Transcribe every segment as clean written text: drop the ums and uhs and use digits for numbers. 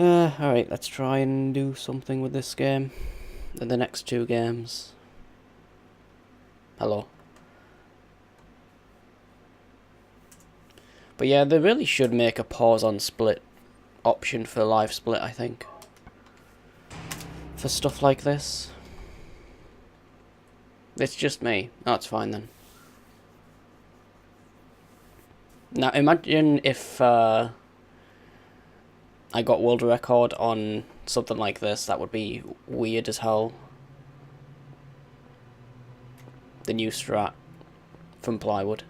Alright, let's try and do something with this game. And the next two games. Hello. But yeah, they really should make a pause on split option for live split, I think. For stuff like this. It's just me. Oh, it's fine then. Now imagine if I got world record on something like this. That would be weird as hell. The new strat from Plywood.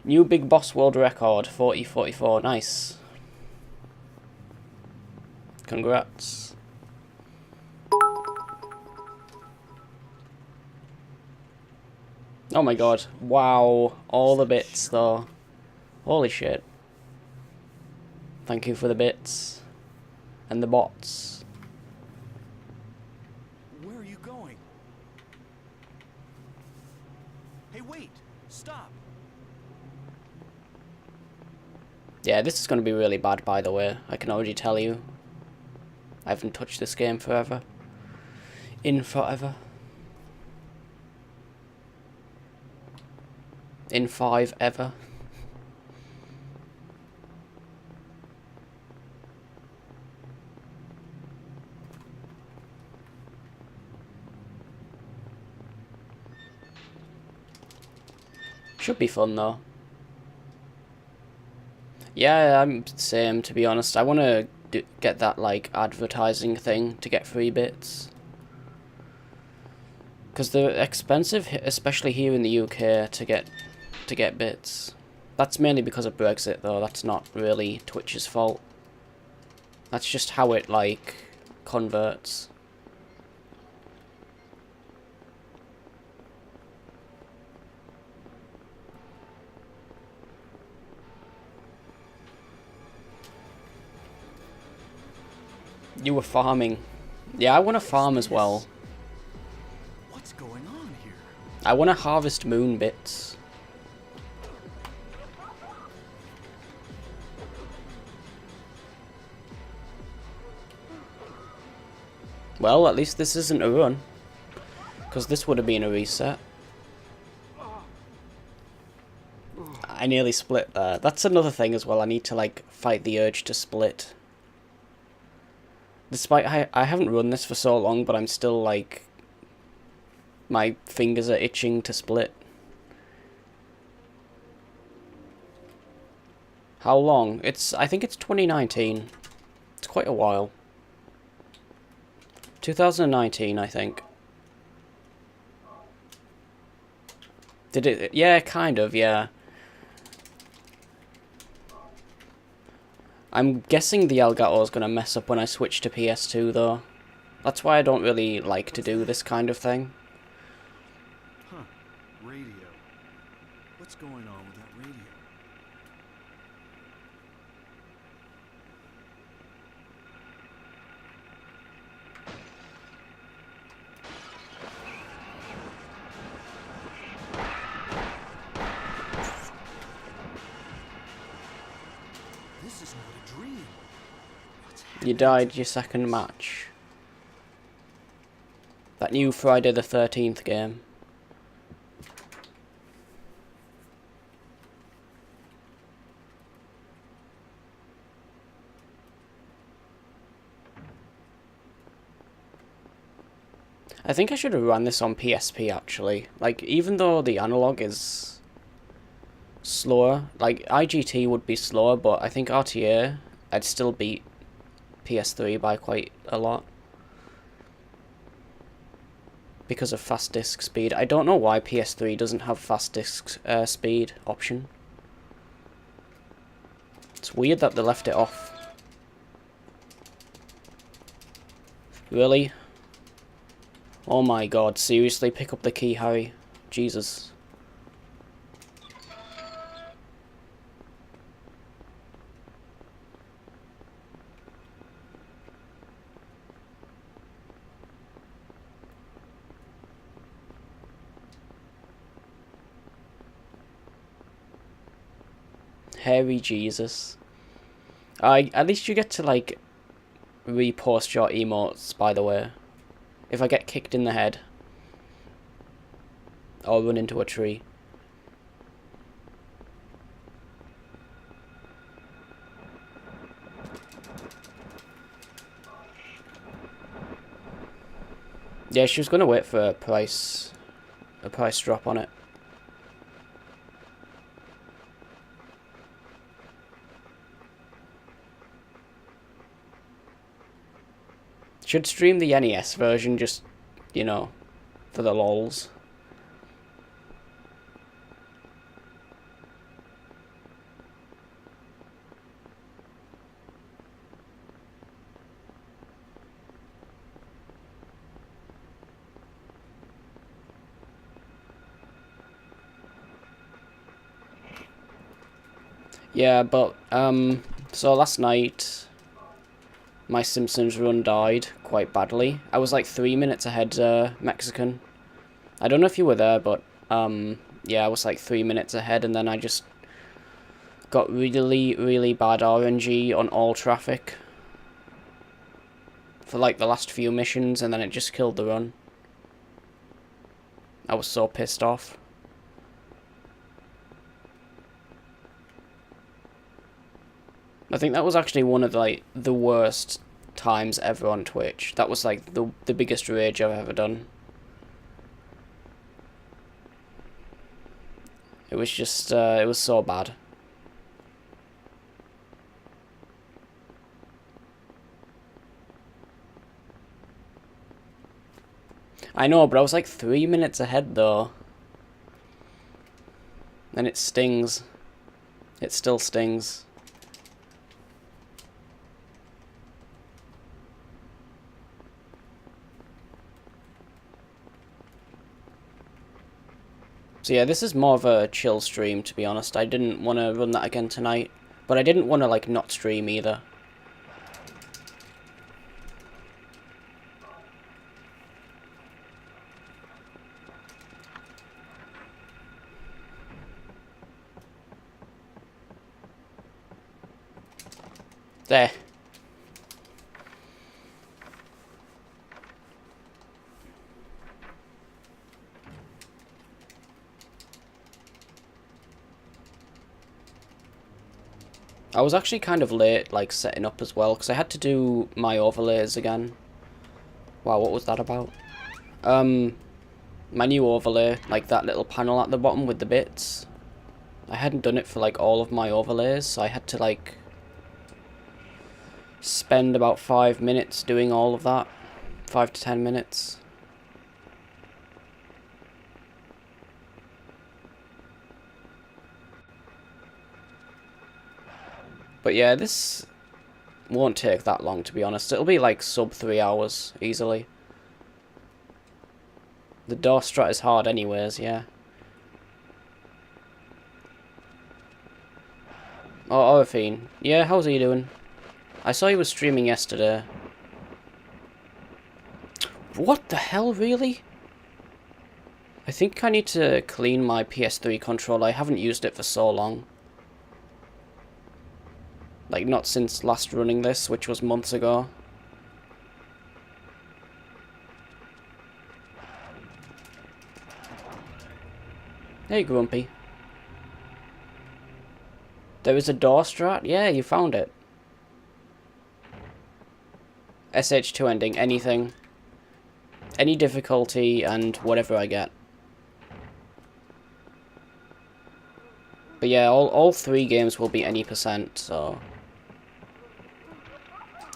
New Big Boss world record, 40-44. Nice. Congrats. Oh my god. Wow. All the bits though. Holy shit. Thank you for the bits. And the bots. Where are you going? Hey, wait! Stop! Yeah, this is going to be really bad, by the way. I can already tell you. I haven't touched this game forever. In forever. In 5 ever. Should be fun though. Yeah, I'm same to be honest. I want to get that like advertising thing to get free bits. Because they're expensive, especially here in the UK, to get bits. That's mainly because of Brexit though. That's not really Twitch's fault. That's just how it like converts. You were farming. Yeah, I want to farm as well. What's going on here? I want to harvest moon bits. Well, at least this isn't a run. Because this would have been a reset. I nearly split there. That's another thing as well. I need to like fight the urge to split. Despite I haven't run this for so long, but I'm still like... my fingers are itching to split. How long? I think it's 2019. It's quite a while. 2019, I think. Did it? Yeah, kind of, yeah. I'm guessing the Elgato is going to mess up when I switch to PS2, though. That's why I don't really like to do this kind of thing. Huh. Radio. What's going on with that radio? This is not a dream. What's happening? You died your second match. That new Friday the 13th game. I think I should have run this on PSP actually. Like, even though the analog is slower, like IGT would be slower, but I think RTA, I'd still beat PS3 by quite a lot. Because of fast disk speed. I don't know why PS3 doesn't have fast disk speed option. It's weird that they left it off. Really? Oh my god, seriously? Pick up the key, Harry. Jesus. Hairy Jesus. At least you get to, like, repost your emotes, by the way. If I get kicked in the head. Or run into a tree. Yeah, she was gonna wait for a price drop on it. Should stream the NES version just, you know, for the lols. Yeah, but, so last night, my Simpsons run died quite badly. I was like 3 minutes ahead, Mexican. I don't know if you were there, but, yeah, I was like 3 minutes ahead, and then I just got really, really bad RNG on all traffic for like the last few missions, and then it just killed the run. I was so pissed off. I think that was actually one of like the worst times ever on Twitch. That was like the biggest rage I've ever done. It was just it was so bad. I know, but I was like 3 minutes ahead though. And it stings. It still stings. So yeah, this is more of a chill stream, to be honest. I didn't want to run that again tonight. But I didn't want to, like, not stream either. There. I was actually kind of late, like, setting up as well, because I had to do my overlays again. Wow, what was that about? My new overlay, like that little panel at the bottom with the bits. I hadn't done it for, like, all of my overlays, so I had to, like, spend about 5 minutes doing all of that. 5 to 10 minutes. But yeah, this won't take that long, to be honest. It'll be like sub 3 hours, easily. The door strat is hard anyways, yeah. Oh, Orifine. Yeah, how's he doing? I saw he was streaming yesterday. What the hell, really? I think I need to clean my PS3 controller. I haven't used it for so long. Like, not since last running this, which was months ago. Hey, Grumpy. There is a door strat? Yeah, you found it. SH2 ending, anything. Any difficulty and whatever I get. But yeah, all 3 games will be any percent, so...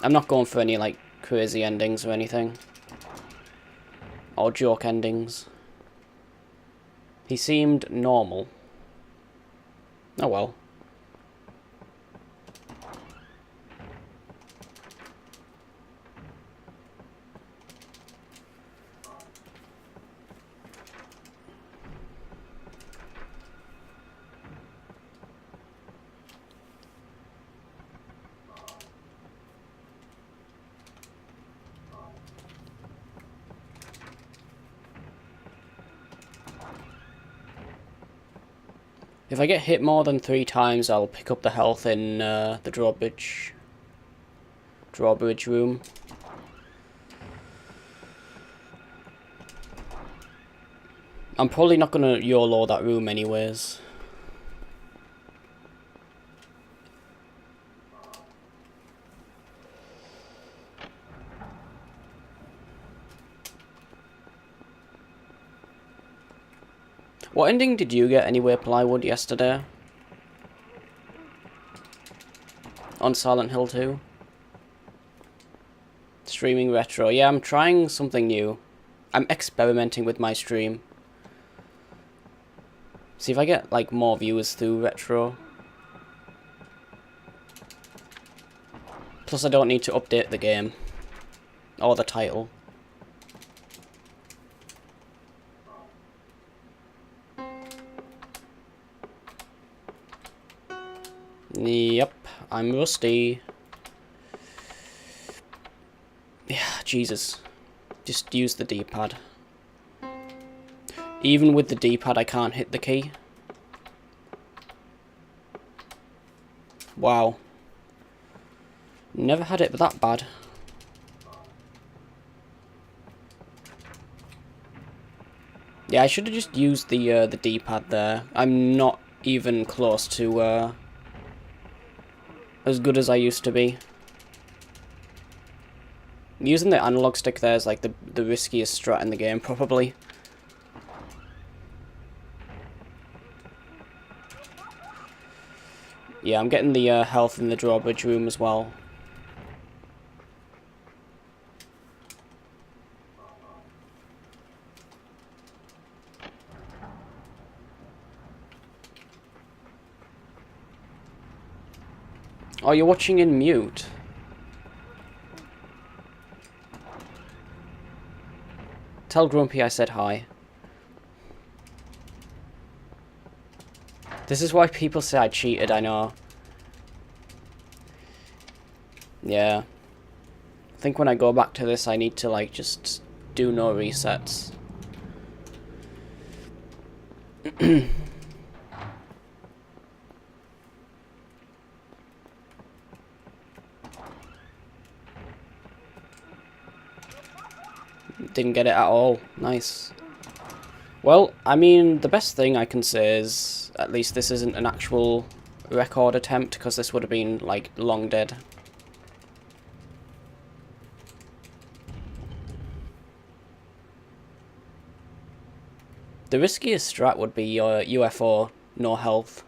I'm not going for any, like, crazy endings or anything. Or joke endings. He seemed normal. Oh well. If I get hit more than 3 times, I'll pick up the health in the drawbridge. drawbridge room. I'm probably not gonna YOLO that room anyways. What ending did you get anyway, Plywood, yesterday? On Silent Hill 2? Streaming retro. Yeah, I'm trying something new. I'm experimenting with my stream. See if I get, like, more viewers through retro. Plus I don't need to update the game. Or the title. Yep, I'm rusty. Yeah, Jesus. Just use the D-pad. Even with the D-pad, I can't hit the key. Wow. Never had it that bad. Yeah, I should have just used the D-pad there. I'm not even close to as good as I used to be. Using the analog stick there is like the riskiest strat in the game, probably. Yeah, I'm getting the health in the drawbridge room as well. Oh, you're watching in mute. Tell Grumpy I said hi. This is why people say I cheated, I know. Yeah. I think when I go back to this, I need to, like, just do no resets. Didn't get it at all. Nice. Well, I mean, the best thing I can say is, at least this isn't an actual record attempt, because this would have been, like, long dead. The riskiest strat would be your UFO, no health.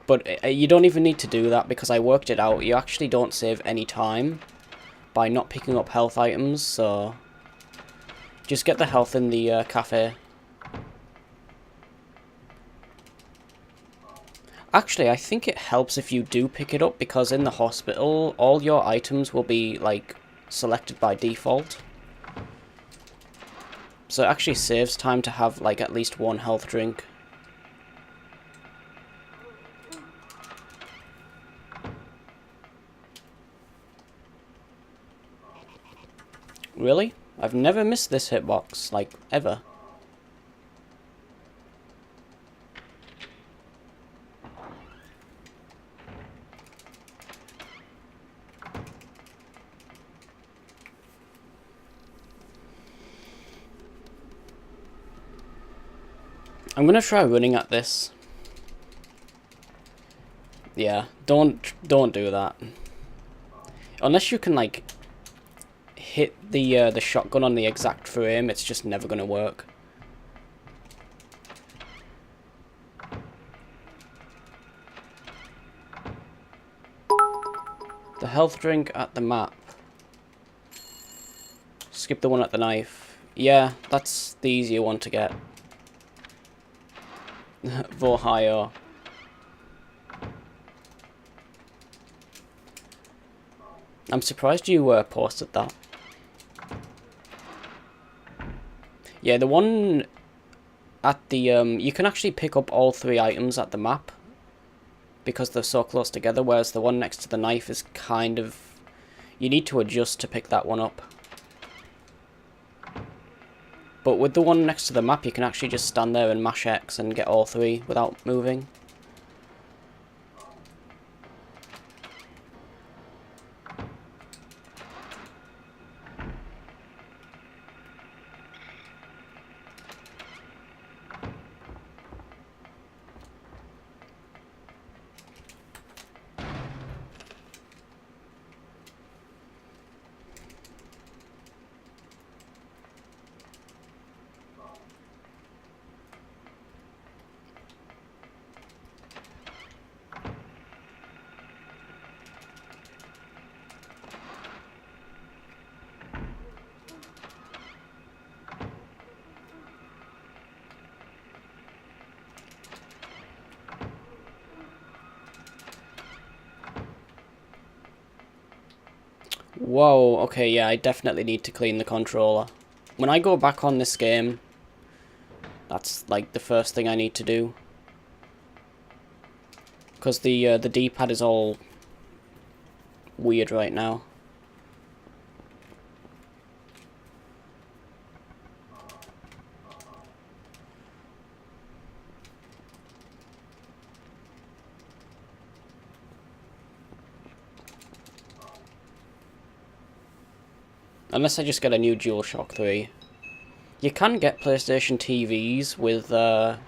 But you don't even need to do that, because I worked it out. You actually don't save any time by not picking up health items, so just get the health in the cafe. Actually, I think it helps if you do pick it up, because in the hospital, all your items will be, like, selected by default. So it actually saves time to have, like, at least one health drink. Really? I've never missed this hitbox, like, ever. I'm gonna try running at this. Yeah, don't do that. Unless you can, like, hit the shotgun on the exact frame, it's just never gonna work. The health drink at the map. Skip the one at the knife. Yeah, that's the easier one to get. Vohio. I'm surprised you posted that. Yeah, the one at the, you can actually pick up all three items at the map because they're so close together, whereas the one next to the knife is kind of, you need to adjust to pick that one up. But with the one next to the map, you can actually just stand there and mash X and get all three without moving. Whoa, okay, yeah, I definitely need to clean the controller. When I go back on this game, that's like the first thing I need to do. Because the D-pad is all weird right now. Unless I just get a new DualShock 3. You can get PlayStation TVs with a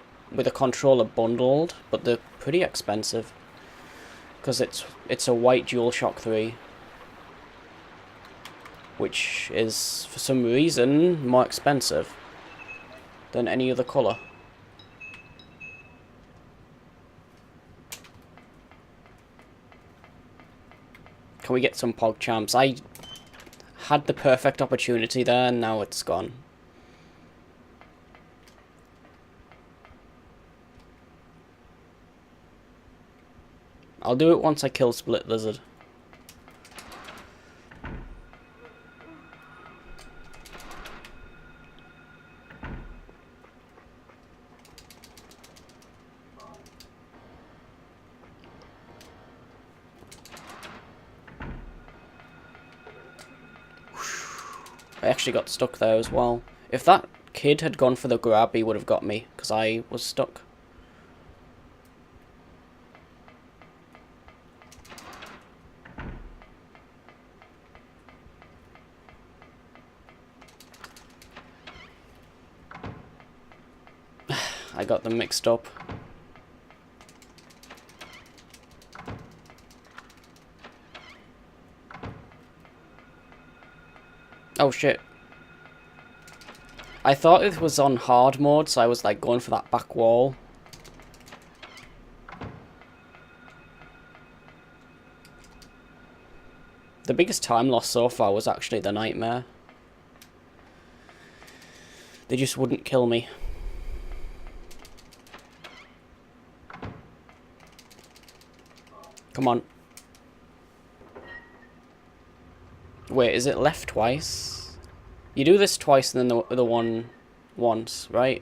controller bundled, but they're pretty expensive. Because it's a white DualShock 3. Which is, for some reason, more expensive than any other colour. Can we get some PogChamps? I had the perfect opportunity there, and now it's gone. I'll do it once I kill Split Lizard. I actually got stuck there as well. If that kid had gone for the grab, he would have got me, because I was stuck. I got them mixed up. Oh shit. I thought it was on hard mode, so I was like going for that back wall. The biggest time loss so far was actually the nightmare. They just wouldn't kill me. Come on. Wait, is it left twice? You do this twice and then the other one once, right?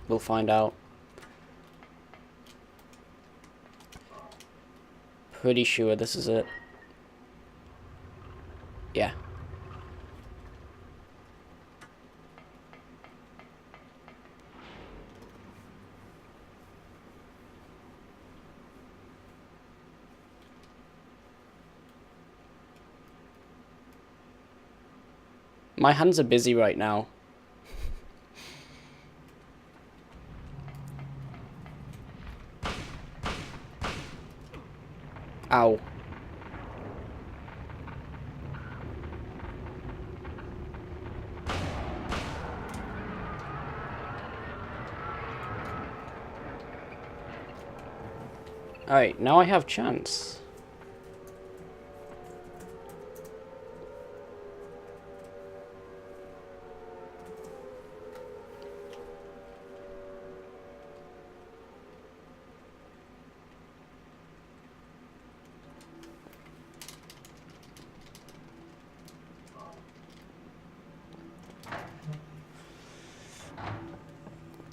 We'll find out. Pretty sure this is it. Yeah. My hands are busy right now. Ow. Alright, now I have chance.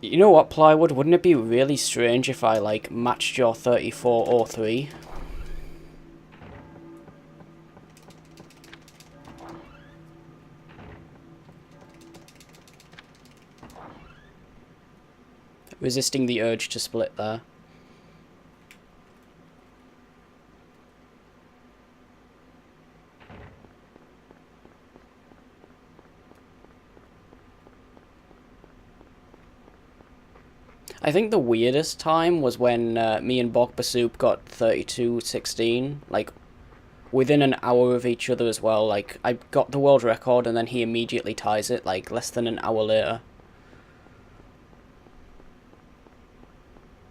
You know what, Plywood? Wouldn't it be really strange if I, like, matched your 3403? Resisting the urge to split there. I think the weirdest time was when me and Bogbasoup got 32-16, like, within an hour of each other as well. Like, I got the world record and then he immediately ties it, like, less than an hour later.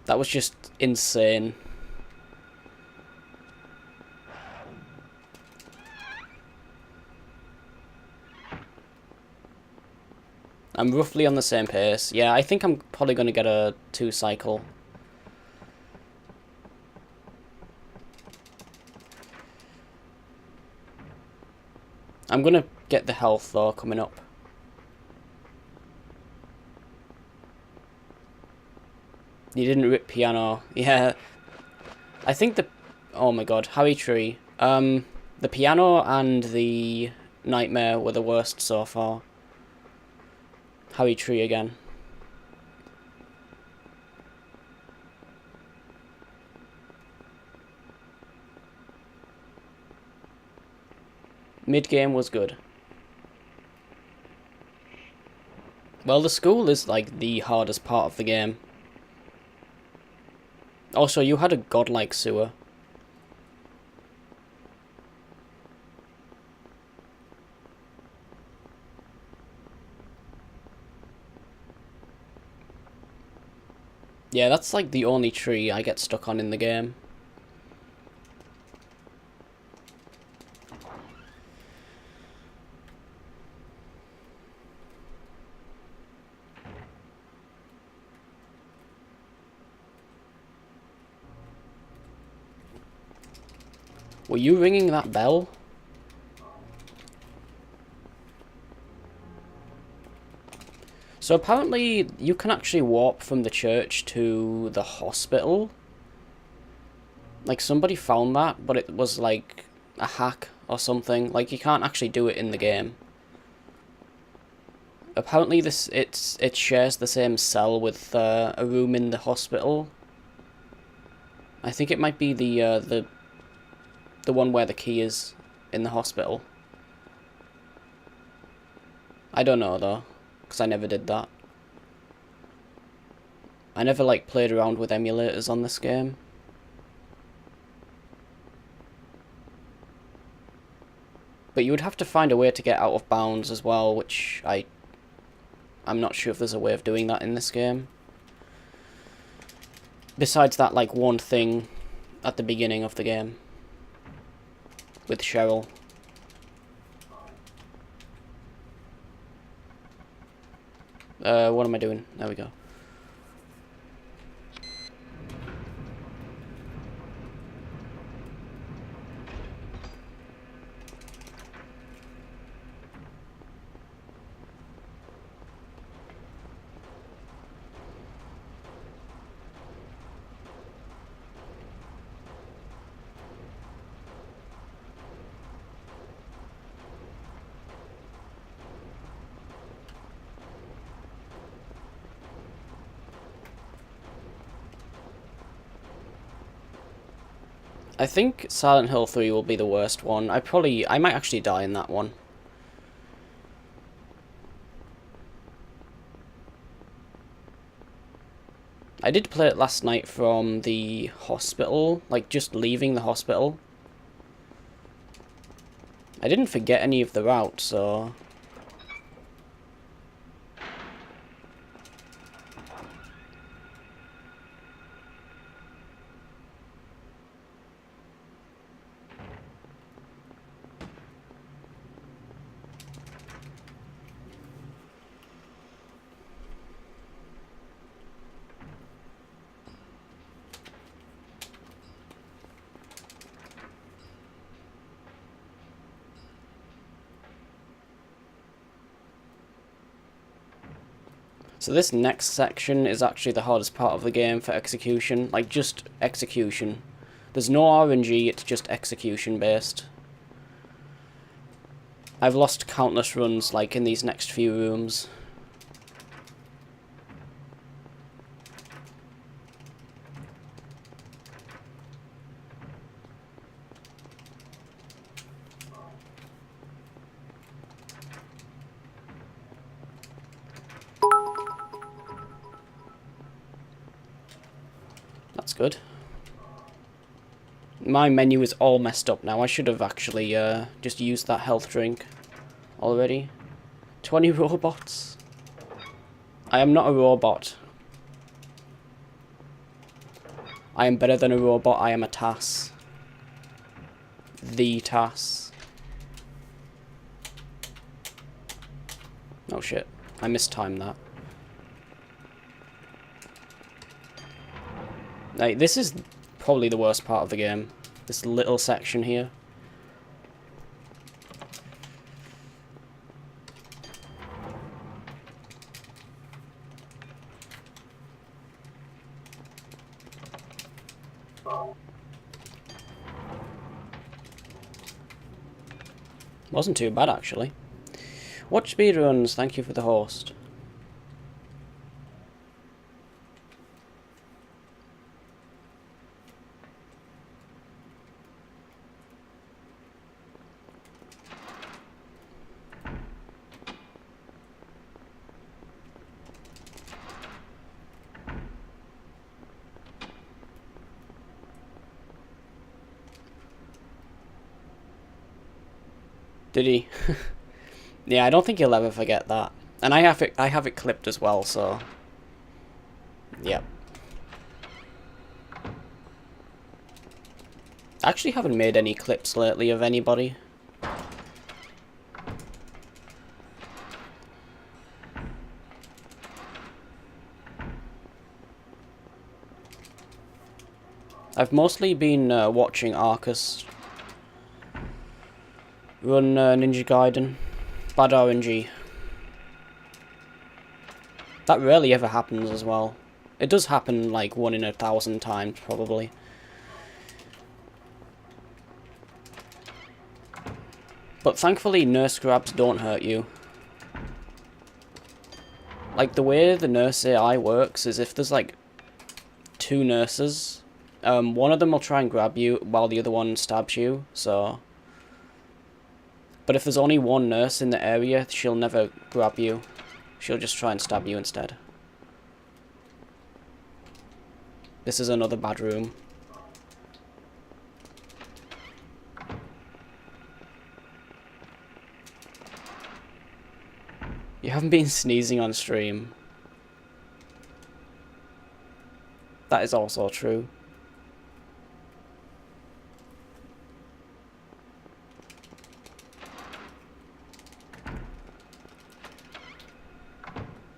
That was just insane. I'm roughly on the same pace. Yeah, I think I'm probably going to get a 2-cycle. I'm gonna get the health though coming up. You didn't rip piano. Yeah. I think the... Oh my god. Harry Tree. The piano and the nightmare were the worst so far. Harry Tree again. Mid-game was good. Well, the school is like the hardest part of the game. Also, you had a godlike sewer. Yeah, that's like the only tree I get stuck on in the game. Were you ringing that bell? So apparently you can actually warp from the church to the hospital. Like somebody found that, but it was like a hack or something. Like you can't actually do it in the game. Apparently it shares the same cell with a room in the hospital. I think it might be the one where the key is in the hospital. I don't know though, because I never did that. I never like played around with emulators on this game. But you would have to find a way to get out of bounds as well, which I'm not sure if there's a way of doing that in this game. Besides that like one thing at the beginning of the game. With Cheryl. What am I doing? There we go. I think Silent Hill 3 will be the worst one. I might actually die in that one. I did play it last night from the hospital, like just leaving the hospital. I didn't forget any of the route, so... So this next section is actually the hardest part of the game for execution. Like, just execution. There's no RNG, it's just execution based. I've lost countless runs, like, in these next few rooms. That's good. My menu is all messed up now. I should have actually just used that health drink already. 20 robots. I am not a robot. I am better than a robot. I am a TAS. The TAS. Oh shit. I mistimed that. Like, this is probably the worst part of the game. This little section here. Wasn't too bad, actually. Watch speedruns, thank you for the host. Did he? Yeah, I don't think he'll ever forget that. And I have it clipped as well, so yep. I actually haven't made any clips lately of anybody. I've mostly been watching Arcus run Ninja Gaiden. Bad RNG. That rarely ever happens as well. It does happen like 1 in 1,000 times, probably. But thankfully, nurse grabs don't hurt you. Like, the way the nurse AI works is if there's like 2 nurses, one of them will try and grab you while the other one stabs you, so... But if there's only 1 nurse in the area, she'll never grab you. She'll just try and stab you instead. This is another bad room. You haven't been sneezing on stream. That is also true.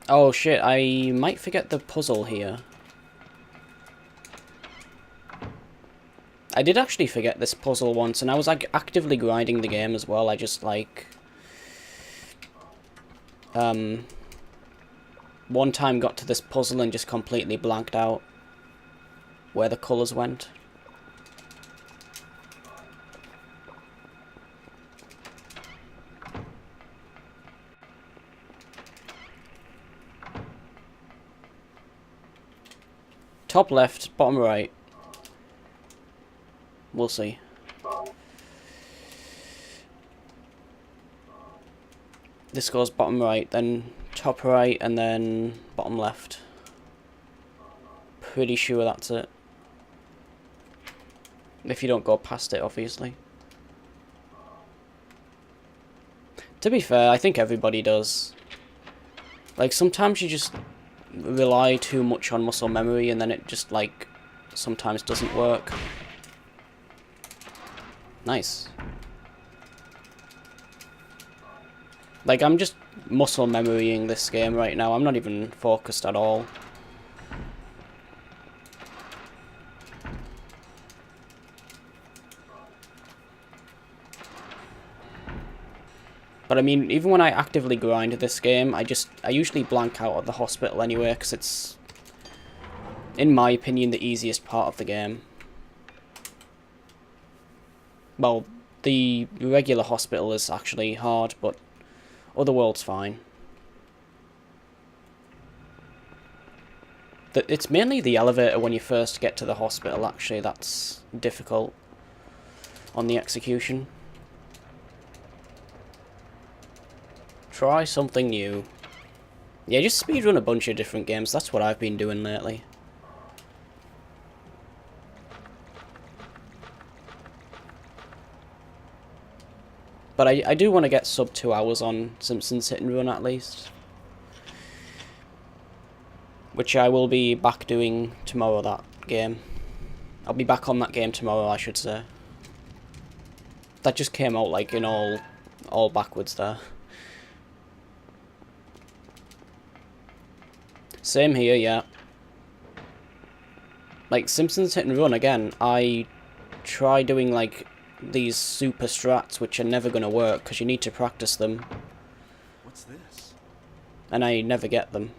Oh shit, I might forget the puzzle here. I did actually forget this puzzle once, and I was like actively grinding the game as well. I just like... one time got to this puzzle and just completely blanked out where the colours went. Top left, bottom right. We'll see. This goes bottom right, then top right, and then bottom left. Pretty sure that's it. If you don't go past it, obviously. To be fair, I think everybody does. Like, sometimes you just rely too much on muscle memory and then it just, like, sometimes doesn't work. Nice. Like, I'm just muscle memorying this game right now. I'm not even focused at all. But I mean, even when I actively grind this game, I usually blank out at the hospital anyway, because it's, in my opinion, the easiest part of the game. Well, the regular hospital is actually hard, but Otherworld's fine. It's mainly the elevator when you first get to the hospital, actually, that's difficult on the execution. Try something new. Yeah, just speedrun a bunch of different games, that's what I've been doing lately. But I do want to get sub 2 hours on Simpsons Hit and Run at least. Which I will be back doing tomorrow, that game. I'll be back on that game tomorrow, I should say. That just came out like in all backwards there. Same here, yeah. Like, Simpsons Hit and Run, again, I try doing, like, these super strats, which are never going to work, because you need to practice them. What's this? And I never get them.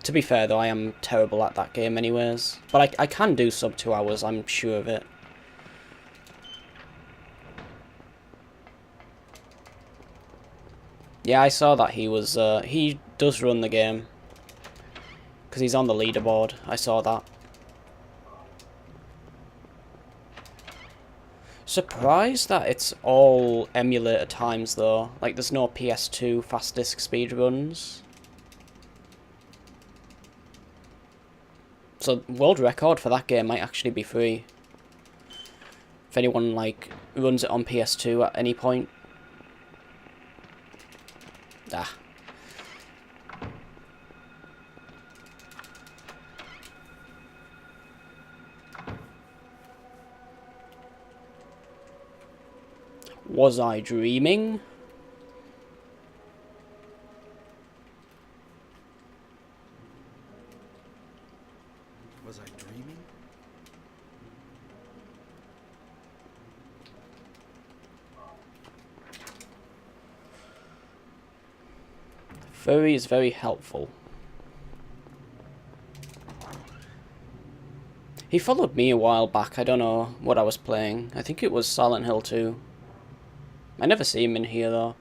To be fair, though, I am terrible at that game anyways. But I can do sub 2 hours, I'm sure of it. Yeah, I saw that he was, he does run the game. Because he's on the leaderboard. I saw that. Surprised that it's all emulator times though. Like there's no PS2 fast disk speedruns. So world record for that game might actually be free. If anyone like runs it on PS2 at any point. Ah. Was I dreaming? Was I dreaming? Furry is very helpful. He followed me a while back. I don't know what I was playing. I think it was Silent Hill 2. I never see him in here though.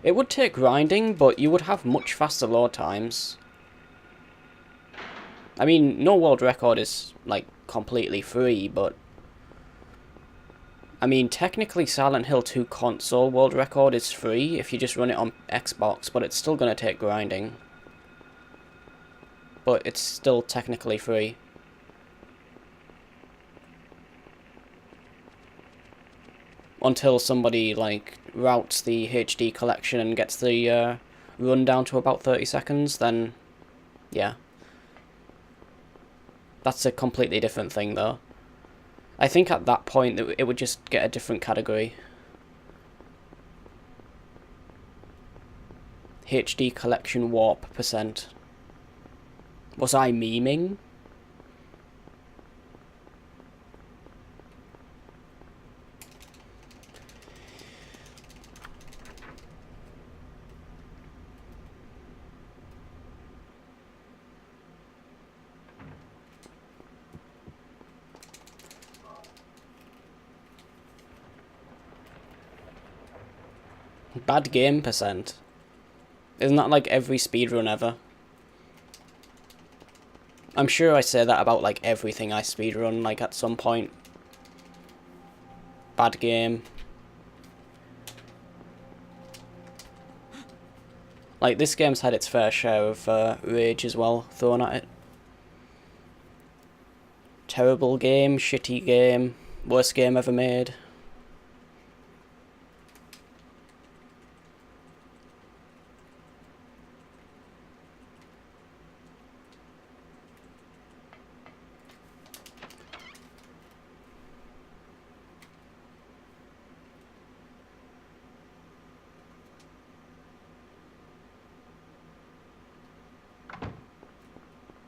It would take grinding, but you would have much faster load times. I mean, no world record is, like, completely free, but... I mean, technically Silent Hill 2 console world record is free if you just run it on Xbox, but it's still going to take grinding. But it's still technically free. Until somebody, like, routes the HD collection and gets the run down to about 30 seconds, then, yeah. That's a completely different thing, though. I think at that point, it would just get a different category. HD collection warp %. Was I memeing? Bad game %. Isn't that like every speedrun ever? I'm sure I say that about like everything I speedrun, like at some point. Bad game. Like this game's had its fair share of rage as well thrown at it. Terrible game, shitty game, worst game ever made.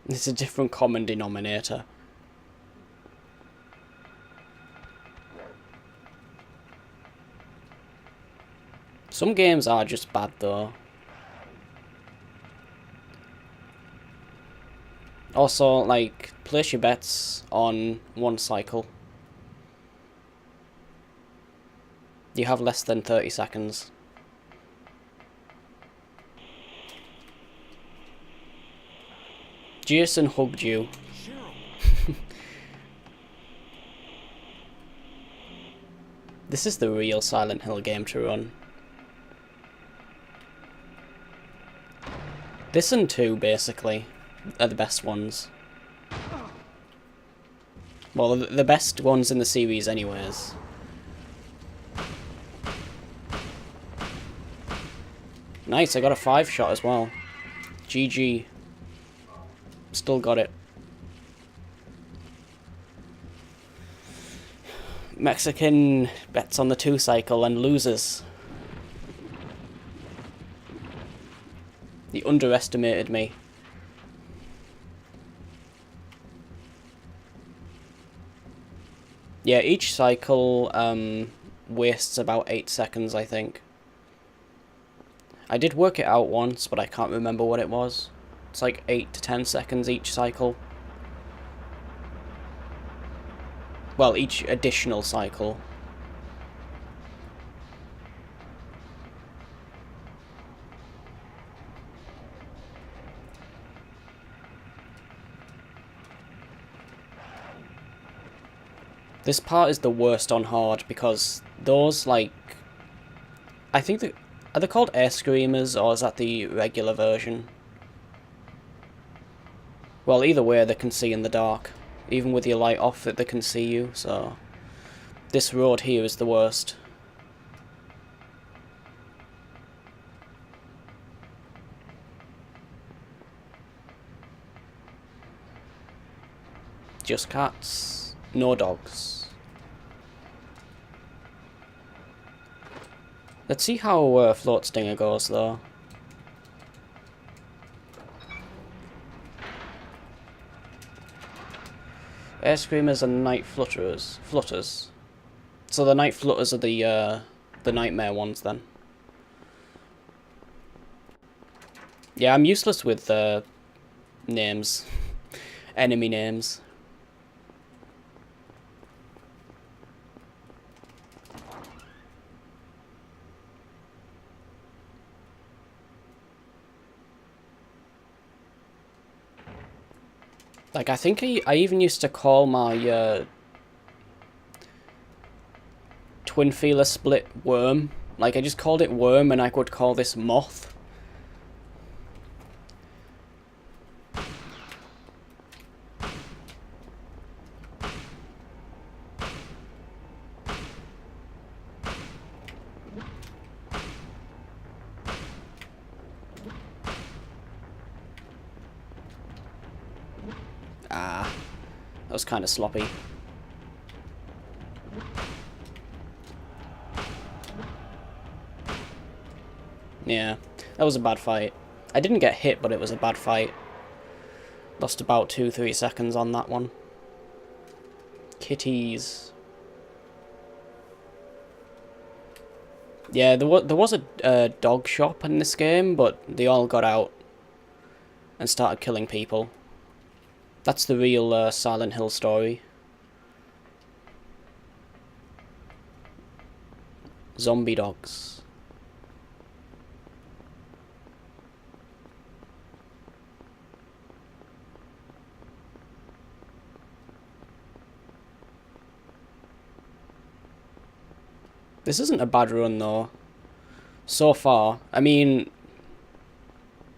It's a different common denominator. Some games are just bad though. Also, like, place your bets on one cycle. You have less than 30 seconds. Jason hugged you. This is the real Silent Hill game to run. This and 2, basically, are the best ones. Well, the best ones in the series anyways. Nice, I got a 5-shot as well. GG. Still got it. Mexican bets on the 2 cycle and loses. He underestimated me. Yeah, each cycle wastes about 8 seconds, I think. I did work it out once, but I can't remember what it was. It's like 8 to 10 seconds each cycle. Well, each additional cycle. This part is the worst on hard because those, like, I think are they called air screamers or is that the regular version? Well, either way they can see in the dark. Even with your light off they can see you, so this road here is the worst. Just cats, no dogs. Let's see how Float Stinger goes though. Air Screamers and Night Flutters. So the Night Flutters are the nightmare ones then. Yeah, I'm useless with names. Enemy names. Like, I think I even used to call my twin feeler split Worm. Like, I just called it Worm and I could call this Moth. Ah, that was kind of sloppy. Yeah, that was a bad fight. I didn't get hit, but it was a bad fight. Lost about 2-3 seconds on that one. Kitties. Yeah, there was a dog shop in this game, but they all got out and started killing people. That's the real Silent Hill story. Zombie dogs. This isn't a bad run though. So far, I mean,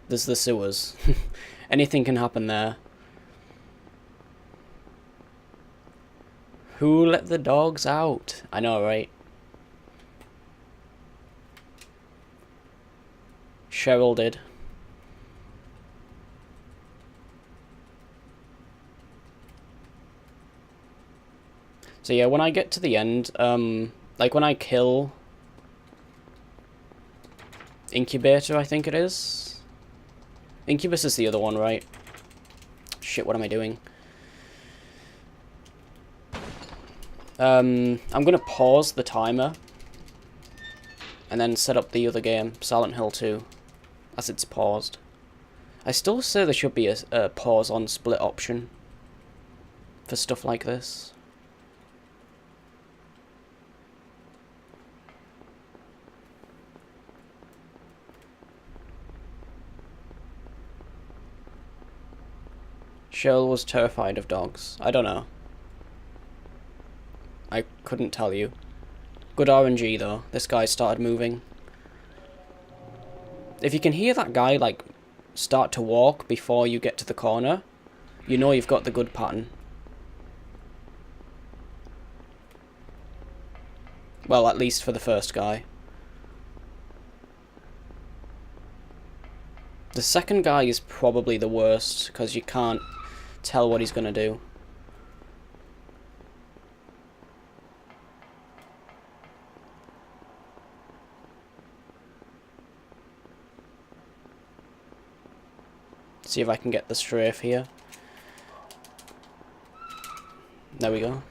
there's the sewers. Anything can happen there. Who let the dogs out? I know, right? Cheryl did. So yeah, when I get to the end, like when I kill Incubator, I think it is. Incubus is the other one, right? Shit, what am I doing? I'm gonna pause the timer and then set up the other game, Silent Hill 2, as it's paused. I still say there should be a pause on split option for stuff like this. Cheryl was terrified of dogs. I don't know. I couldn't tell you. Good RNG though. This guy started moving. If you can hear that guy like start to walk before you get to the corner, you know you've got the good pattern. Well, at least for the first guy. The second guy is probably the worst because you can't tell what he's gonna do. See if I can get the strafe here. There we go.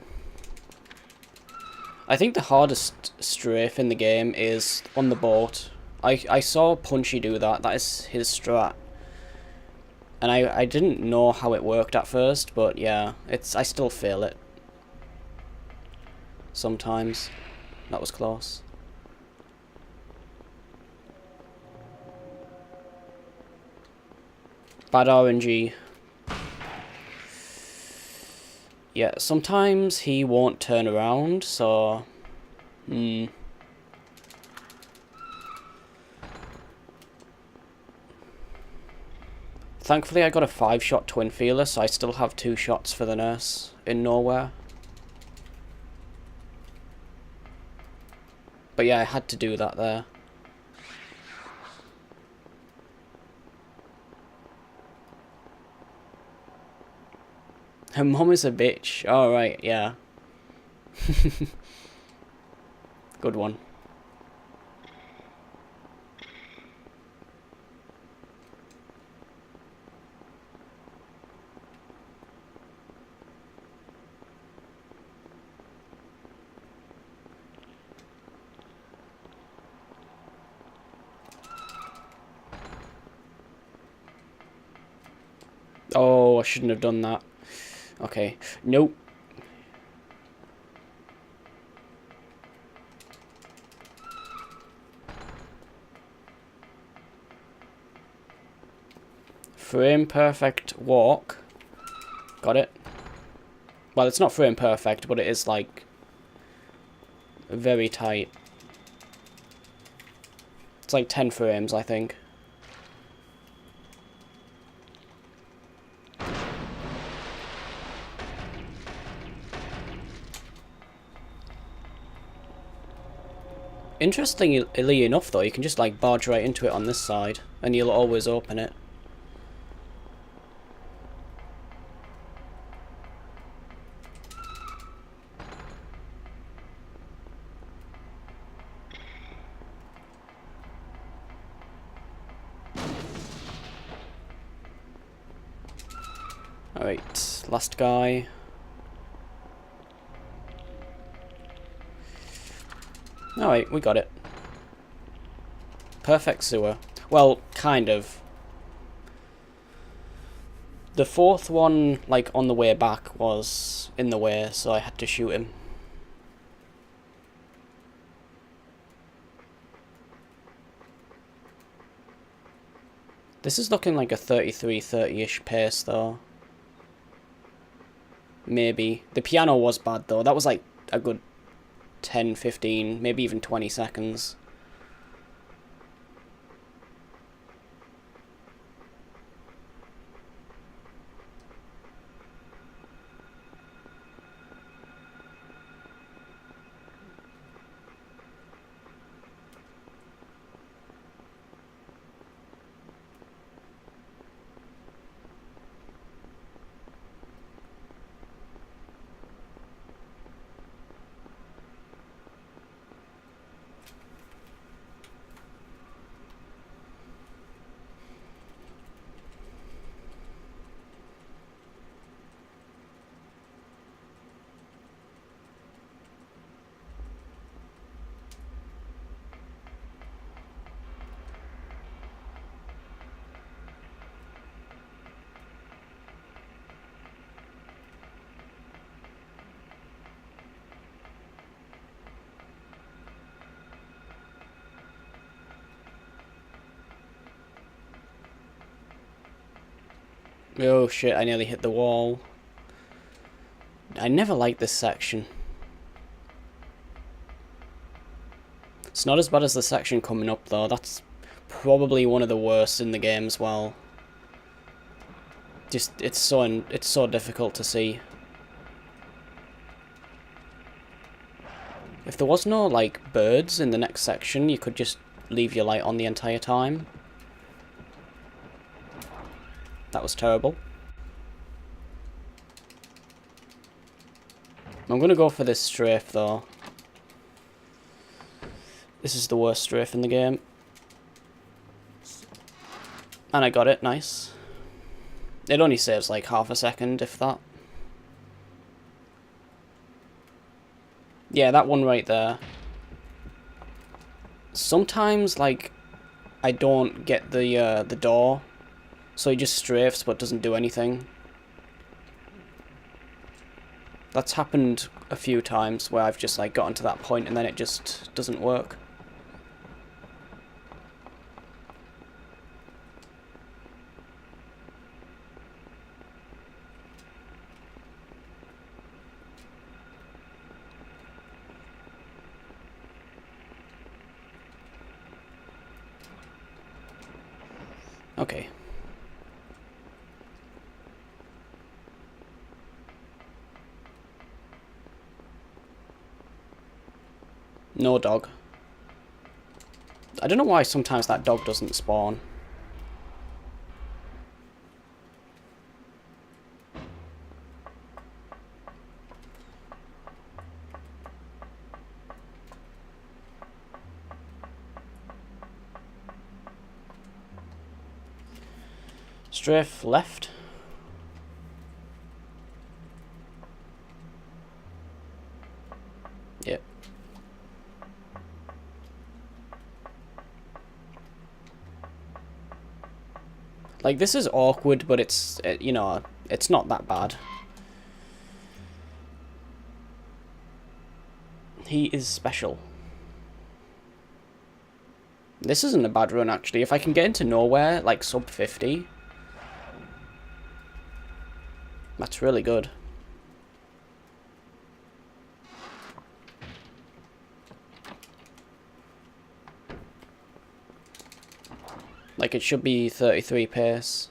I think the hardest strafe in the game is on the boat. I saw Punchy do that. That is his strat. And I didn't know how it worked at first, but yeah, I still fail it. Sometimes. That was close. Bad RNG. Yeah, sometimes he won't turn around, so... Thankfully I got a 5-shot twin feeler, so I still have 2 shots for the nurse in nowhere. But yeah, I had to do that there. Her mom is a bitch. Alright, yeah. Good one. Oh, I shouldn't have done that. Okay. Nope. Frame perfect walk. Got it. Well, it's not frame perfect, but it is, like, very tight. It's like 10 frames, I think. Interestingly enough, though, you can just, like, barge right into it on this side, and you'll always open it. Alright, last guy. Alright, we got it. Perfect sewer. Well, kind of. The 4th one, like, on the way back was in the way, so I had to shoot him. This is looking like a 33-30-ish pace, though. Maybe. The piano was bad, though. That was, like, a good 10, 15, maybe even 20 seconds. Oh shit, I nearly hit the wall. I never liked this section. It's not as bad as the section coming up, though. That's probably one of the worst in the game as well. Just, it's so difficult to see. If there was no, like, birds in the next section, you could just leave your light on the entire time. That was terrible. I'm gonna go for this strafe, though. This is the worst strafe in the game. And I got it, nice. It only saves like half a second, if that. Yeah, that one right there. Sometimes, like, I don't get the door, so he just strafes but doesn't do anything. That's happened a few times where I've just, like, gotten to that point and then it just doesn't work. Okay. No dog. I don't know why sometimes that dog doesn't spawn. Strafe left. Yep. Like, this is awkward, but it's, you know, it's not that bad. He is special. This isn't a bad run, actually. If I can get into nowhere, like sub 50, that's really good. Like, it should be 33 pace.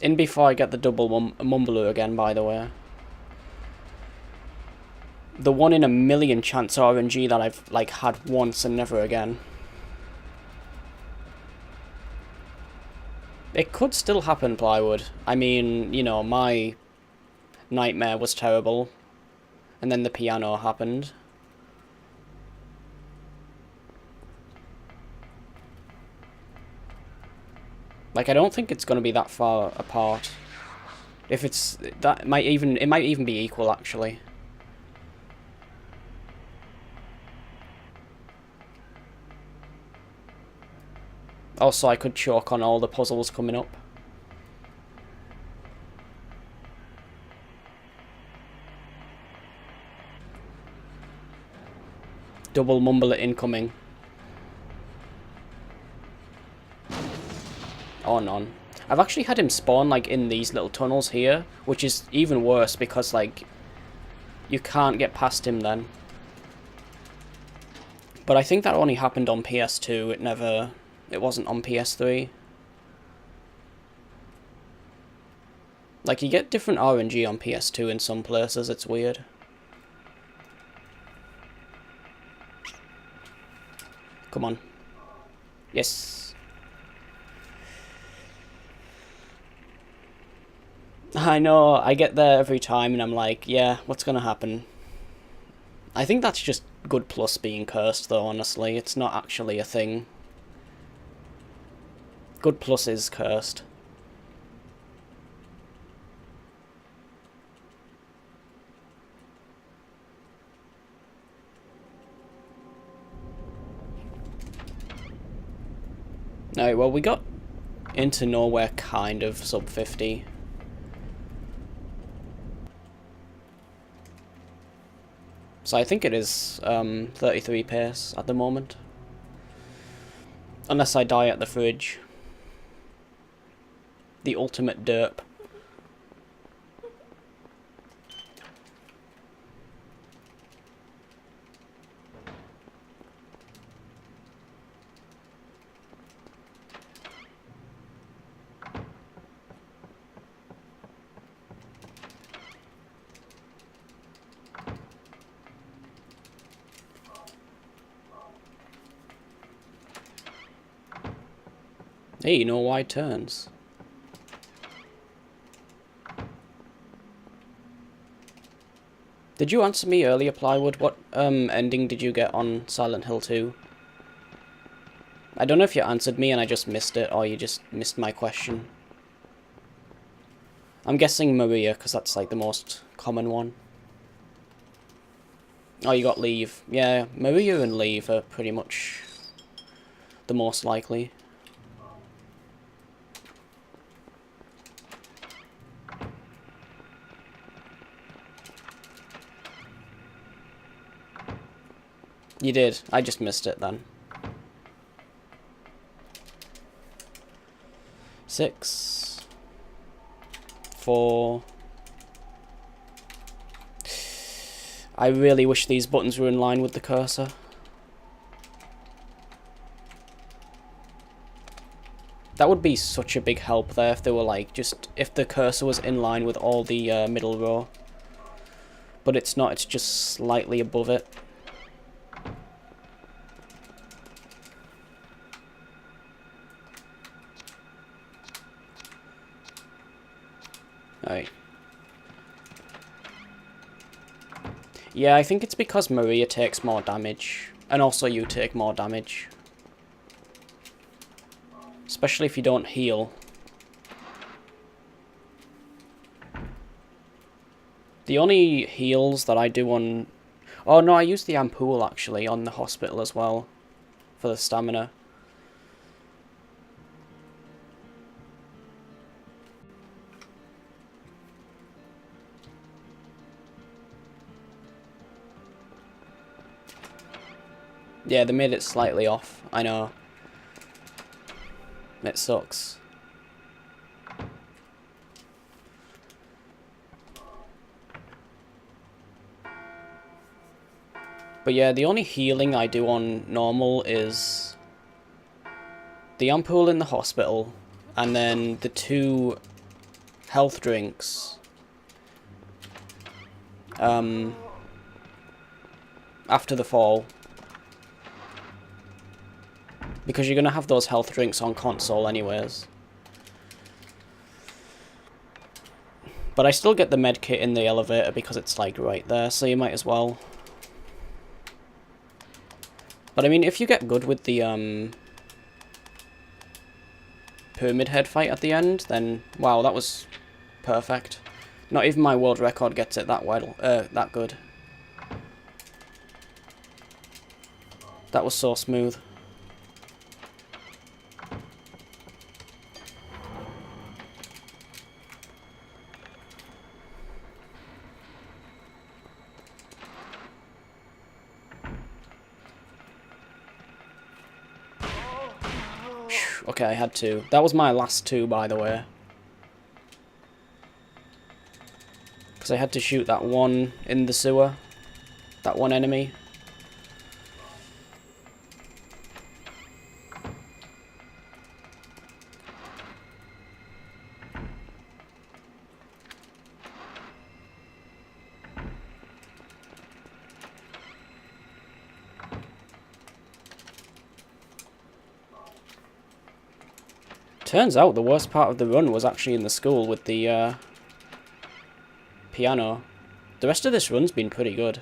In before I get the double Mumbaloo again, by the way. The 1 in a million chance RNG that I've, like, had once and never again. It could still happen, Plywood. I mean, you know, my nightmare was terrible. And then the piano happened. Like, I don't think it's going to be that far apart. If it's... it might even be equal, actually. Also, I could choke on all the puzzles coming up. Double Mumbler incoming. Or none. I've actually had him spawn, like, in these little tunnels here, which is even worse because, like, you can't get past him then. But I think that only happened on PS2, it wasn't on PS3. Like, you get different RNG on PS2 in some places, it's weird. Come on. Yes. I know, I get there every time and I'm like, yeah, what's gonna happen? I think that's just good plus being cursed though, honestly. It's not actually a thing. Good plus is cursed. Alright, well, we got into nowhere kind of sub 50. So I think it is 33 pace at the moment. Unless I die at the fridge. The ultimate derp. Hey, no wide turns. Did you answer me earlier, Plywood? What ending did you get on Silent Hill 2? I don't know if you answered me and I just missed it, or you just missed my question. I'm guessing Maria, because that's like the most common one. Oh, you got Leave. Yeah, Maria and Leave are pretty much the most likely. You did. I just missed it then. 6, 4. I really wish these buttons were in line with the cursor. That would be such a big help there if they were like, just, if the cursor was in line with all the middle row. But it's not, it's just slightly above it. Right. Yeah, I think it's because Maria takes more damage. And also you take more damage. Especially if you don't heal. The only heals that I do on... Oh no, I use the ampoule actually on the hospital as well. For the stamina. Yeah, they made it slightly off, I know. It sucks. But yeah, the only healing I do on normal is the ampoule in the hospital, and then the 2 health drinks. After the fall. Because you're going to have those health drinks on console anyways. But I still get the med kit in the elevator because it's like right there, so you might as well. But I mean, if you get good with the pyramid head fight at the end, then wow, that was perfect. Not even my world record gets it that well, that good. That was so smooth. Okay, I had 2. That was my last 2, by the way. Because I had to shoot that one in the sewer. That one enemy. Turns out the worst part of the run was actually in the school with the piano. The rest of this run's been pretty good.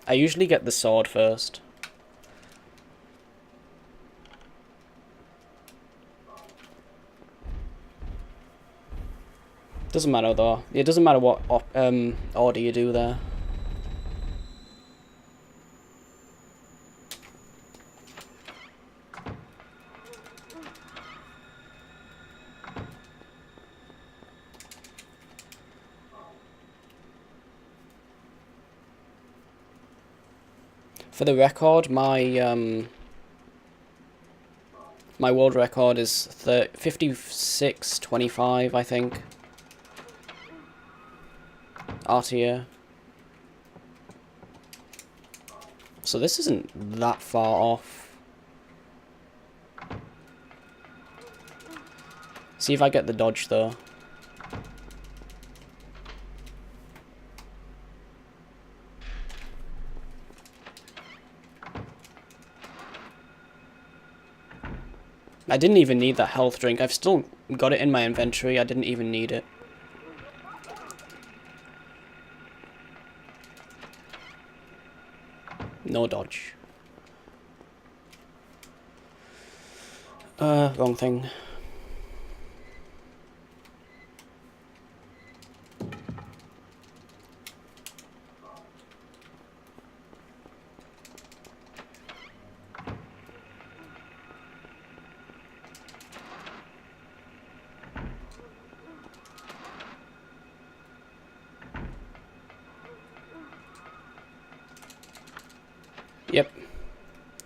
I usually get the sword first. Doesn't matter though. It doesn't matter what order you do there. For the record, my my world record is 56:25, I think. RTA. So this isn't that far off. See if I get the dodge though. I didn't even need that health drink. I've still got it in my inventory. I didn't even need it. No dodge. Wrong thing.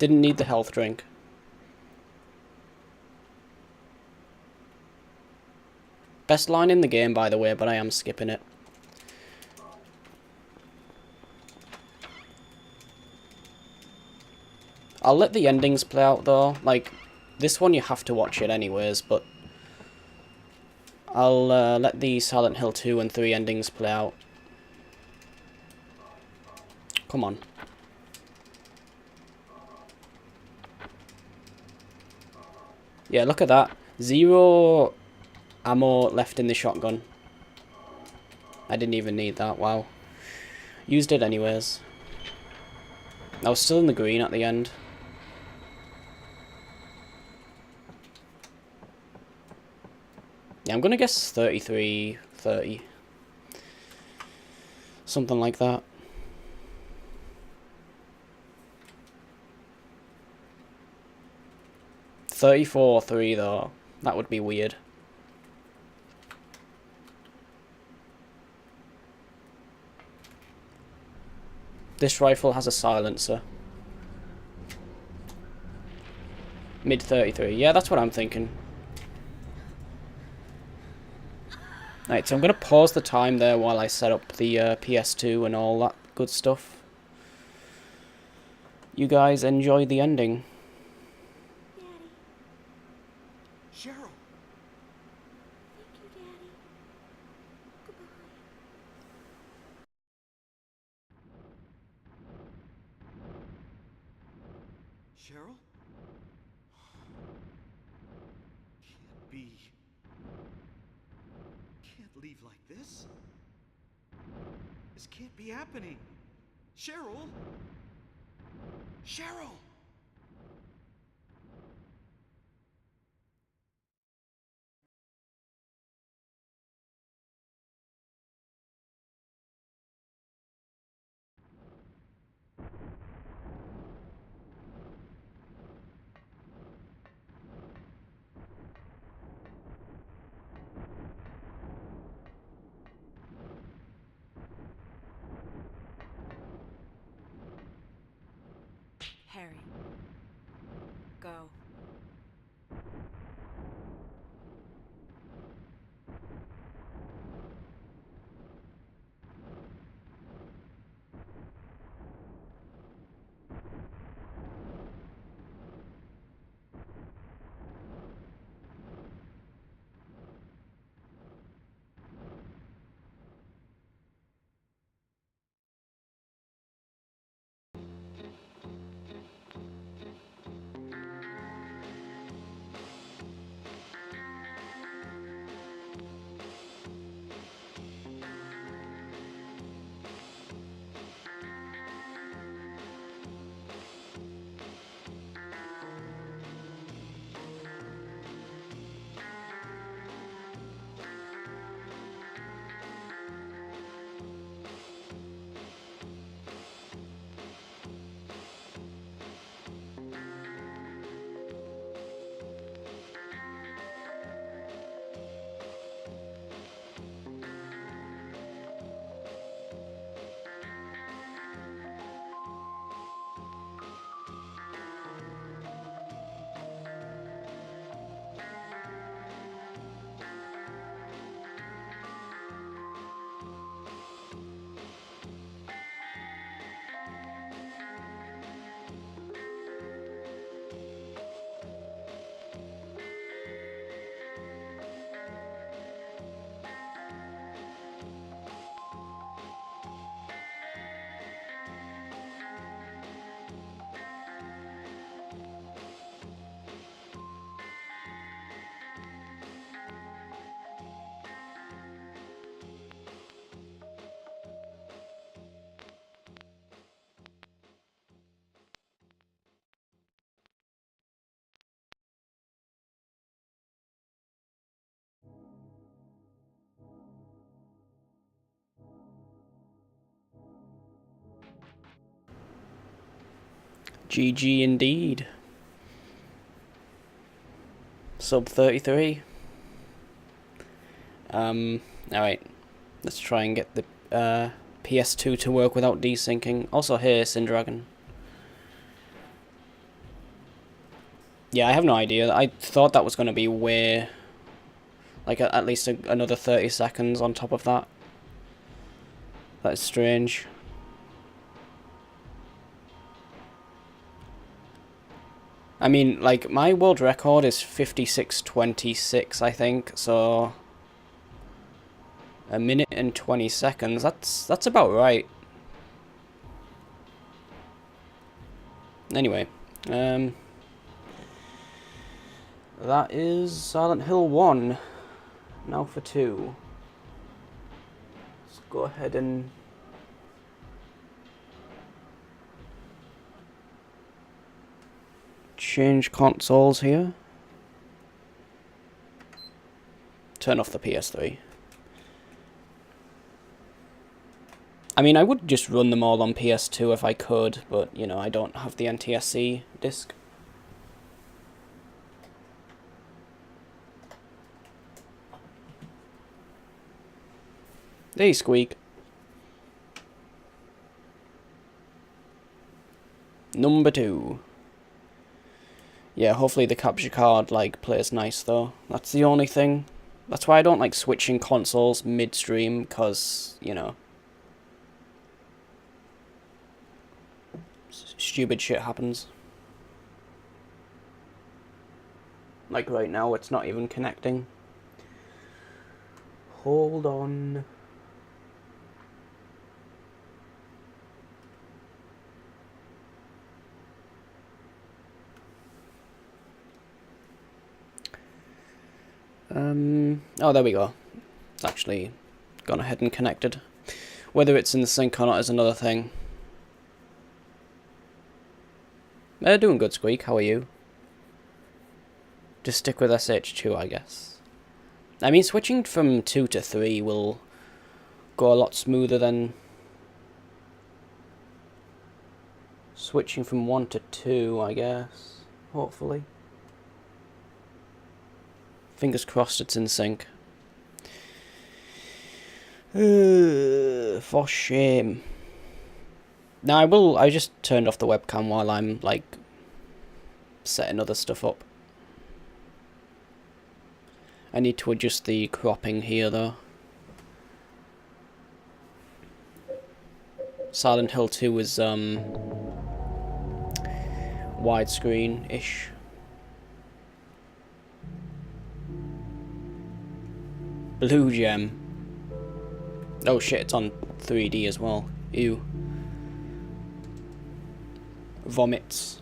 Didn't need the health drink. Best line in the game, by the way, but I am skipping it. I'll let the endings play out, though. Like, this one you have to watch it anyways, but I'll let the Silent Hill 2 and 3 endings play out. Come on. Yeah, look at that. 0 ammo left in the shotgun. I didn't even need that, wow. Used it anyways. I was still in the green at the end. Yeah, I'm gonna guess 33, 30. Something like that. $34.3 though. That would be weird. This rifle has a silencer. Mid 33. Yeah, that's what I'm thinking. Right, so I'm going to pause the time there while I set up the PS2 and all that good stuff. You guys enjoy the ending. Daddy. Cheryl! Thank you, Daddy. Goodbye. Cheryl? Can't be. Can't leave like this. This can't be happening. Cheryl? Cheryl! Harry. Go. GG indeed. Sub 33. Alright. Let's try and get the PS2 to work without desyncing. Also here, Sindragon. Yeah, I have no idea. I thought that was going to be way... like, at least another 30 seconds on top of that. That is strange. I mean, like, my world record is 56:26, I think, so... a minute and 20 seconds, that's about right. Anyway, that is Silent Hill 1. Now for 2. Let's go ahead and... change consoles here. Turn off the PS3. I mean, I would just run them all on PS2 if I could, but, you know, I don't have the NTSC disc. Hey, Squeak. Number 2. Yeah, hopefully the capture card, like, plays nice, though. That's the only thing. That's why I don't like switching consoles mid-stream, because, you know... stupid shit happens. Like right now, it's not even connecting. Hold on. Oh, there we go. It's actually gone ahead and connected. Whether it's in the sync or not is another thing. Doing good, Squeak. How are you? Just stick with SH2, I guess. I mean, switching from 2 to 3 will go a lot smoother than switching from 1 to 2, I guess. Hopefully. Fingers crossed it's in sync. For shame. Now I just turned off the webcam while I'm, like, setting other stuff up. I need to adjust the cropping here, though. Silent Hill 2 is, widescreen-ish. Blue Gem. Oh shit, it's on 3D as well. Ew. Vomits.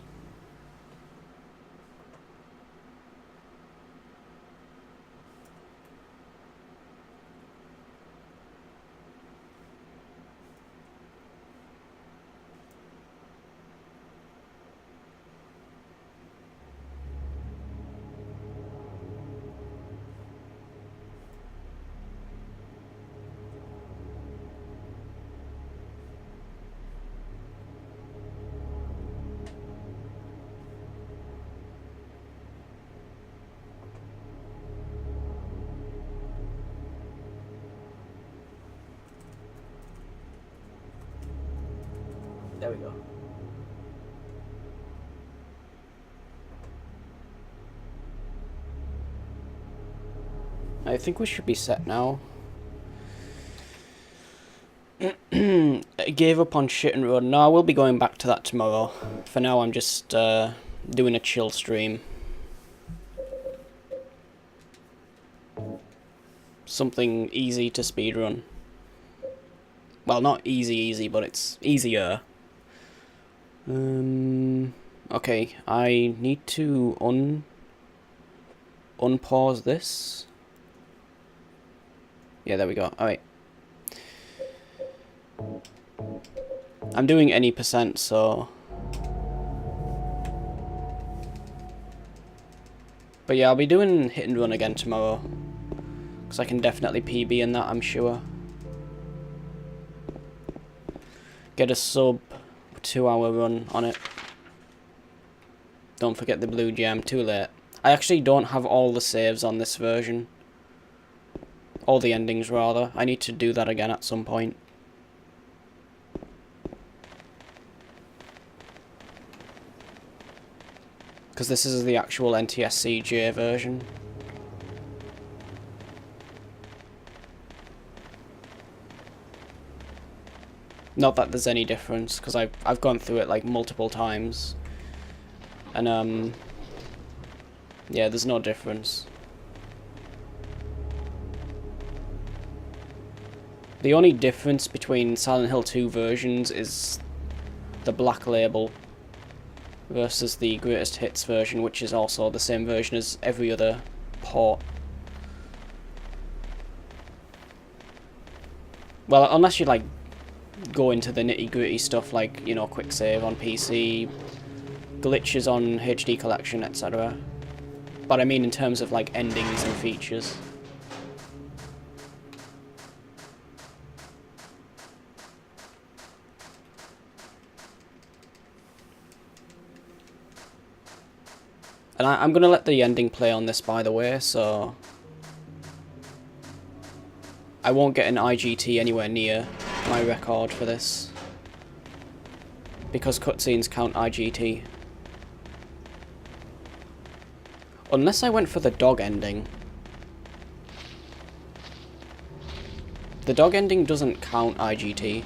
There we go. I think we should be set now. I gave up on Shit and Run. No, I will be going back to that tomorrow. For now, I'm just doing a chill stream. Something easy to speedrun. Well, not easy, but it's easier. Okay, I need to unpause this. Yeah, there we go. Alright. I'm doing any percent, so... But yeah, I'll be doing Hit and Run again tomorrow. Because I can definitely PB in that, I'm sure. Get a sub 2-hour run on it. Don't forget the blue gem, too late. I actually don't have all the saves on this version. All the endings, rather. I need to do that again at some point. because this is the actual NTSC-J version. Not that there's any difference, because I've gone through it like multiple times, and yeah, there's no difference. The only difference between Silent Hill 2 versions is the black label versus the greatest hits version, which is also the same version as every other port. Well, unless you like go into the nitty-gritty stuff like, you know, quick save on PC, glitches on HD collection, etc. But I mean in terms of like endings and features. And I'm gonna let the ending play on this, by the way, so I won't get an IGT anywhere near my record for this, because cutscenes count IGT. Unless I went for the dog ending. The dog ending doesn't count IGT.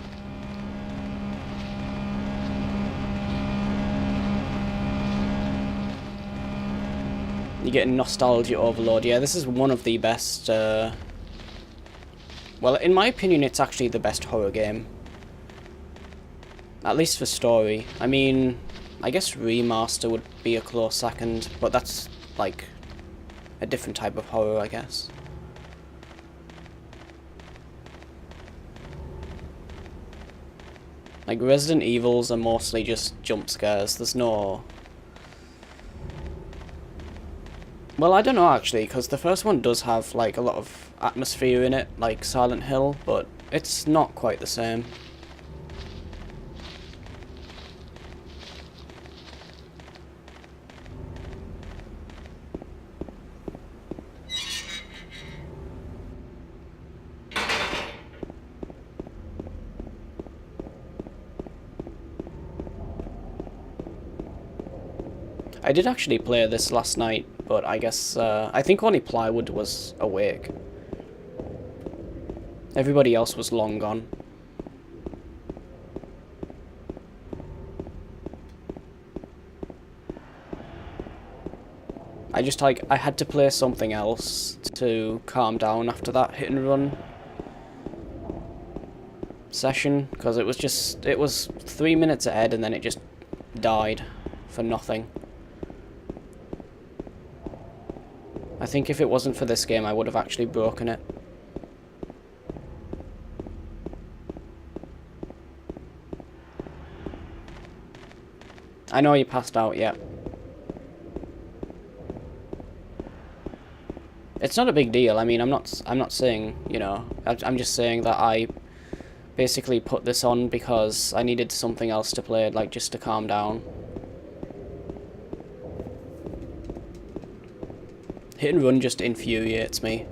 You're getting nostalgia overload. Yeah, this is one of the best, well, in my opinion, it's actually the best horror game. At least for story. I mean, I guess Remaster would be a close second, but that's, like, a different type of horror, I guess. Like, Resident Evils are mostly just jump scares. There's no... Well, I don't know, actually, because the first one does have, like, a lot of atmosphere in it, like Silent Hill, but it's not quite the same. I did actually play this last night, but I guess, I think only Plywood was awake. Everybody else was long gone. I just, like, I had to play something else to calm down after that hit and run session, because it was 3 minutes ahead and then it just died for nothing. I think if it wasn't for this game, I would have actually broken it. I know you passed out, yeah. It's not a big deal. I mean, I'm not saying, you know, I'm just saying that I basically put this on because I needed something else to play, like, just to calm down. Hit and run just infuriates me.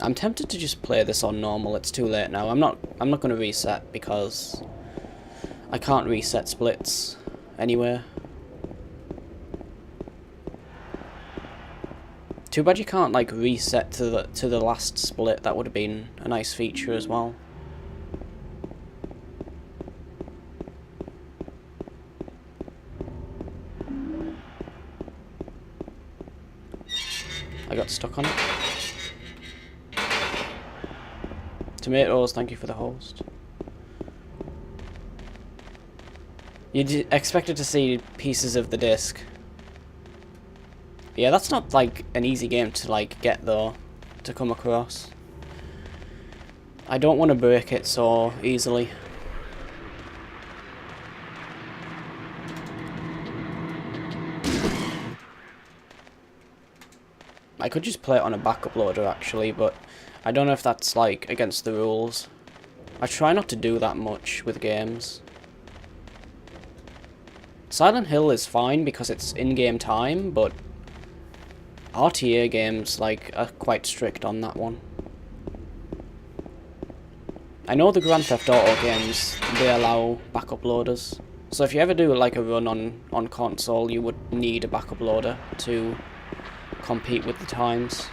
I'm tempted to just play this on normal. It's too late now. I'm not going to reset because I can't reset splits anywhere. Too bad you can't, like, reset to the last split. That would have been a nice feature as well. I got stuck on it. Tomatoes, thank you for the host. You expected to see pieces of the disc. Yeah, that's not, like, an easy game to, like, get, though, to come across. I don't want to break it so easily. I could just play it on a backup loader, actually, but I don't know if that's, like, against the rules. I try not to do that much with games. Silent Hill is fine because it's in-game time, but RTA games, like, are quite strict on that one. I know the Grand Theft Auto games, they allow backup loaders. So if you ever do like a run on console, you would need a backup loader to compete with the times.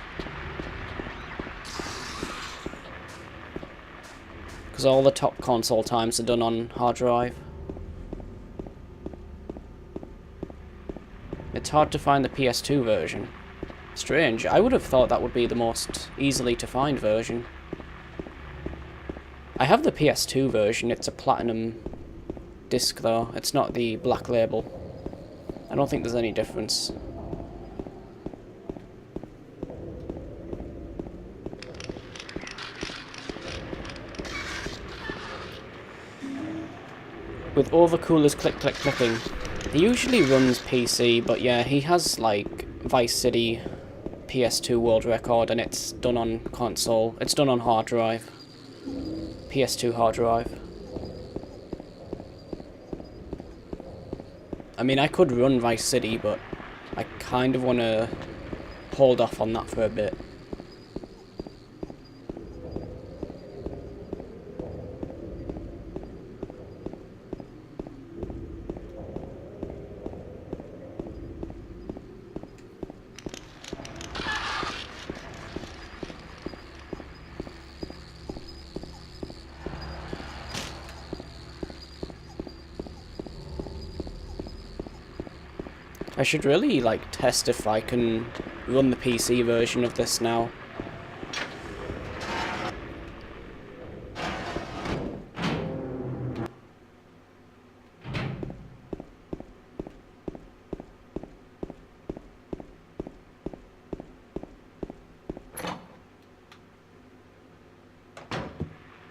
Because all the top console times are done on hard drive. It's hard to find the PS2 version. Strange, I would have thought that would be the most easily to find version. I have the PS2 version, it's a platinum disc though, it's not the black label. I don't think there's any difference. With overcoolers click click clicking. He usually runs PC, but yeah, he has like Vice City PS2 world record and it's done on console. It's done on hard drive. PS2 hard drive. I mean, I could run Vice City, but I kind of want to hold off on that for a bit. I should really, like, test if I can run the PC version of this now.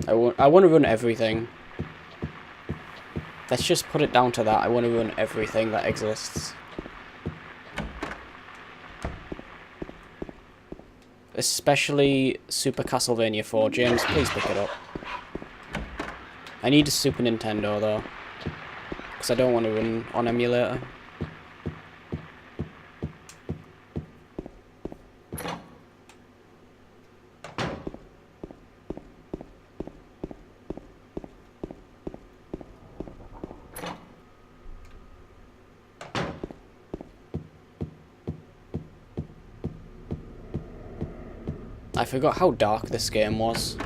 I want to run everything. Let's just put it down to that. I want to run everything that exists. Especially Super Castlevania 4. James, please pick it up. I need a Super Nintendo though, because I don't want to run on emulator. I forgot how dark this game was.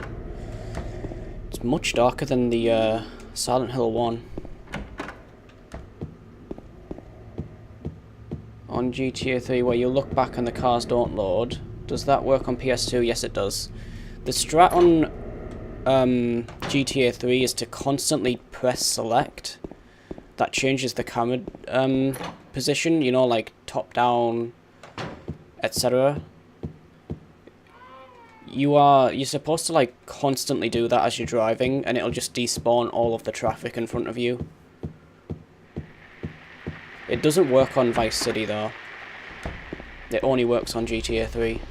It's much darker than the Silent Hill 1. On GTA 3, where you look back and the cars don't load. Does that work on PS2? Yes, it does. The strat on GTA 3 is to constantly press select. That changes the camera position, you know, like top down, etc. You're supposed to like constantly do that as you're driving, and it'll just despawn all of the traffic in front of you. It doesn't work on Vice City though. It only works on GTA 3.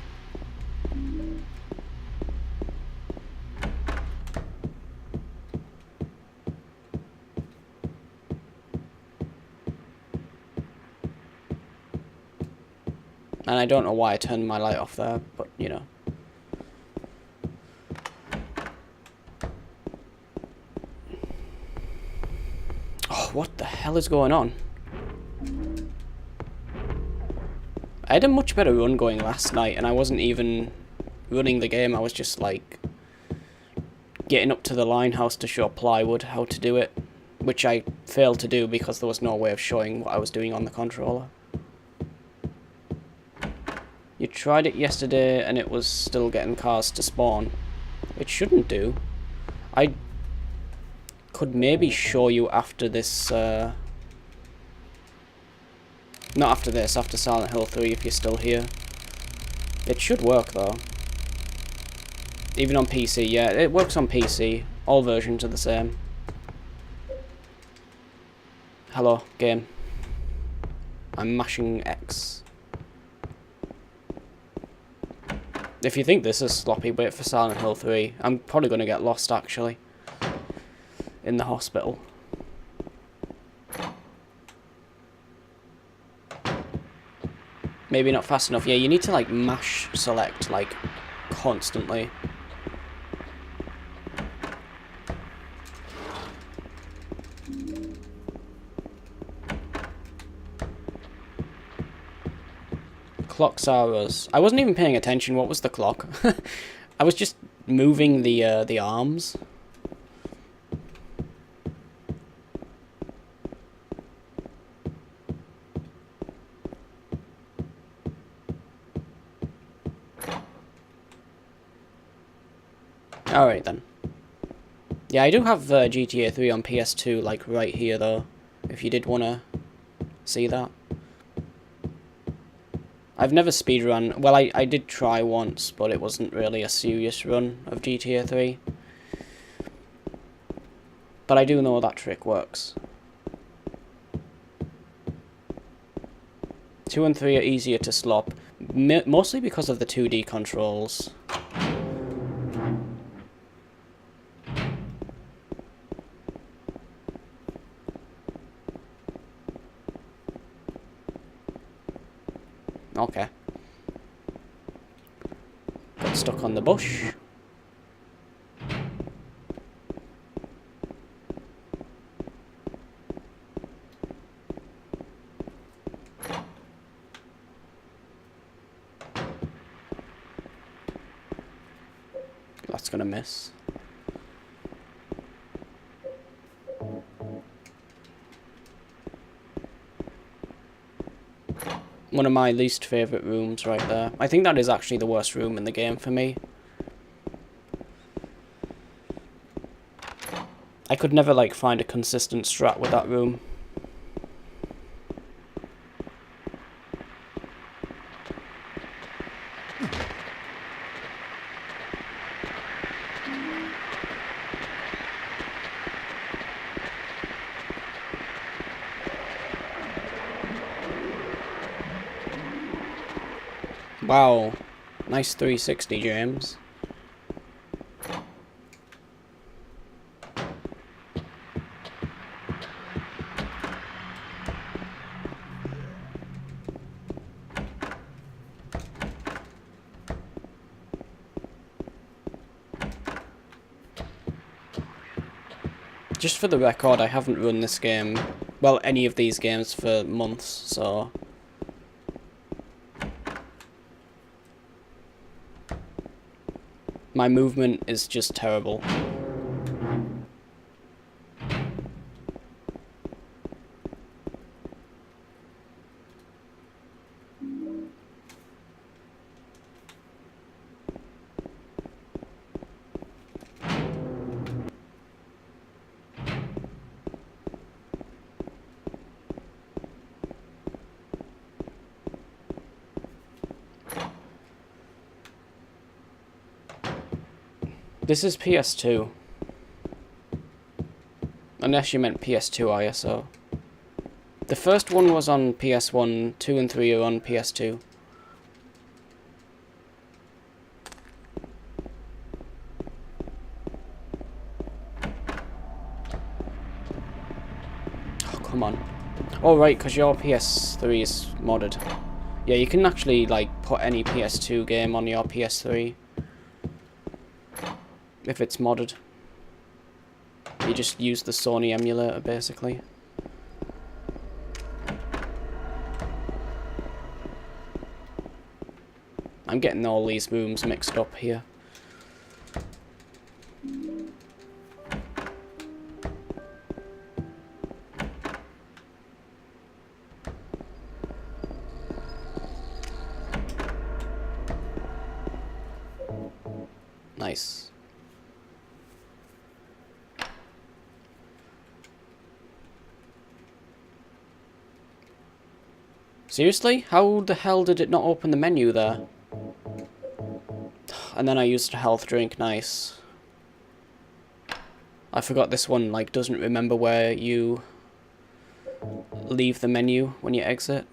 And I don't know why I turned my light off there, but you know. What the hell is going on? I had a much better run going last night, and I wasn't even running the game. I was just like getting up to the Linehouse to show Plywood how to do it, which I failed to do because there was no way of showing what I was doing on the controller. You tried it yesterday and it was still getting cars to spawn. It shouldn't do. I could maybe show you after this, not after this, after Silent Hill 3 if you're still here. It should work though. Even on PC, yeah, it works on PC. All versions are the same. Hello, game. I'm mashing X. If you think this is sloppy, wait for Silent Hill 3. I'm probably going to get lost actually. In the hospital. Maybe not fast enough. Yeah, you need to like mash select like constantly. clock's arrows. I wasn't even paying attention. What was the clock? I was just moving the arms. Alright then. Yeah, I do have GTA 3 on PS2, like, right here, though. If you did want to see that. I've never speedrun. Well, I did try once, but it wasn't really a serious run of GTA 3. But I do know that trick works. 2 and 3 are easier to slop, mostly because of the 2D controls. Okay. Got stuck on the bush. That's gonna miss. One of my least favourite rooms right there. I think that is actually the worst room in the game for me. I could never, like, find a consistent strat with that room. Wow. Nice 360, James. Just for the record, I haven't run this game, well, any of these games for months, so... My movement is just terrible. This is PS2. Unless you meant PS2 ISO. The first one was on PS1, 2 and 3 are on PS2. Oh, come on. Oh, right, because your PS3 is modded. Yeah, you can actually, like, put any PS2 game on your PS3. If it's modded. You just use the Sony emulator, basically. I'm getting all these rooms mixed up here. Nice. Seriously? How the hell did it not open the menu there? And then I used a health drink, nice. I forgot this one, like, doesn't remember where you leave the menu when you exit.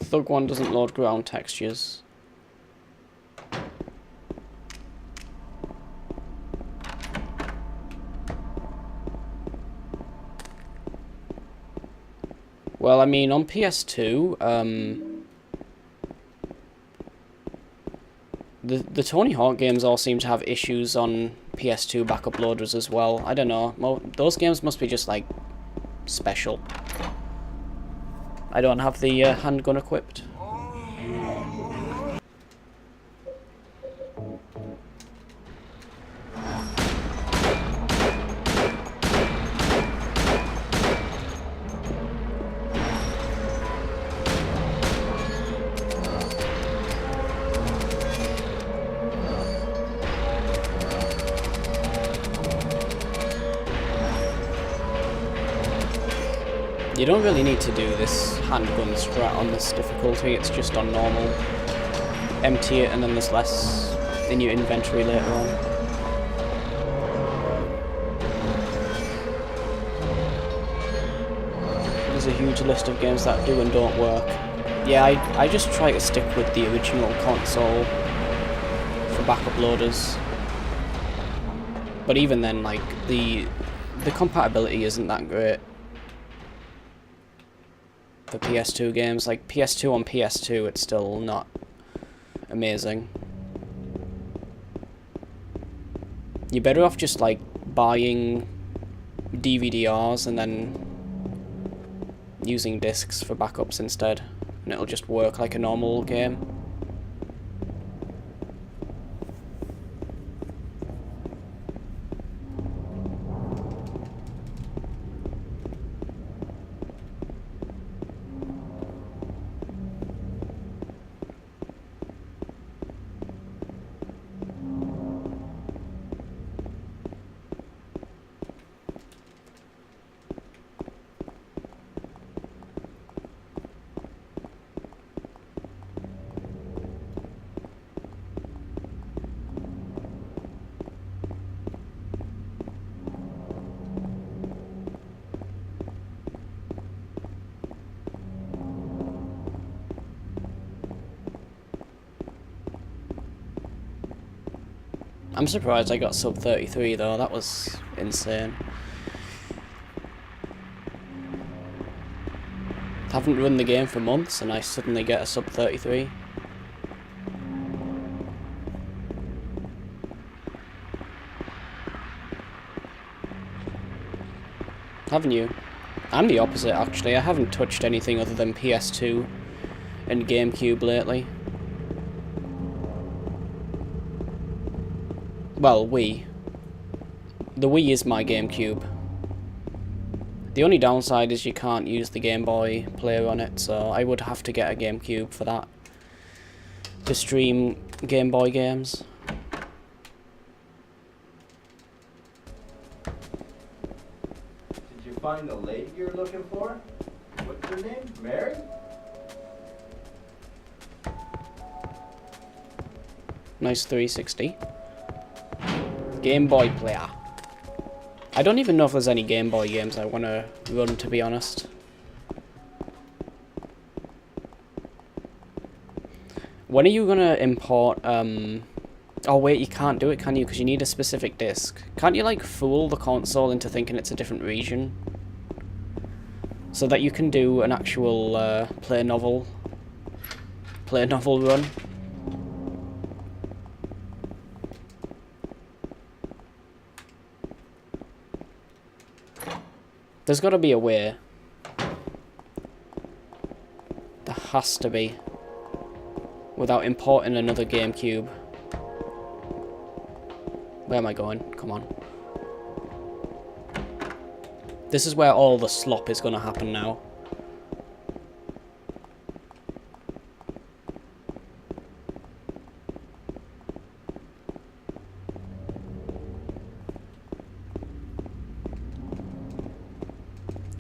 Thug 1 doesn't load ground textures. Well, I mean, on PS2, The Tony Hawk games all seem to have issues on PS2 backup loaders as well. I don't know. Those games must be just, like, special. I don't have the handgun equipped. You don't really need to do this handgun strat on this difficulty, it's just on normal. Empty it and then there's less in your inventory later on. There's a huge list of games that do and don't work. Yeah, I just try to stick with the original console for backup loaders. But even then, like, the compatibility isn't that great. For PS2 games, like PS2 on PS2, it's still not amazing. You're better off just like buying DVDRs and then using discs for backups instead, and it'll just work like a normal game. I'm surprised I got sub 33 though, that was insane. Haven't run the game for months and I suddenly get a sub 33. Haven't you? I'm the opposite actually, I haven't touched anything other than PS2 and GameCube lately. Well, Wii. The Wii is my GameCube. The only downside is you can't use the Game Boy player on it, so I would have to get a GameCube for that. To stream Game Boy games. Did you find the lady you're looking for? What's her name? Mary? Nice 360. Game Boy player. I don't even know if there's any Game Boy games I want to run, to be honest. When are you going to import, oh wait, you can't do it, can you? Because you need a specific disc. Can't you, like, fool the console into thinking it's a different region? So that you can do an actual, play novel run? There's got to be a way. There has to be. Without importing another GameCube. Where am I going? Come on. This is where all the slop is going to happen now.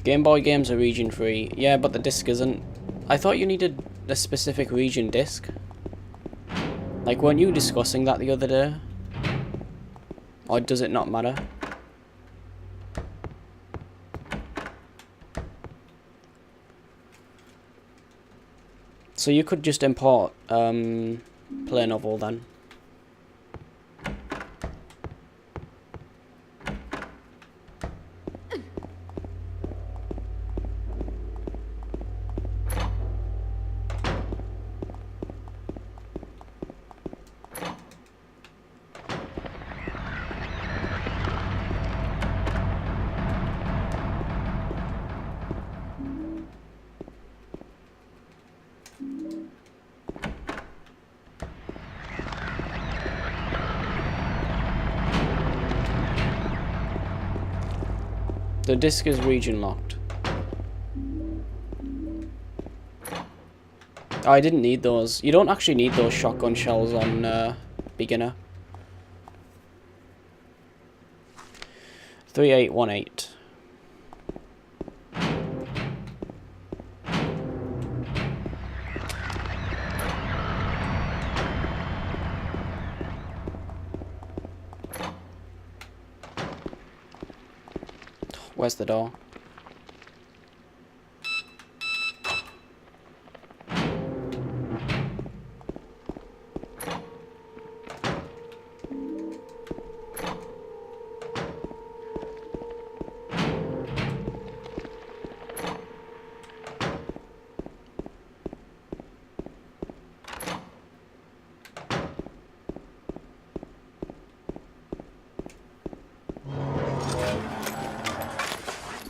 Game Boy games are region free. Yeah, but the disc isn't. I thought you needed a specific region disc. Like, weren't you discussing that the other day? Or does it not matter? So you could just import Play Novel then. The disc is region locked. Oh, I didn't need those. You don't actually need those shotgun shells on beginner. 3818. Where's the door?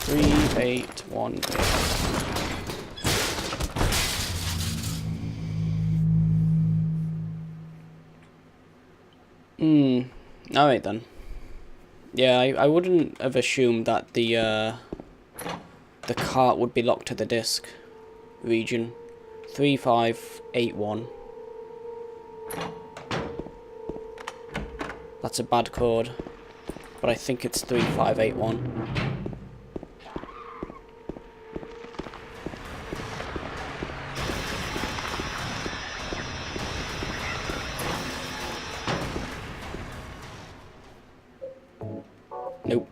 Three, 8, 1, 8. Alright then. Yeah, I wouldn't have assumed that the cart would be locked to the disc. Region 3581. That's a bad code, but I think it's 3581. Nope.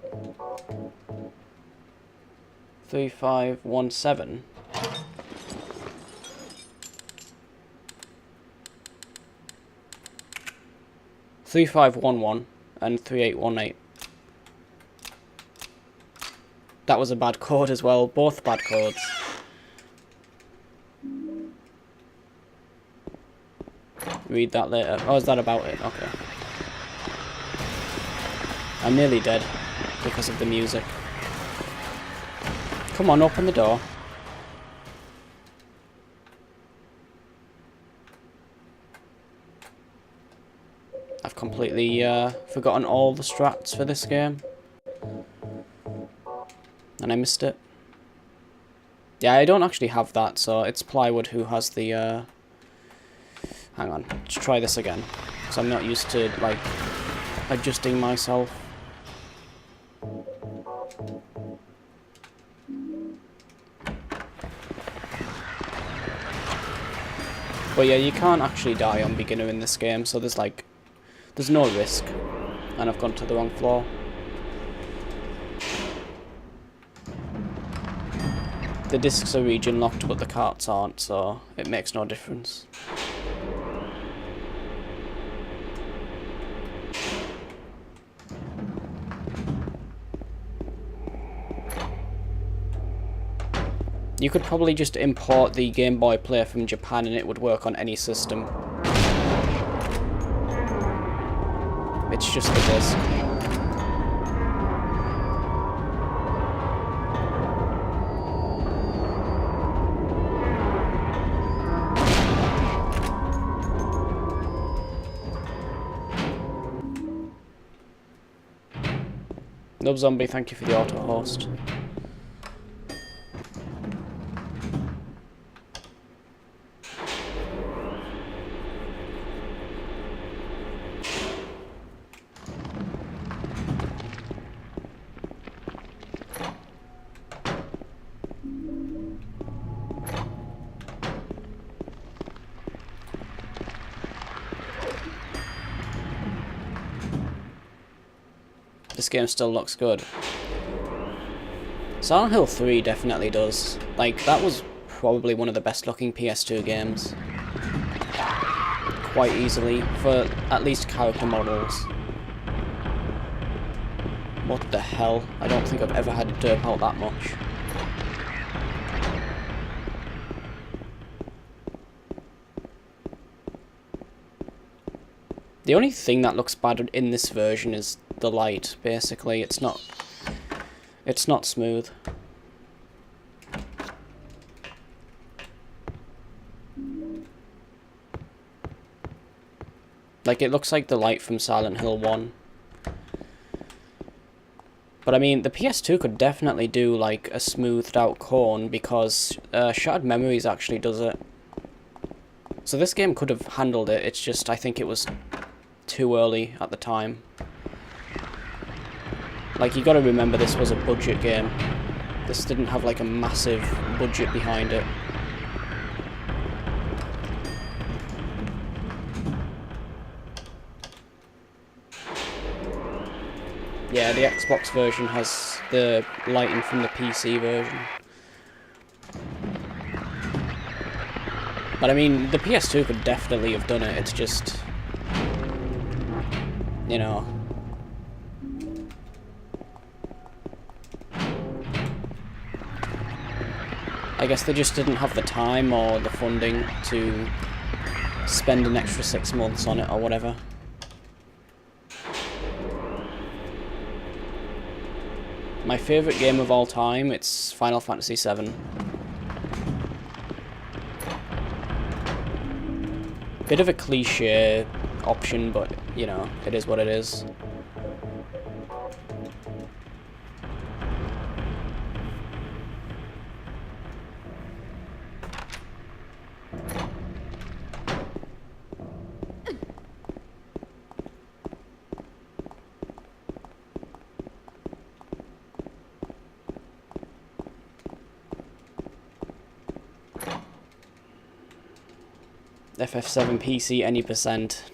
3517. Three five one one and 3818. That was a bad code as well. Both bad codes. Read that later. Oh, is that about it? Okay. I'm nearly dead because of the music. Come on, open the door. I've completely forgotten all the strats for this game. And I missed it. Yeah, I don't actually have that, so it's Plywood who has the... Hang on, let's try this again. Because I'm not used to, like, adjusting myself. But yeah, you can't actually die on beginner in this game, so there's like... There's no risk. And I've gone to the wrong floor. The discs are region locked, but the carts aren't, so it makes no difference. You could probably just import the Game Boy player from Japan and it would work on any system. It's just the disc. Nub Zombie, thank you for the auto host. This game still looks good. Silent Hill 3 definitely does. Like, that was probably one of the best looking PS2 games. Quite easily, for at least character models. What the hell? I don't think I've ever had it derp out that much. The only thing that looks bad in this version is the light, basically. It's not smooth. Like, it looks like the light from Silent Hill 1. But I mean, the PS2 could definitely do like a smoothed out cone because Shattered Memories actually does it. So this game could have handled it, it's just I think it was too early at the time. Like, you gotta remember this was a budget game. This didn't have like a massive budget behind it. Yeah, the Xbox version has the lighting from the PC version. But I mean, the PS2 could definitely have done it, it's just, you know. I guess they just didn't have the time or the funding to spend an extra 6 months on it or whatever. My favourite game of all time, it's Final Fantasy VII. Bit of a cliche option, but, you know, it is what it is. FF7 PC any percent.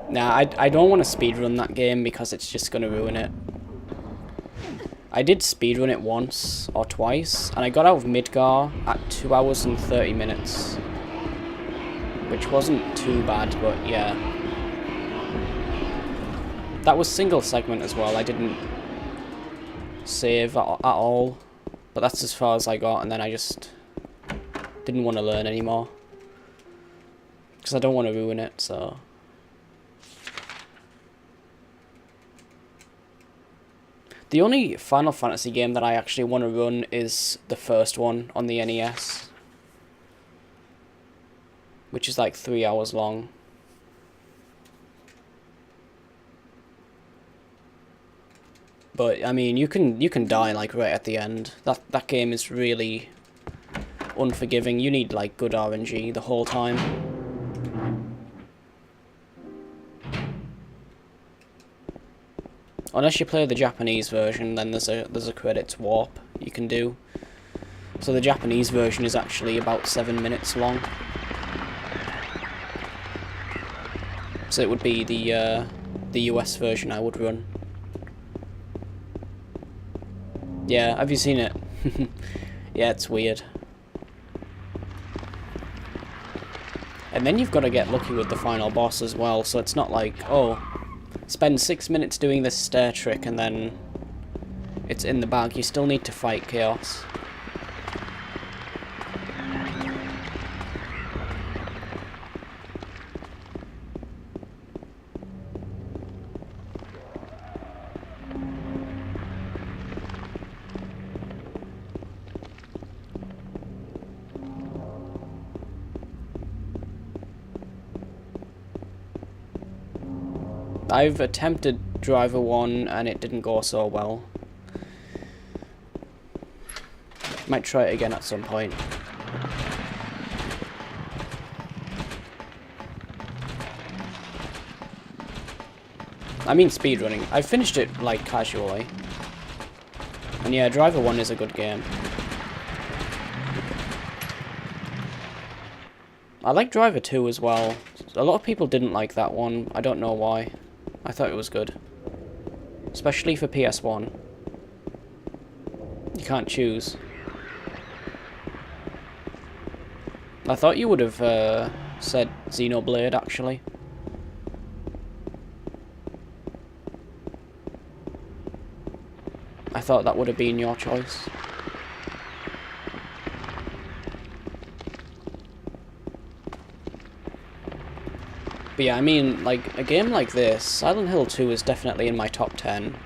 Nah, I don't want to speedrun that game because it's just going to ruin it. I did speedrun it once or twice, and I got out of Midgar at 2 hours and 30 minutes. Which wasn't too bad, but yeah. That was single segment as well, I didn't save at all. But that's as far as I got, and then I just didn't want to learn anymore. Because I don't want to ruin it, so... The only Final Fantasy game that I actually want to run is the first one on the NES. Which is like 3 hours long. But, I mean, you can die like right at the end. That game is really unforgiving. You need like good RNG the whole time. Unless you play the Japanese version, then there's a credits warp you can do. So the Japanese version is actually about 7 minutes long. So it would be the US version I would run. Yeah, have you seen it? Yeah, it's weird. And then you've got to get lucky with the final boss as well, so it's not like, oh, spend 6 minutes doing this stair trick and then it's in the bag. You still need to fight chaos. I've attempted Driver 1 and it didn't go so well. Might try it again at some point. I mean speedrunning. I finished it like casually. And yeah, Driver 1 is a good game. I like Driver 2 as well. A lot of people didn't like that one. I don't know why. I thought it was good. Especially for PS1. You can't choose. I thought you would have said Xenoblade, actually. I thought that would have been your choice. But yeah, I mean, like, a game like this, Silent Hill 2 is definitely in my top 10.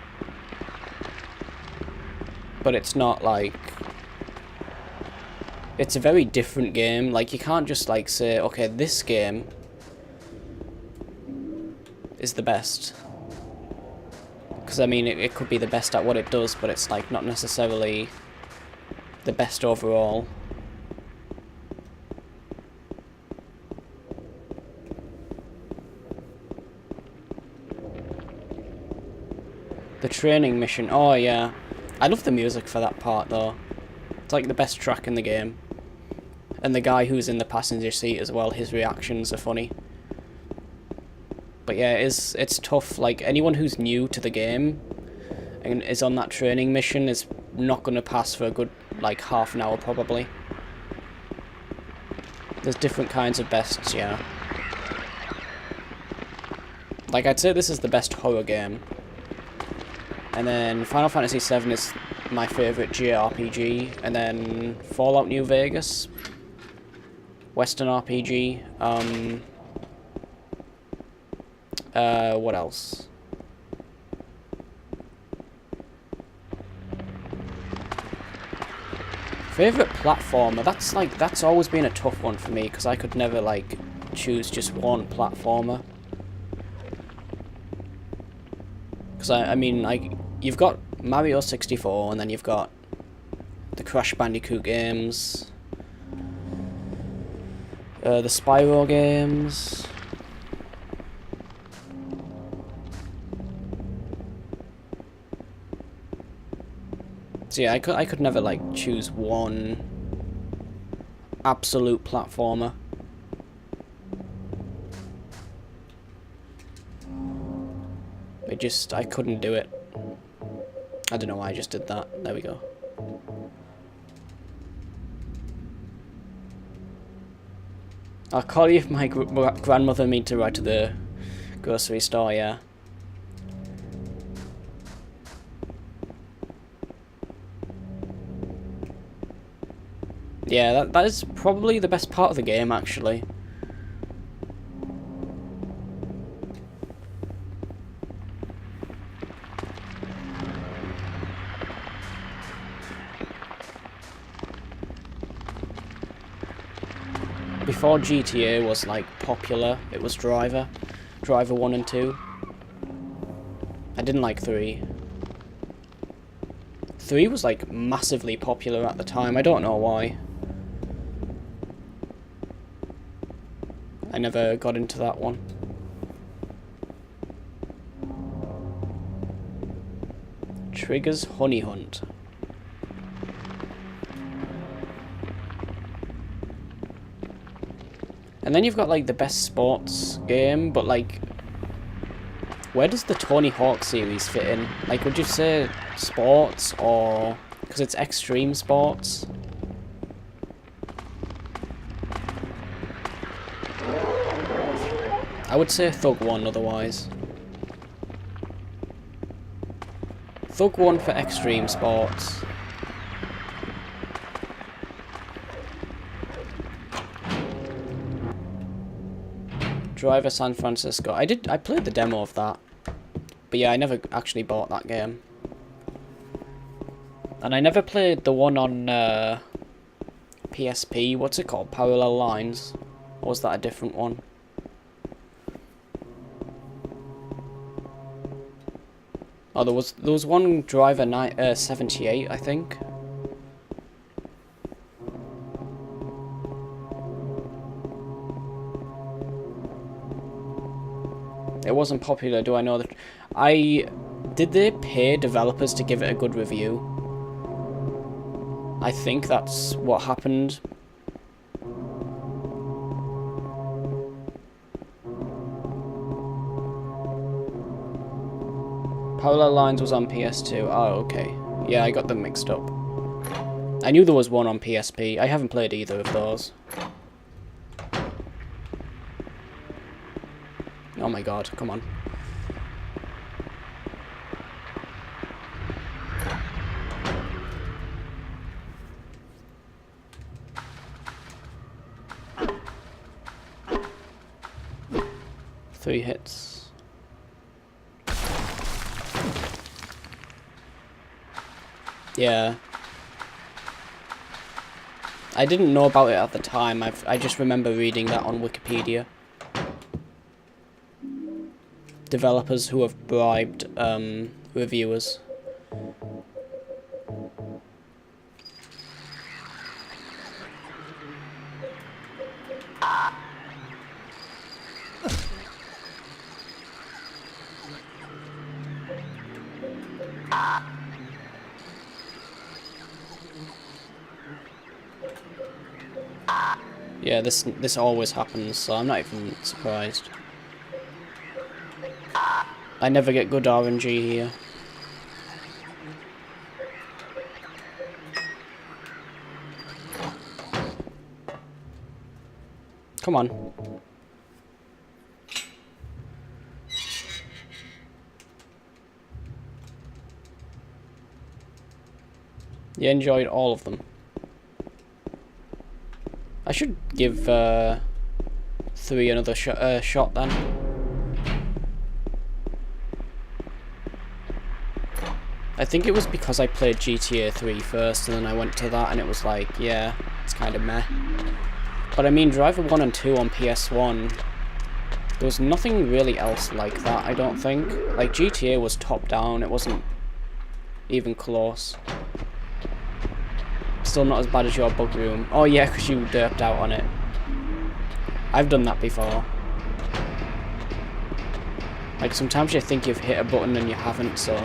But it's not, like... It's a very different game. Like, you can't just, like, say, okay, this game is the best. Because I mean, it could be the best at what it does, but it's like not necessarily the best overall. The training mission, oh yeah. I love the music for that part though. It's like the best track in the game. And the guy who's in the passenger seat as well, his reactions are funny. But yeah, it's tough. Like, anyone who's new to the game and is on that training mission is not going to pass for a good, like, half an hour probably. There's different kinds of bests, yeah. Like, I'd say this is the best horror game. And then Final Fantasy VII is my favourite JRPG. And then Fallout New Vegas, Western RPG. What else? Favourite platformer? That's always been a tough one for me because I could never like choose just one platformer. Because I mean, like, you've got Mario 64 and then you've got the Crash Bandicoot games, the Spyro games. So yeah, I could never like choose one absolute platformer. I couldn't do it. I don't know why I just did that. There we go. I'll call you if my grandmother means to ride to the grocery store, yeah. Yeah, that is probably the best part of the game, actually. Before GTA was like popular, it was Driver 1 and 2. I didn't like 3. 3 was like massively popular at the time, I don't know why. I never got into that one. Trigger's Honey Hunt. And then you've got like the best sports game, but like, where does the Tony Hawk series fit in? Like, would you say sports, or because it's extreme sports? I would say Thug 1 otherwise. Thug 1 for extreme sports. Driver San Francisco. I played the demo of that. But yeah, I never actually bought that game. And I never played the one on PSP. What's it called? Parallel Lines? Or was that a different one? Oh, there was one Driver 78, I think. It wasn't popular, do I know that? Did they pay developers to give it a good review? I think that's what happened. Parallel Lines was on PS2. Oh, okay. Yeah, I got them mixed up. I knew there was one on PSP. I haven't played either of those. Oh my god, come on. Three hits. Yeah. I didn't know about it at the time. I just remember reading that on Wikipedia. developers who have bribed reviewers. Yeah, this always happens, so I'm not even surprised. I never get good RNG here. Come on. You enjoyed all of them. I should give 3 another shot then. I think it was because I played GTA 3 first and then I went to that and it was like, yeah, it's kind of meh. But I mean, Driver 1 and 2 on PS1, there was nothing really else like that, I don't think. Like, GTA was top down, it wasn't even close. Still not as bad as your bug room. Oh yeah, because you derped out on it. I've done that before. Like, sometimes you think you've hit a button and you haven't, so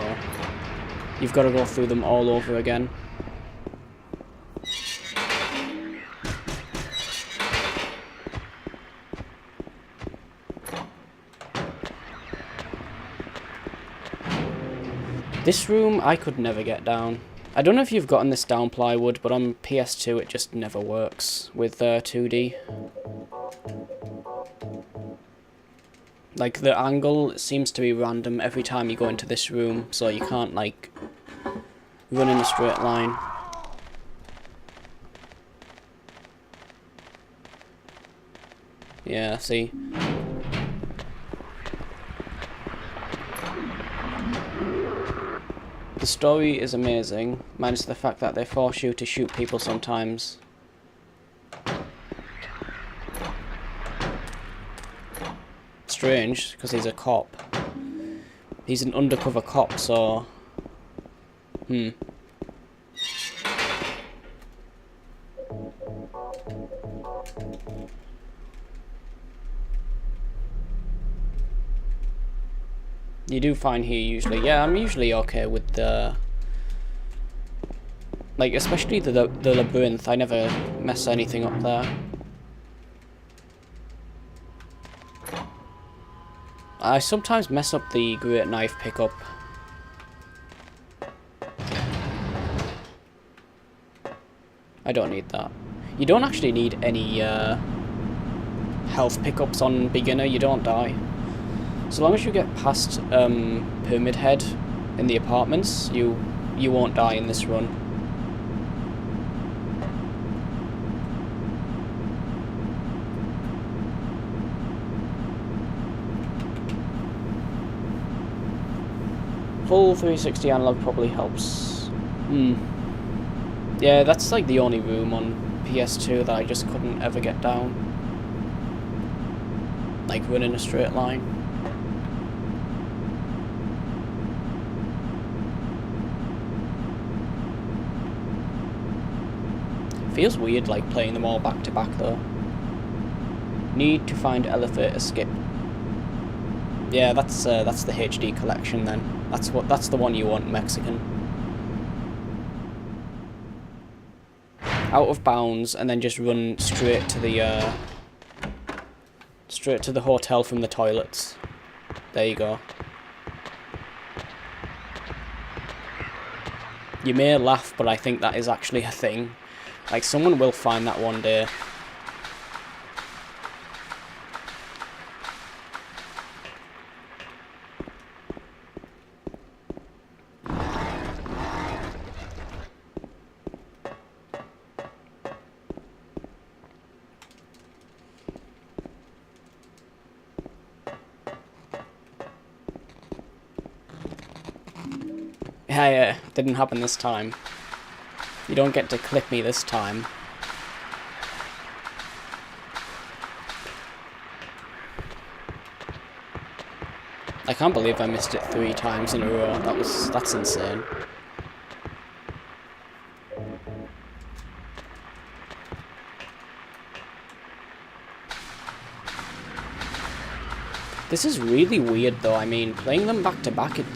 you've got to go through them all over again. This room, I could never get down. I don't know if you've gotten this down, Plywood, but on PS2 it just never works with 2D. Like, the angle seems to be random every time you go into this room, so you can't, like, run in a straight line. Yeah, see? The story is amazing, minus the fact that they force you to shoot people sometimes. Strange, because he's a cop. He's an undercover cop, so... You do fine here usually. Yeah, I'm usually okay with the... Like, especially the labyrinth. I never mess anything up there. I sometimes mess up the great knife pickup. I don't need that. You don't actually need any health pickups on beginner. You don't die. So long as you get past Pyramid Head in the apartments, you won't die in this run. Full 360 analog probably helps. Yeah, that's like the only room on PS2 that I just couldn't ever get down. Like, run in a straight line. Feels weird, like, playing them all back to back, though. Need to find elevator skip. Yeah, that's the HD collection then. That's the one you want, Mexican. Out of bounds, and then just run straight to the hotel from the toilets. There you go. You may laugh, but I think that is actually a thing. Like, someone will find that one day. Yeah, didn't happen this time. You don't get to clip me this time. I can't believe I missed it 3 times in a row. That's insane. This is really weird though. I mean, playing them back to back, it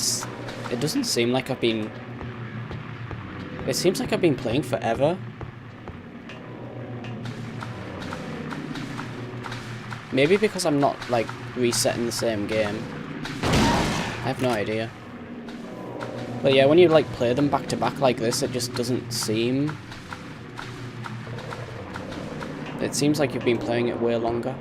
doesn't seem like I've been. It seems like I've been playing forever. Maybe because I'm not like resetting the same game. I have no idea. But yeah, when you like play them back to back like this, it just doesn't seem. It seems like you've been playing it way longer.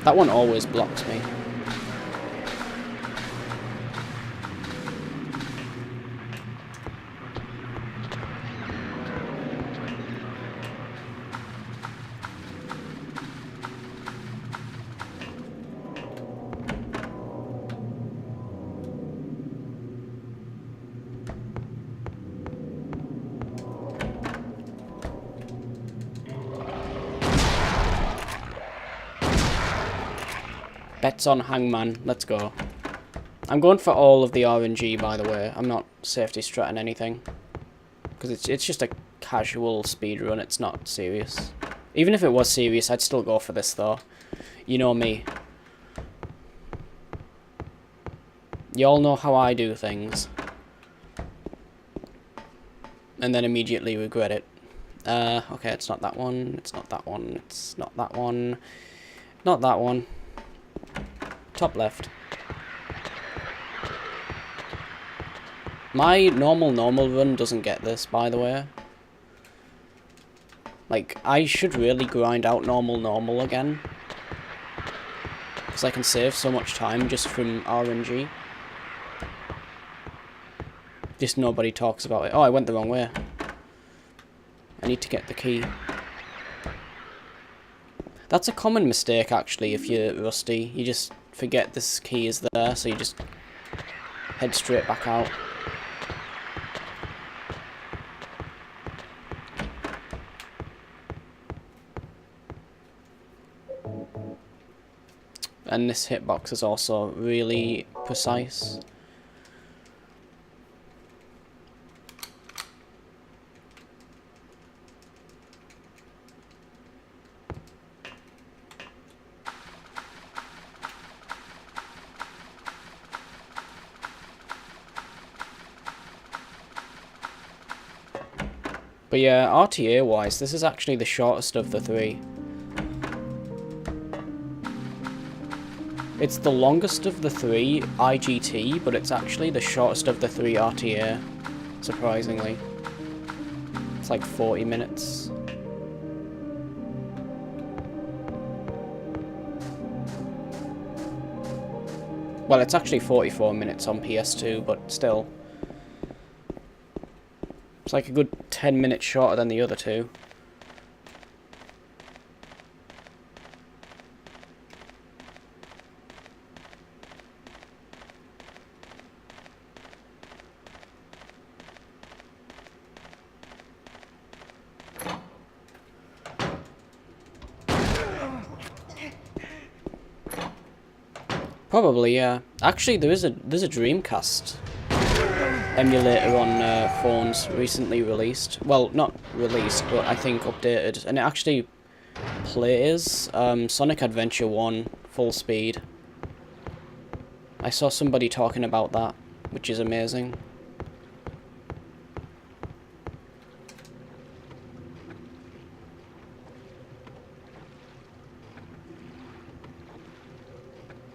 That one always blocks me. Bets on Hangman. Let's go. I'm going for all of the RNG, by the way. I'm not safety stratting anything. Because it's just a casual speedrun. It's not serious. Even if it was serious, I'd still go for this, though. You know me. You all know how I do things. And then immediately regret it. Okay, it's not that one. It's not that one. It's not that one. Not that one. Top left. My normal run doesn't get this, by the way. Like, I should really grind out normal again. Because I can save so much time just from RNG. Just nobody talks about it. Oh, I went the wrong way. I need to get the key. That's a common mistake, actually, if you're rusty. You just forget this key is there, so you just head straight back out. And this hitbox is also really precise. But yeah, RTA wise, this is actually the shortest of the 3. It's the longest of the 3 IGT, but it's actually the shortest of the 3 RTA, surprisingly. It's like 40 minutes. Well, it's actually 44 minutes on PS2, but still. It's like a good 10 minutes shorter than the other 2. Probably, yeah. Actually, there's a Dreamcast emulator on phones recently released. Well, not released, but I think updated. And it actually plays Sonic Adventure 1 full speed. I saw somebody talking about that, which is amazing.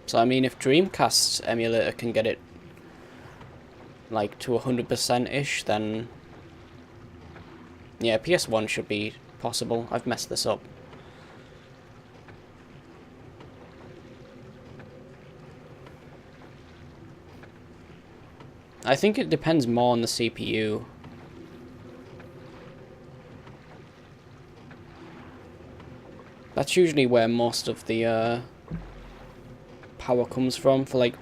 So I mean, if Dreamcast emulator can get it like to 100%-ish, then yeah, PS1 should be possible. I've messed this up. I think it depends more on the CPU. That's usually where most of the power comes from for like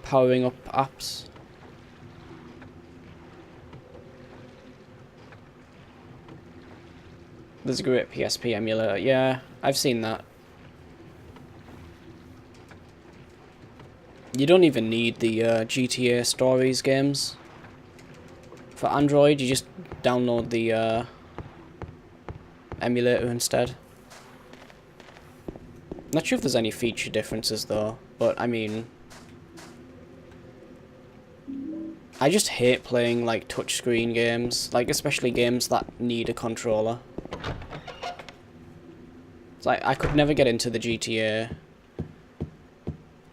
powering up apps. There's a great PSP emulator. Yeah, I've seen that. You don't even need the GTA Stories games. For Android, you just download the emulator instead. Not sure if there's any feature differences though, but I mean, I just hate playing like touchscreen games, like especially games that need a controller. It's like I could never get into the GTA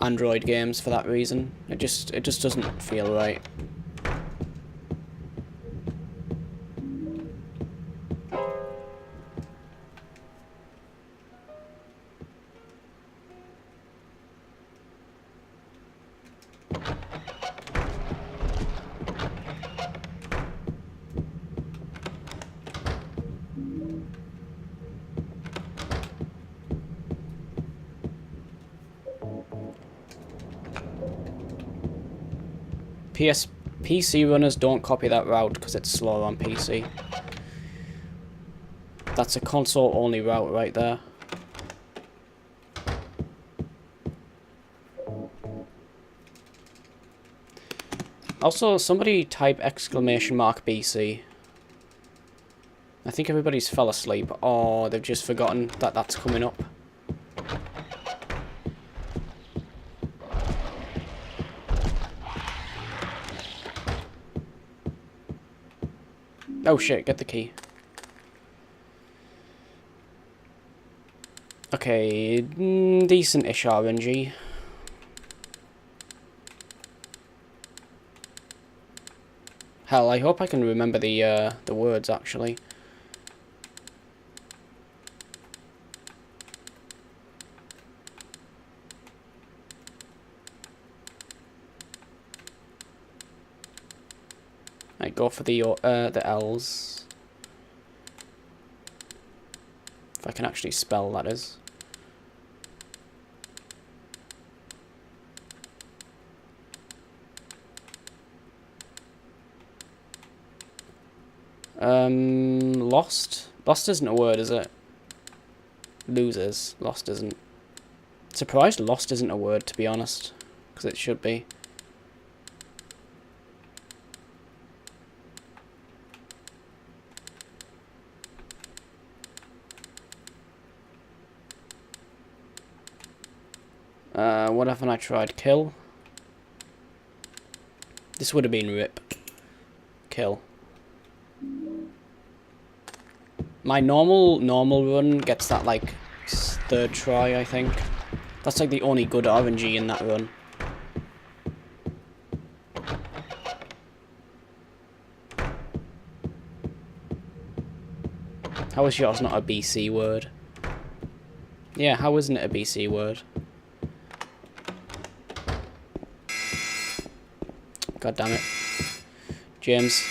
Android games for that reason. It just doesn't feel right. PC runners don't copy that route because it's slower on PC. That's a console only route right there. Also, somebody type !BC. I think everybody's fell asleep, or they've just forgotten that that's coming up. Oh shit, get the key. Okay, decent-ish RNG. Hell, I hope I can remember the words, actually. I go for the L's. If I can actually spell, that is. Lost? Lost isn't a word, is it? Losers. Lost isn't. Surprised lost isn't a word, to be honest. Because it should be. What haven't I tried? Kill? This would have been rip. Kill. My normal run gets that like third try, I think. That's like the only good RNG in that run. How is yours not a BC word? Yeah, how isn't it a BC word? God damn it. James.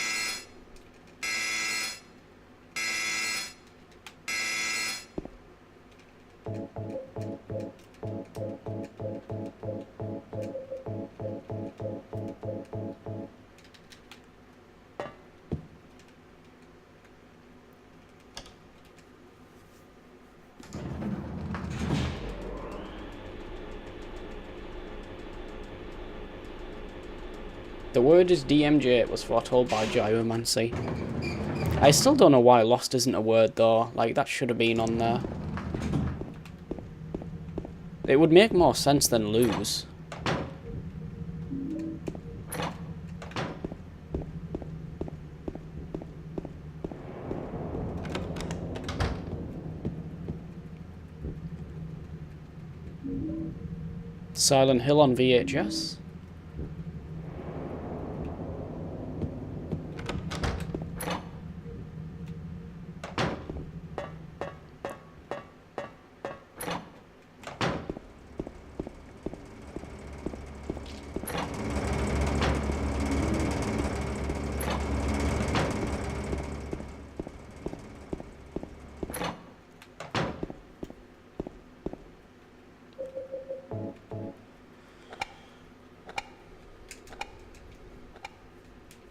The word is DMJ, it was foretold by Gyromancy. I still don't know why lost isn't a word though, like that should have been on there. It would make more sense than lose. Silent Hill on VHS?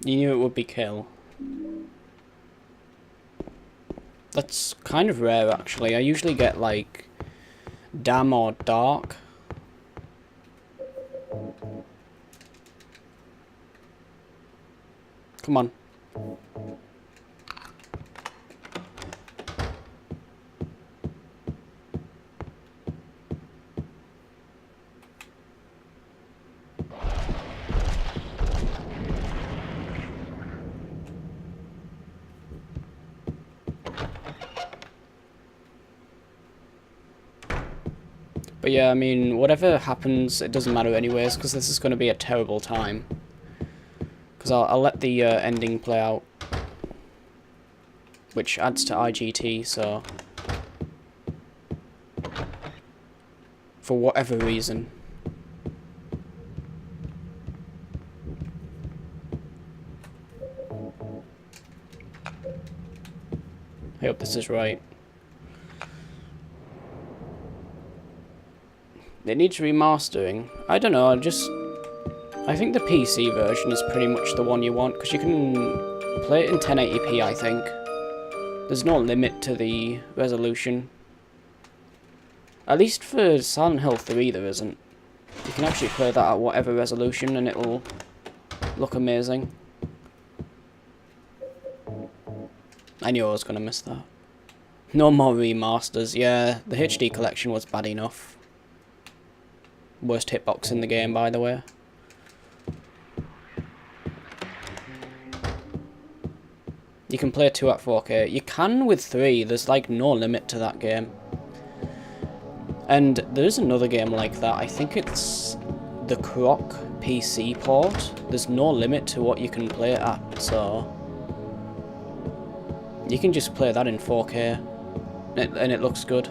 You knew it would be kill. That's kind of rare, actually. I usually get, like, damn or dark. Come on. But yeah, I mean, whatever happens, it doesn't matter anyways, because this is going to be a terrible time. Because I'll let the ending play out. Which adds to IGT, so... For whatever reason. I hope this is right. It needs remastering. I don't know, I think the PC version is pretty much the one you want, because you can play it in 1080p, I think. There's no limit to the resolution. At least for Silent Hill 3 there isn't. You can actually play that at whatever resolution and it'll look amazing. I knew I was going to miss that. No more remasters. Yeah, the HD collection was bad enough. Worst hitbox in the game, by the way. You can play 2 at 4K. You can with 3. There's like no limit to that game. And there's another game like that. I think it's the Croc PC port. There's no limit to what you can play it at, so you can just play that in 4K, and it looks good.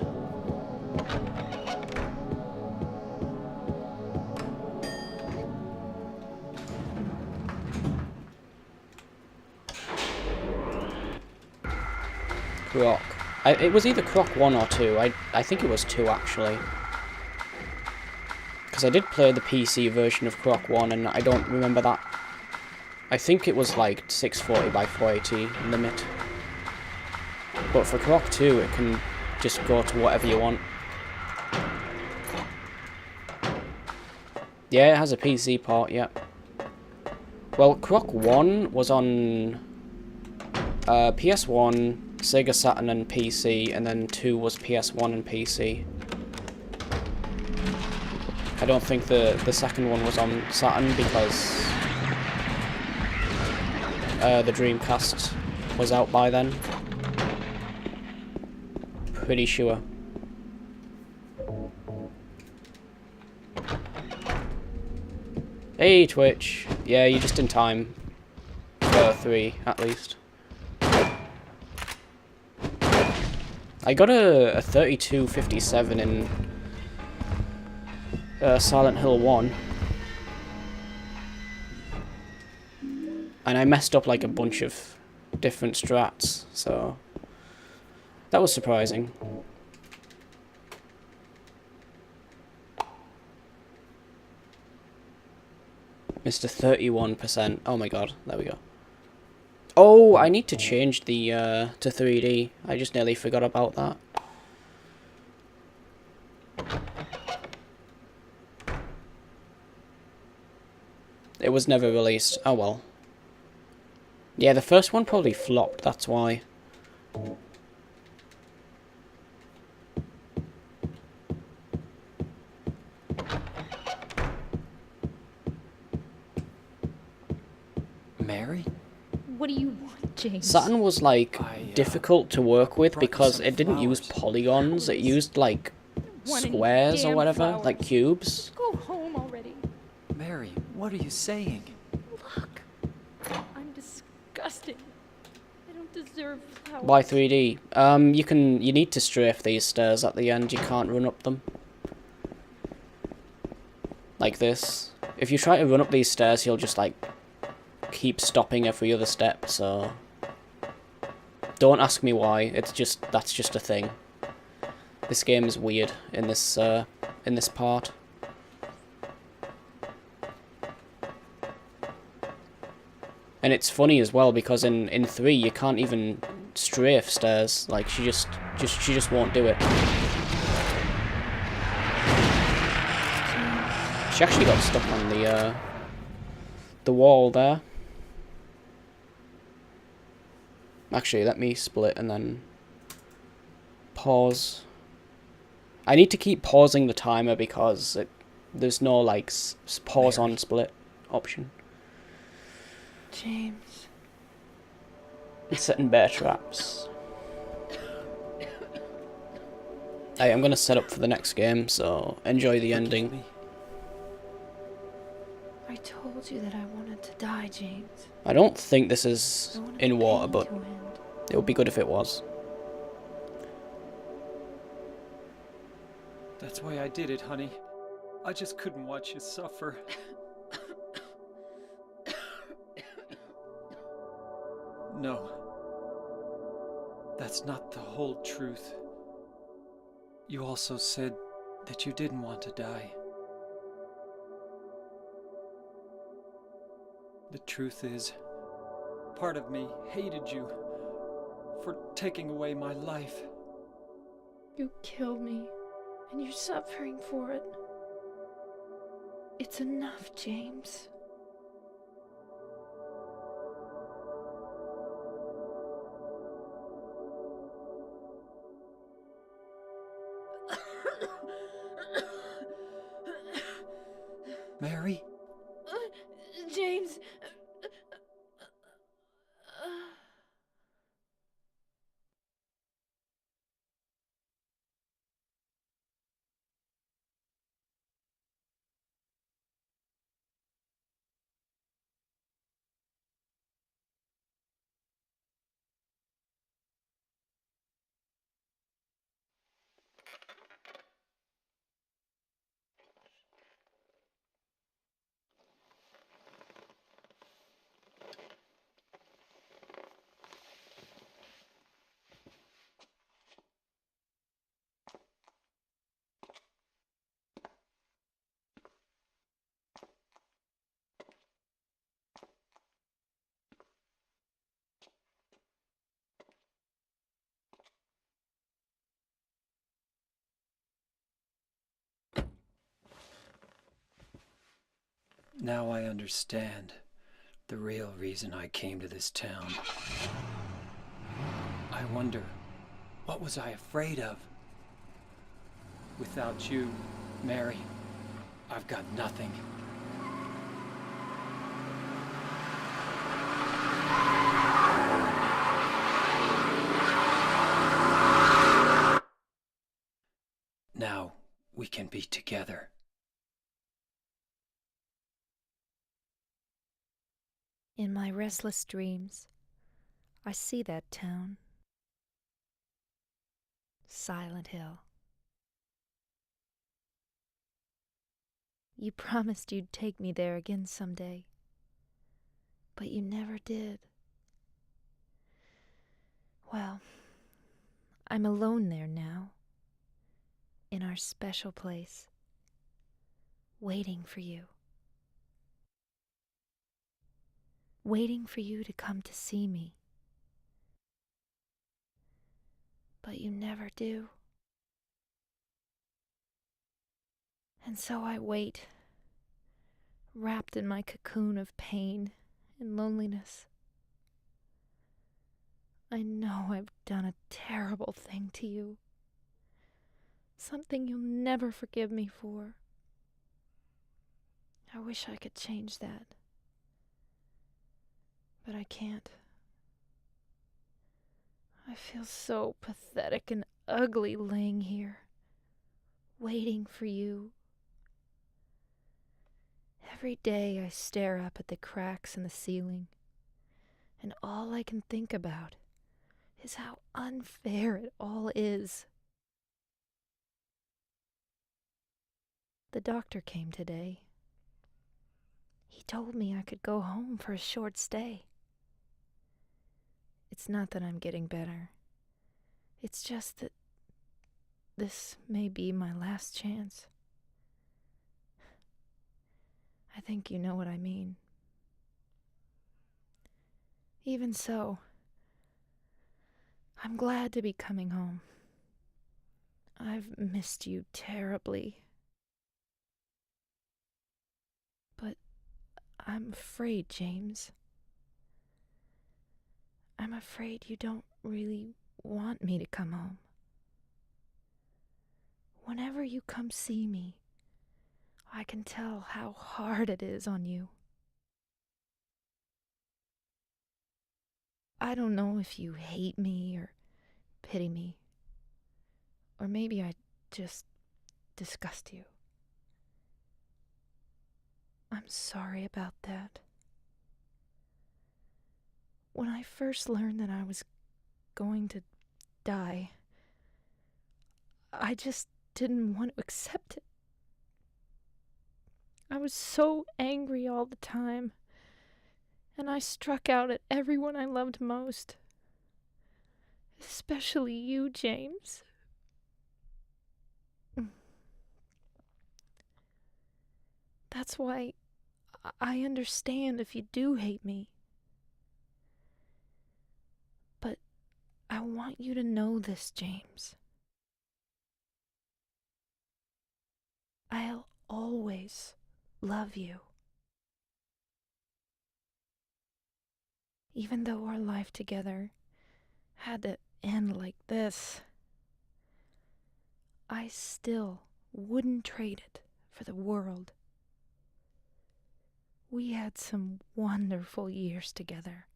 Croc. It was either Croc 1 or 2. I think it was 2 actually. Because I did play the PC version of Croc 1 and I don't remember that. I think it was like 640 by 480 limit. But for Croc 2 it can just go to whatever you want. Yeah, it has a PC port, yeah. Well, Croc 1 was on PS1, Sega Saturn and PC, and then 2 was PS1 and PC. I don't think the second one was on Saturn because the Dreamcast was out by then. Pretty sure. Hey Twitch! Yeah, you're just in time for 3 at least. I got a 3257 in Silent Hill 1. And I messed up like a bunch of different strats, so that was surprising. Mr. 31%. Oh my god, there we go. Oh, I need to change the to 3D. I just nearly forgot about that. It was never released. Oh well. Yeah, the first one probably flopped, that's why. Mary? What do you want, James? Saturn was like difficult to work with because it didn't use polygons, it used like squares or whatever, like cubes. Go home already. Mary, what are you saying? Look, I'm disgusting. I don't deserve flowers. Why 3D? You need to strafe these stairs at the end, you can't run up them. Like this. If you try to run up these stairs, you'll just like keep stopping every other step, so don't ask me why. It's just that's just a thing. This game is weird in this part. And it's funny as well because in 3 you can't even strafe stairs. Like she just won't do it. She actually got stuck on the wall there. Actually, let me split and then pause. I need to keep pausing the timer because there's no like pause on split option. James. It's setting bear traps. Hey, I'm gonna set up for the next game, so enjoy the ending. I told you that I wanted to die, James. I don't think this is I wanted in the water, pain but to end. it would be good if it was. That's why I did it, honey. I just couldn't watch you suffer. No. That's not the whole truth. You also said that you didn't want to die. The truth is, part of me hated you for taking away my life. You killed me, and you're suffering for it. It's enough, James. Mary? James. Now I understand the real reason I came to this town. I wonder, what was I afraid of? Without you, Mary, I've got nothing. Now we can be together. In my restless dreams, I see that town. Silent Hill. You promised you'd take me there again someday, but you never did. Well, I'm alone there now, in our special place, waiting for you. Waiting for you to come to see me. But you never do. And so I wait, wrapped in my cocoon of pain and loneliness. I know I've done a terrible thing to you. Something you'll never forgive me for. I wish I could change that. But I can't. I feel so pathetic and ugly laying here, waiting for you. Every day I stare up at the cracks in the ceiling, and all I can think about is how unfair it all is. The doctor came today. He told me I could go home for a short stay. It's not that I'm getting better. It's just that this may be my last chance. I think you know what I mean. Even so, I'm glad to be coming home. I've missed you terribly. But I'm afraid, James. I'm afraid you don't really want me to come home. Whenever you come see me, I can tell how hard it is on you. I don't know if you hate me or pity me, or maybe I just disgust you. I'm sorry about that. When I first learned that I was going to die, I just didn't want to accept it. I was so angry all the time, and I struck out at everyone I loved most. Especially you, James. That's why I understand if you do hate me. But I want you to know this, James. I'll always love you. Even though our life together had to end like this, I still wouldn't trade it for the world. We had some wonderful years together.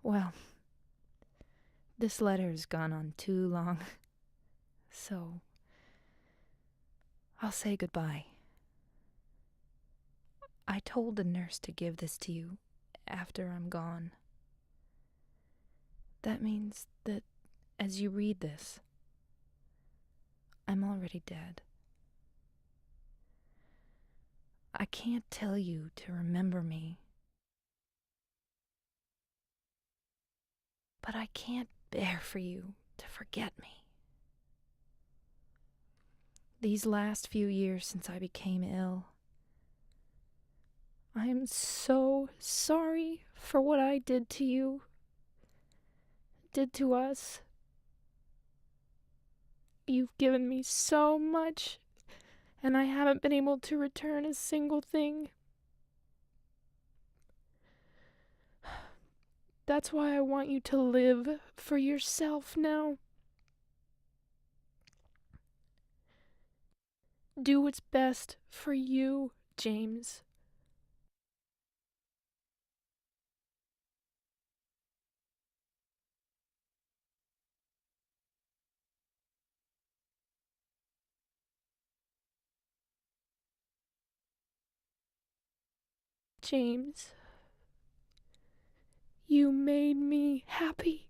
Well, this letter has gone on too long, so I'll say goodbye. I told the nurse to give this to you after I'm gone. That means that as you read this, I'm already dead. I can't tell you to remember me, but I can't bear for you to forget me. These last few years since I became ill, I am so sorry for what I did to you, did to us. You've given me so much, and I haven't been able to return a single thing. That's why I want you to live for yourself now. Do what's best for you, James. James, you made me happy.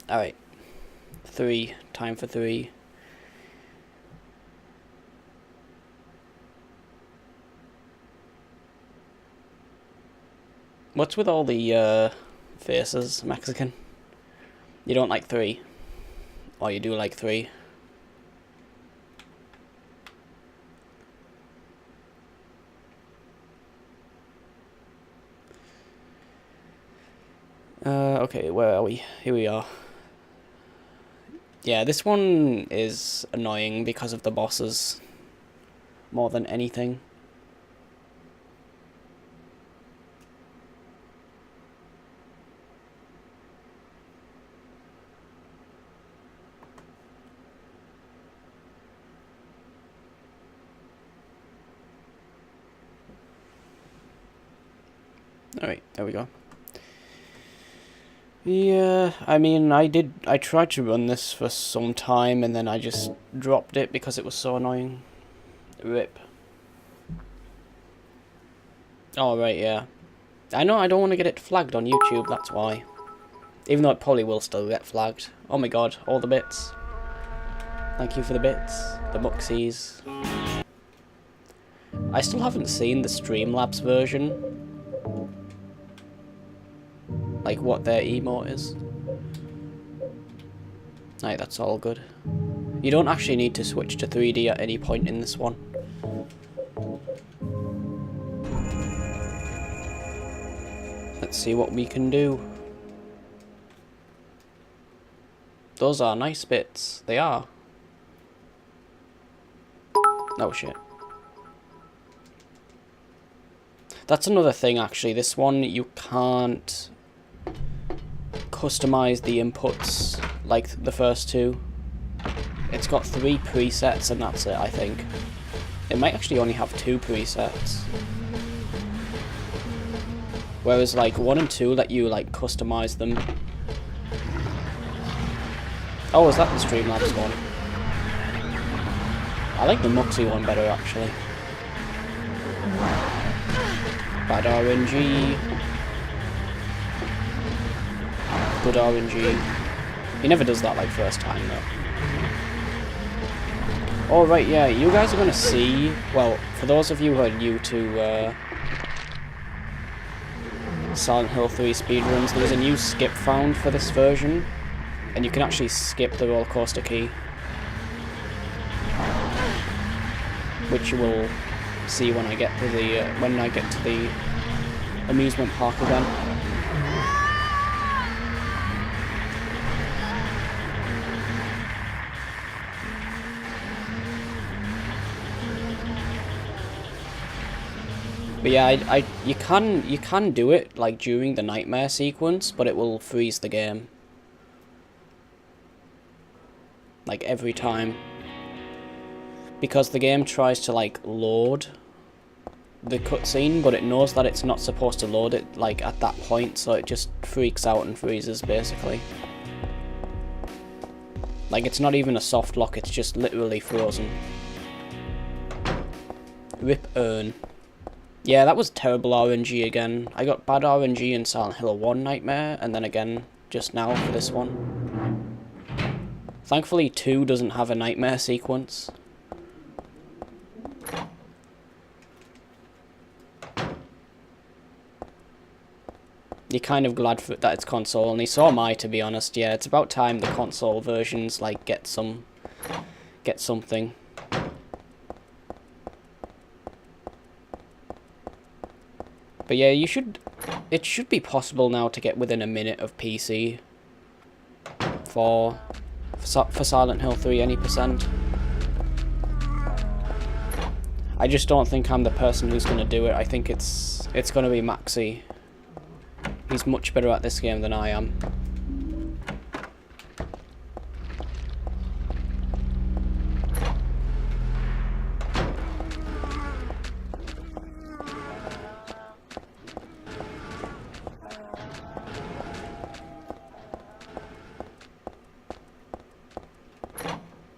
Alright. 3. Time for 3. What's with all the faces, Mexican? You don't like 3? Or you do like 3? Okay, where are we? Here we are. Yeah, this one is annoying because of the bosses. More than anything. Alright, there we go. Yeah, I mean, I tried to run this for some time and then I just dropped it because it was so annoying. RIP. Oh, right, yeah. I know I don't want to get it flagged on YouTube, that's why. Even though it probably will still get flagged. Oh my god, all the bits. Thank you for the bits. The muxies. I still haven't seen the Streamlabs version. Like what their emote is. Right, that's all good. You don't actually need to switch to 3D at any point in this one. Let's see what we can do. Those are nice bits. They are. Oh shit. That's another thing actually. This one you can't customize the inputs like the first two. It's got 3 presets and that's it, I think. It might actually only have 2 presets. Whereas like 1 and 2 let you like customize them. Oh, is that the Streamlabs one? I like the Muxy one better actually. Bad RNG. Good RNG. He never does that like first time though. Oh right, yeah, you guys are gonna see, well, for those of you who are new to Silent Hill 3 speedruns, there's a new skip found for this version, and you can actually skip the roller coaster key, which you will see when I get to the amusement park again. But yeah, you can do it like during the nightmare sequence, but it will freeze the game. Like every time. Because the game tries to like load the cutscene, but it knows that it's not supposed to load it like at that point, so it just freaks out and freezes basically. Like it's not even a soft lock, it's just literally frozen. RIP Earn. Yeah, that was terrible RNG again. I got bad RNG in Silent Hill 1 Nightmare, and then again just now for this one. Thankfully 2 doesn't have a nightmare sequence. You're kind of glad that it's console only, so am I, to be honest. Yeah, it's about time the console versions like get something. But yeah, it should be possible now to get within a minute of PC for Silent Hill 3 any percent. I just don't think I'm the person who's going to do it. I think it's going to be Maxi. He's much better at this game than I am.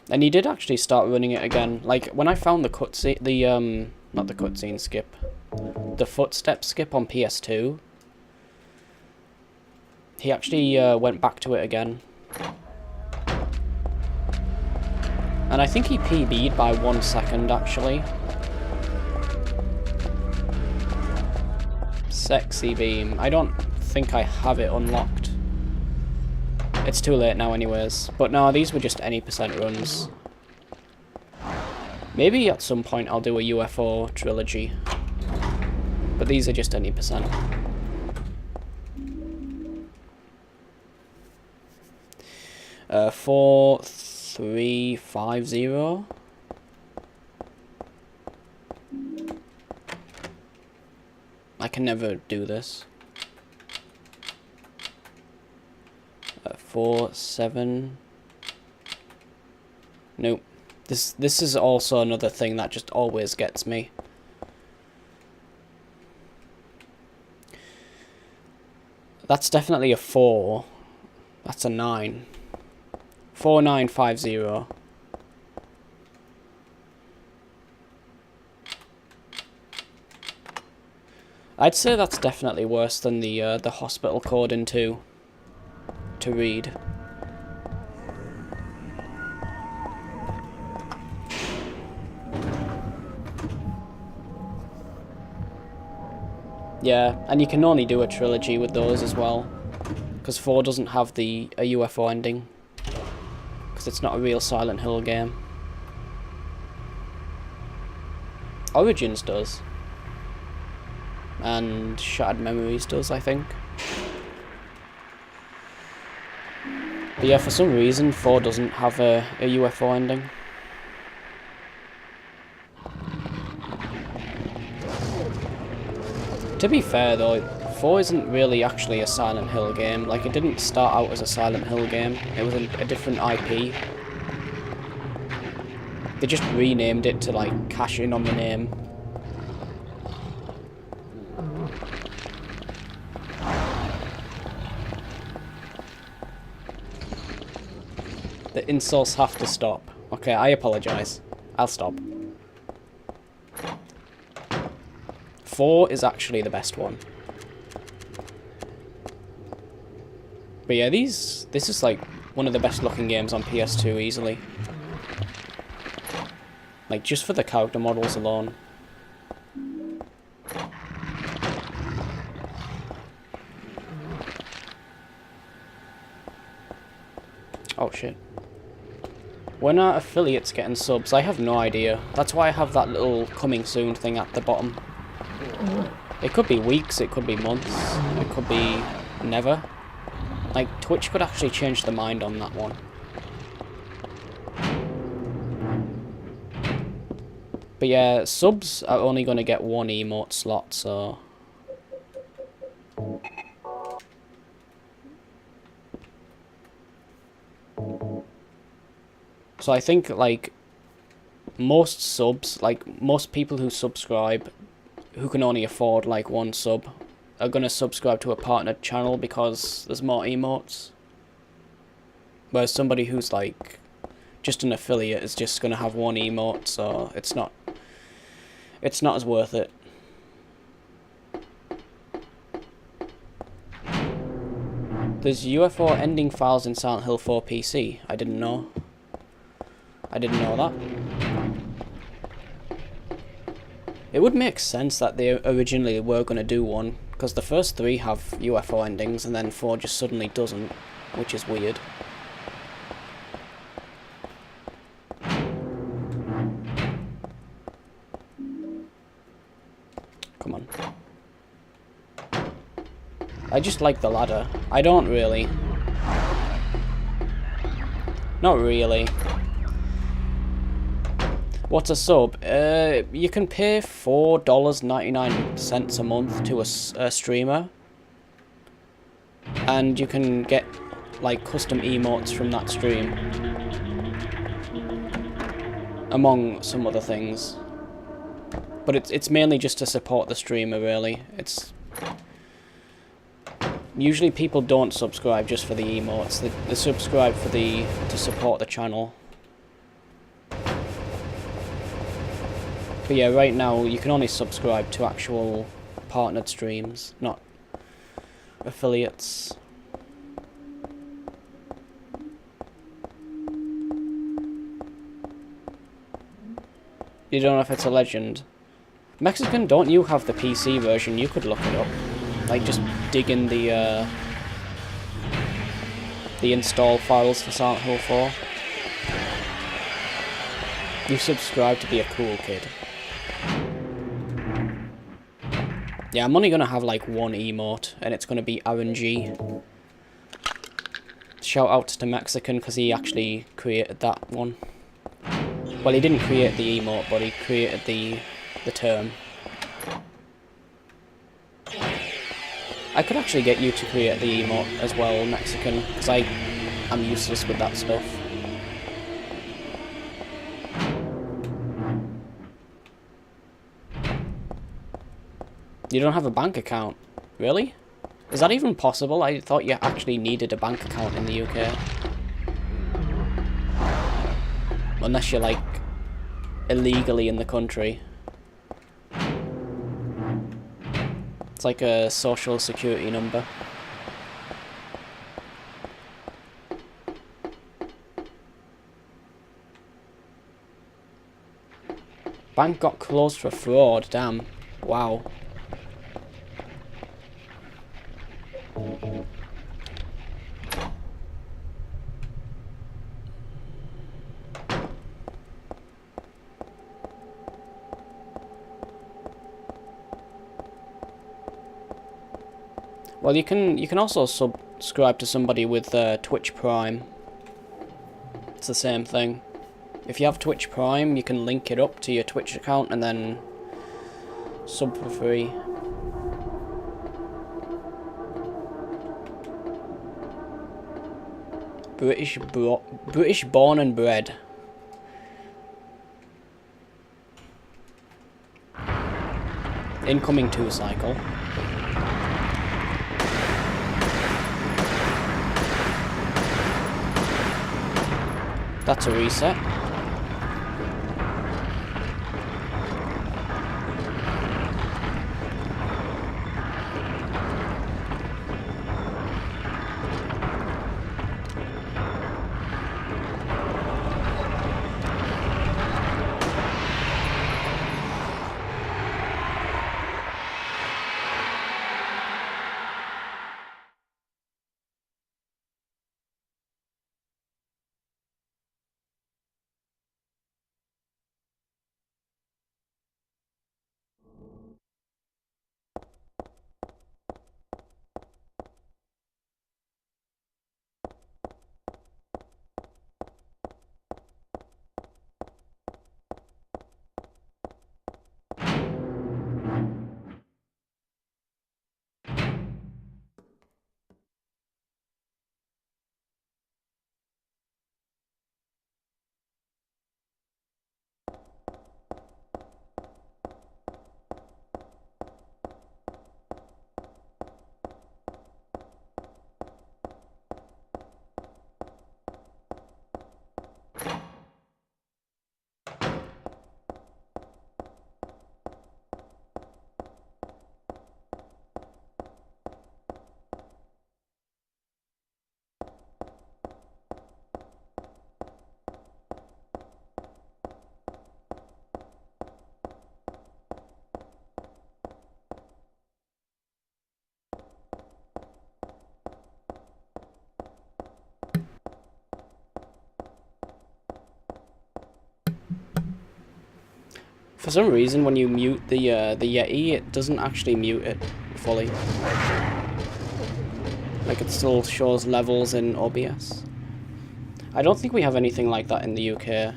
And he did actually start running it again. Like, when I found the cutscene, not the cutscene skip, the footstep skip on PS2, he actually went back to it again. And I think he PB'd by 1 second, actually. Sexy beam. I don't think I have it unlocked. It's too late now anyways. But no, these were just any percent runs. Maybe at some point I'll do a UFO trilogy. But these are just any percent. Uh, 4350. I can never do this. 47. Nope. This is also another thing that just always gets me. That's definitely a 4. That's a 9. 4950. I'd say that's definitely worse than the hospital code in 2 to read. Yeah, and you can only do a trilogy with those as well, because 4 doesn't have a UFO ending, because it's not a real Silent Hill game. Origins does. And Shattered Memories does, I think. But yeah, for some reason 4 doesn't have a UFO ending. To be fair though, 4 isn't really actually a Silent Hill game. Like, it didn't start out as a Silent Hill game. It was a different IP. They just renamed it to like cash in on the name. The insults have to stop. Okay, I apologise. I'll stop. 4 is actually the best one. But yeah, this is like one of the best looking games on PS2 easily. Like, just for the character models alone. Oh shit. When are affiliates getting subs? I have no idea. That's why I have that little coming soon thing at the bottom. It could be weeks, it could be months, it could be never. Like, Twitch could actually change their mind on that one. But yeah, subs are only going to get 1 emote slot, so... So I think, like, most subs, like, most people who subscribe, who can only afford, like, 1 sub, are going to subscribe to a partnered channel because there's more emotes. Whereas somebody who's, like, just an affiliate is just going to have 1 emote, so it's not as worth it. There's UFO ending files in Silent Hill 4 PC. I didn't know. I didn't know that. It would make sense that they originally were going to do one, because the first 3 have UFO endings and then 4 just suddenly doesn't, which is weird. Come on. I just like the ladder. I don't really. Not really. What's a sub? You can pay $4.99 a month to a streamer. And you can get, like, custom emotes from that stream. Among some other things. But it's mainly just to support the streamer, really. It's... Usually people don't subscribe just for the emotes. They subscribe for to support the channel. But yeah, right now you can only subscribe to actual partnered streams, not affiliates. You don't know if it's a legend. Mexican, don't you have the PC version? You could look it up. Like just dig in the install files for Silent Hill 4. You subscribe to be a cool kid. Yeah, I'm only gonna have like one emote, and it's gonna be RNG. Shout out to Mexican because he actually created that one. Well, he didn't create the emote, but he created the term. I could actually get you to create the emote as well, Mexican, because I'm useless with that stuff. You don't have a bank account? Really? Is that even possible? I thought you actually needed a bank account in the UK. Unless you're like illegally in the country. It's like a social security number. Bank got closed for fraud, damn. Wow. Well, you can also subscribe to somebody with Twitch Prime. It's the same thing. If you have Twitch Prime, you can link it up to your Twitch account and then sub for free. British born and bred. Incoming 2 cycle. That's a reset. For some reason, when you mute the Yeti, it doesn't actually mute it fully. Like, it still shows levels in OBS. I don't think we have anything like that in the UK.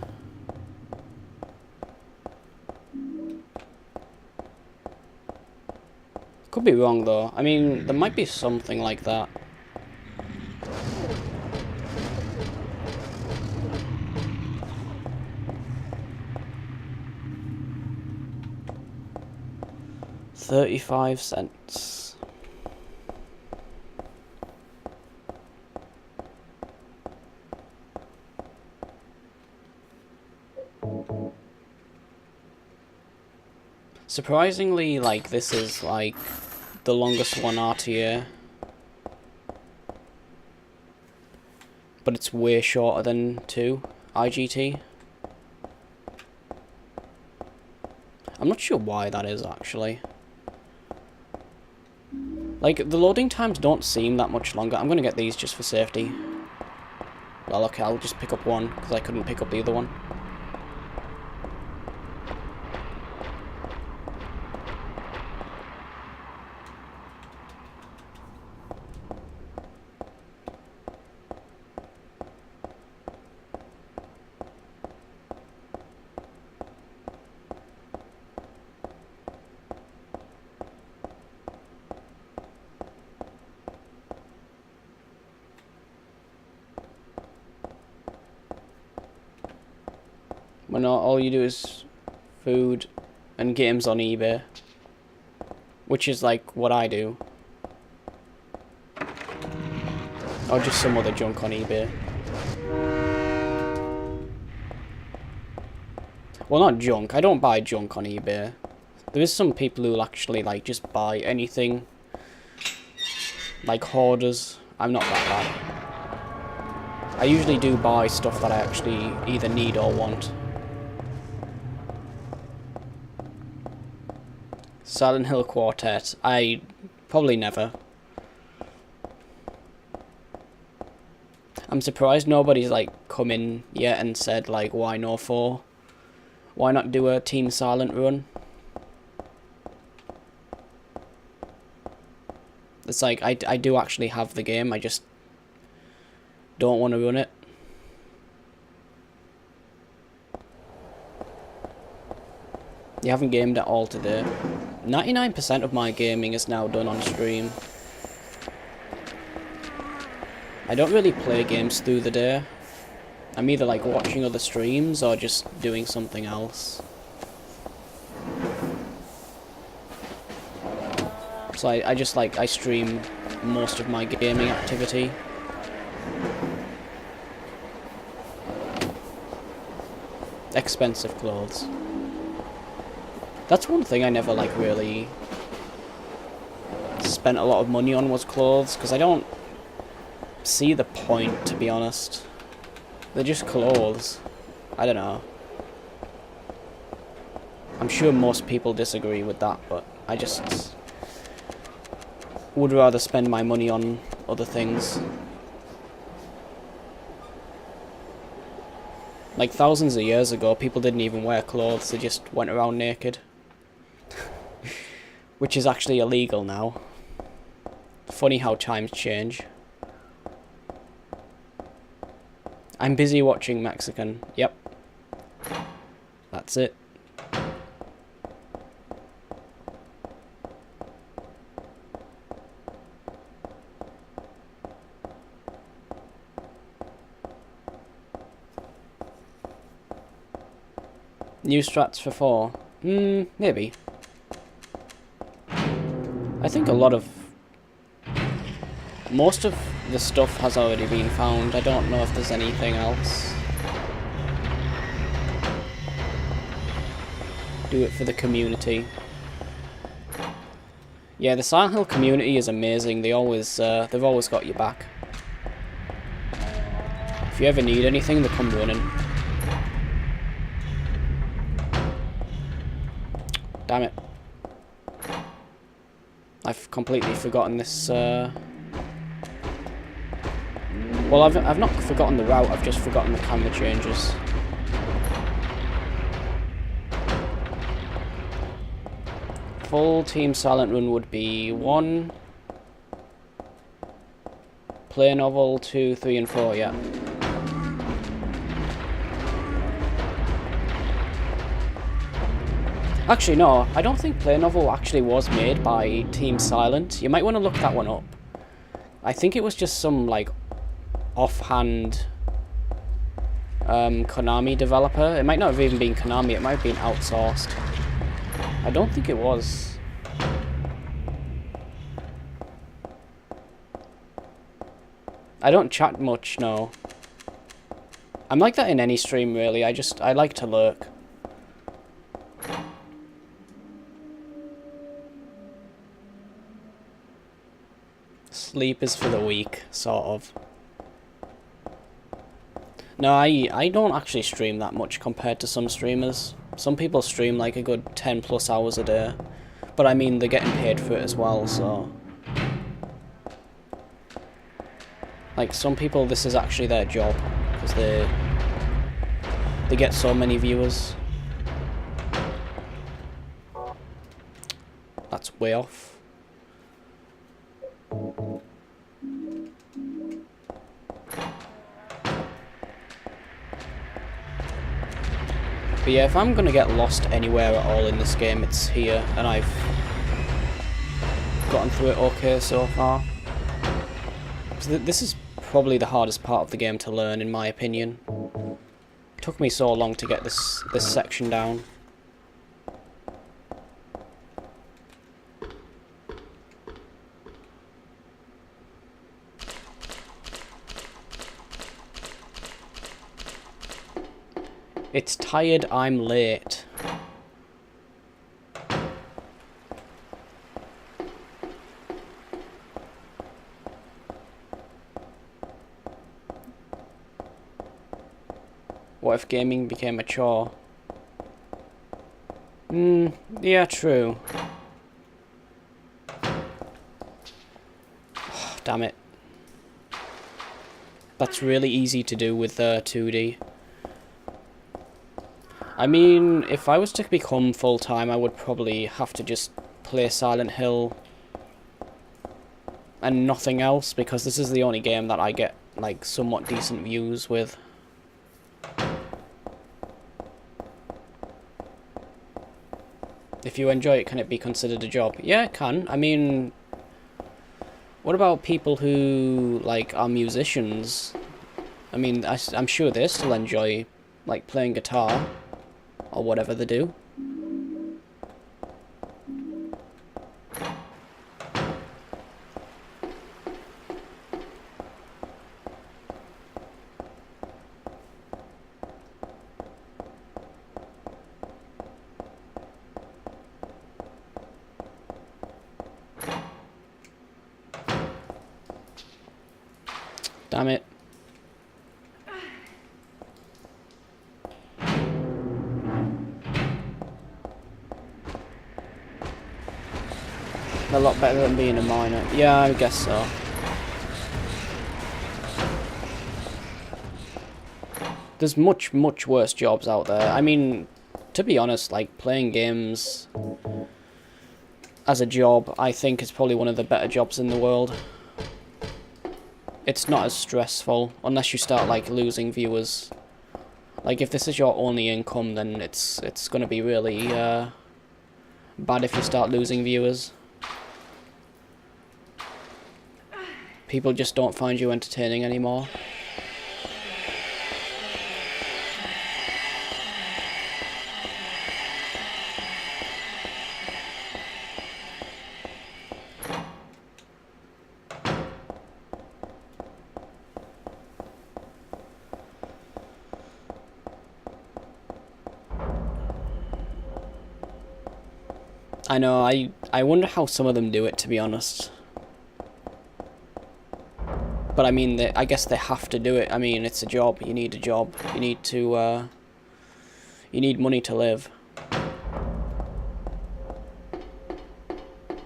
Could be wrong, though. I mean, there might be something like that. $0.35. Surprisingly, like, this is, like, the longest one RTA. But it's way shorter than 2 IGT. I'm not sure why that is, actually. Like, the loading times don't seem that much longer. I'm gonna get these just for safety. Well, okay, I'll just pick up one, because I couldn't pick up the other one. When all you do is food and games on eBay, which is like what I do, or just some other junk on eBay. Well, not junk. I don't buy junk on eBay. There is some people who actually like just buy anything, like hoarders. I'm not that bad. I usually do buy stuff that I actually either need or want. Silent Hill Quartet. I probably never. I'm surprised nobody's like come in yet and said like, why no 4? Why not do a Team Silent run? It's like I do actually have the game, I just don't want to run it. You haven't gamed at all today. 99% of my gaming is now done on stream. I don't really play games through the day. I'm either like watching other streams or just doing something else. So I just like, I stream most of my gaming activity. Expensive clothes. That's one thing I never like really spent a lot of money on, was clothes, because I don't see the point, to be honest. They're just clothes. I don't know. I'm sure most people disagree with that, but I just would rather spend my money on other things. Like thousands of years ago, people didn't even wear clothes, they just went around naked. Which is actually illegal now. Funny how times change. I'm busy watching Mexican. Yep. That's it. New strats for 4. Maybe. I think most of the stuff has already been found. I don't know if there's anything else. Do it for the community. Yeah, the Silent Hill community is amazing. They've always got your back. If you ever need anything, they come running. Damn it. I've completely forgotten this, Well, I've not forgotten the route, I've just forgotten the camera changes. Full Team Silent run would be 1, play novel, 2, 3 and 4, yeah. Actually, no, I don't think Play Novel actually was made by Team Silent. You might want to look that one up. I think it was just some, like, offhand Konami developer. It might not have even been Konami, it might have been outsourced. I don't think it was. I don't chat much, no. I'm like that in any stream, really. I like to lurk. Sleep is for the weak, sort of. No, I don't actually stream that much compared to some streamers. Some people stream like a good 10 plus hours a day. But I mean, they're getting paid for it as well, so Like, some people, this is actually their job, because they get so many viewers. That's way off. But yeah, if I'm gonna get lost anywhere at all in this game, it's here, and I've gotten through it okay so far. So this is probably the hardest part of the game to learn, in my opinion. It took me so long to get this section down. It's tired, I'm late. What if gaming became a chore? Yeah, true. Damn it. That's really easy to do with 2D. I mean, if I was to become full-time, I would probably have to just play Silent Hill and nothing else, because this is the only game that I get, like, somewhat decent views with. If you enjoy it, can it be considered a job? Yeah, it can. I mean, what about people who, like, are musicians? I mean, I'm sure they still enjoy, like, playing guitar. Or whatever they do. Damn it. A lot better than being a miner. Yeah, I guess so. There's much, much worse jobs out there. I mean, to be honest, like, playing games as a job, I think is probably one of the better jobs in the world. It's not as stressful, unless you start, like, losing viewers. Like, if this is your only income, then it's gonna be really, bad if you start losing viewers. People just don't find you entertaining anymore. I know, I wonder how some of them do it, to be honest. But I mean, I guess they have to do it. I mean, it's a job. You need a job. You need to, you need money to live.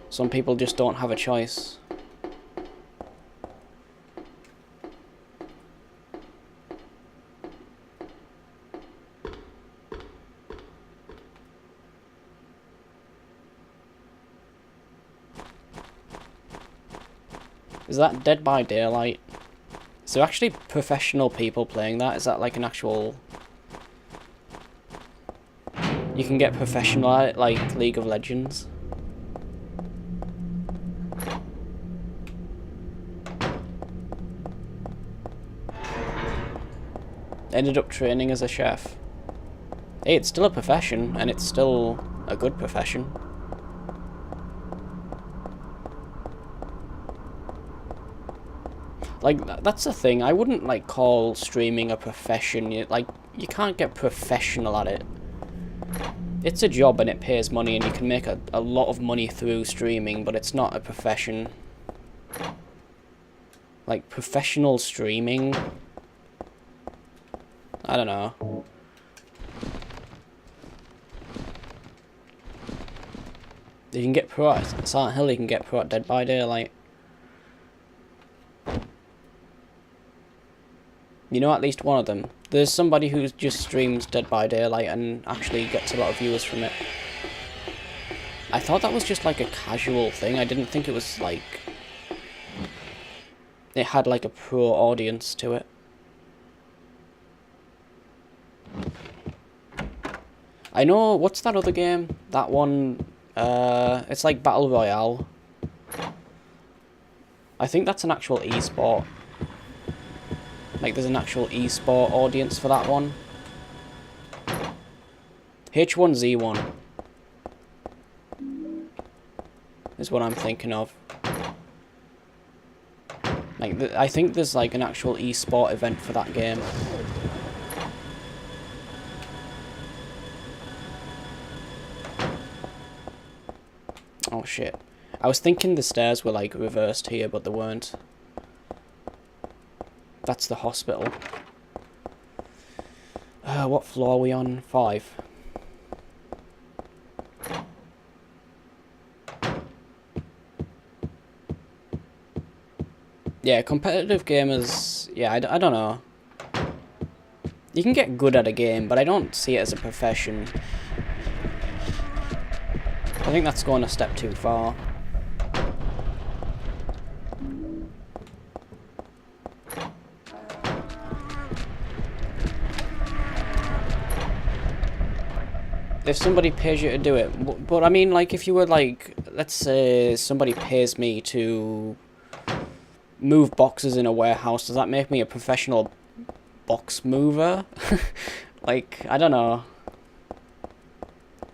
Some people just don't have a choice. Is that Dead by Daylight? Is there actually professional people playing that? Is that like an actual... You can get professional at it, like League of Legends? Ended up training as a chef. Hey, it's still a profession, and it's still a good profession. Like, that's the thing, I wouldn't, like, call streaming a profession. You can't get professional at it. It's a job and it pays money and you can make a lot of money through streaming, but it's not a profession. Like, professional streaming? I don't know. You can get pro at Silent Hill, you can get pro at Dead by Daylight. You know, at least one of them. There's somebody who just streams Dead by Daylight and actually gets a lot of viewers from it. I thought that was just like a casual thing. I didn't think it was like... it had like a pro audience to it. I know, what's that other game? That one, it's like Battle Royale. I think that's an actual esport. Like, there's an actual esport audience for that one. H1Z1 is what I'm thinking of. Like, I think there's like an actual esport event for that game. Oh shit. I was thinking the stairs were like reversed here, but they weren't. That's the hospital. What floor are we on? 5. Yeah, competitive gamers... yeah, I don't know. You can get good at a game, but I don't see it as a profession. I think that's going a step too far. If somebody pays you to do it, but I mean, like, if you were like, let's say somebody pays me to move boxes in a warehouse, does that make me a professional box mover? Like, I don't know.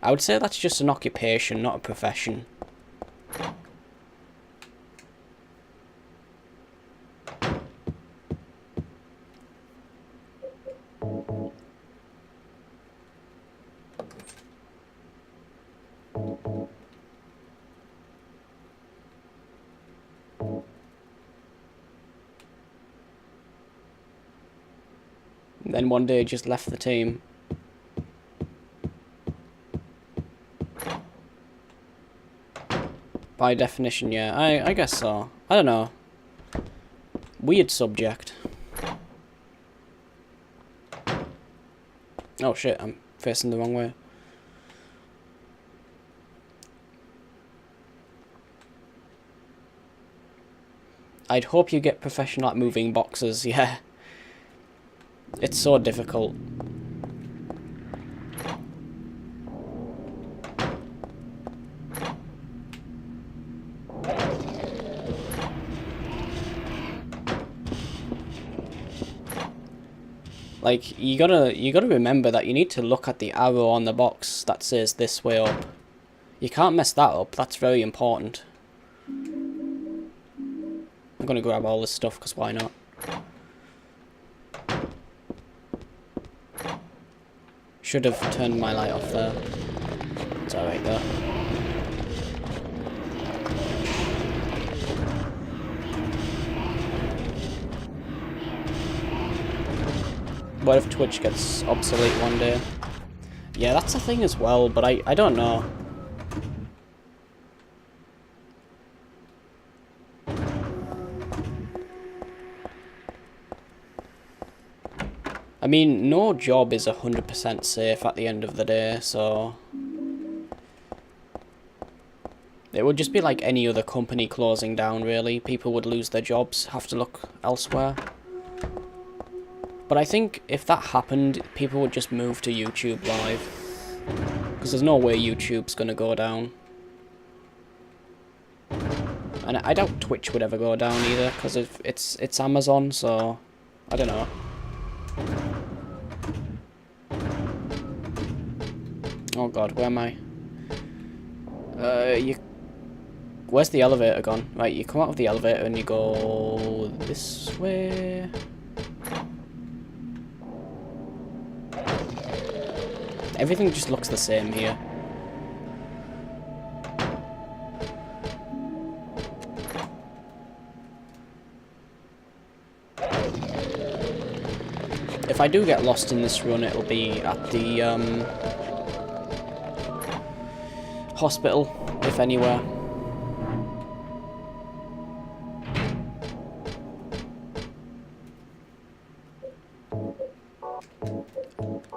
I would say that's just an occupation, not a profession. And then one day just left the team. By definition, yeah. I guess so. I don't know. Weird subject. Oh shit, I'm facing the wrong way. I'd hope you get professional at moving boxes, yeah. It's so difficult. Like, you gotta remember that you need to look at the arrow on the box that says this way up. You can't mess that up, that's very important. I'm gonna grab all this stuff, because why not? Should have turned my light off there. It's alright though. What if Twitch gets obsolete one day? Yeah, that's a thing as well, but I don't know. I mean, no job is 100% safe at the end of the day, so... it would just be like any other company closing down, really. People would lose their jobs, have to look elsewhere. But I think if that happened, people would just move to YouTube Live. Because there's no way YouTube's gonna go down. And I doubt Twitch would ever go down either, because it's Amazon, so... I don't know. Oh god, where am I? Where's the elevator gone? Right, you come out of the elevator and you go... this way... Everything just looks the same here. If I do get lost in this run, it'll be at the hospital, if anywhere.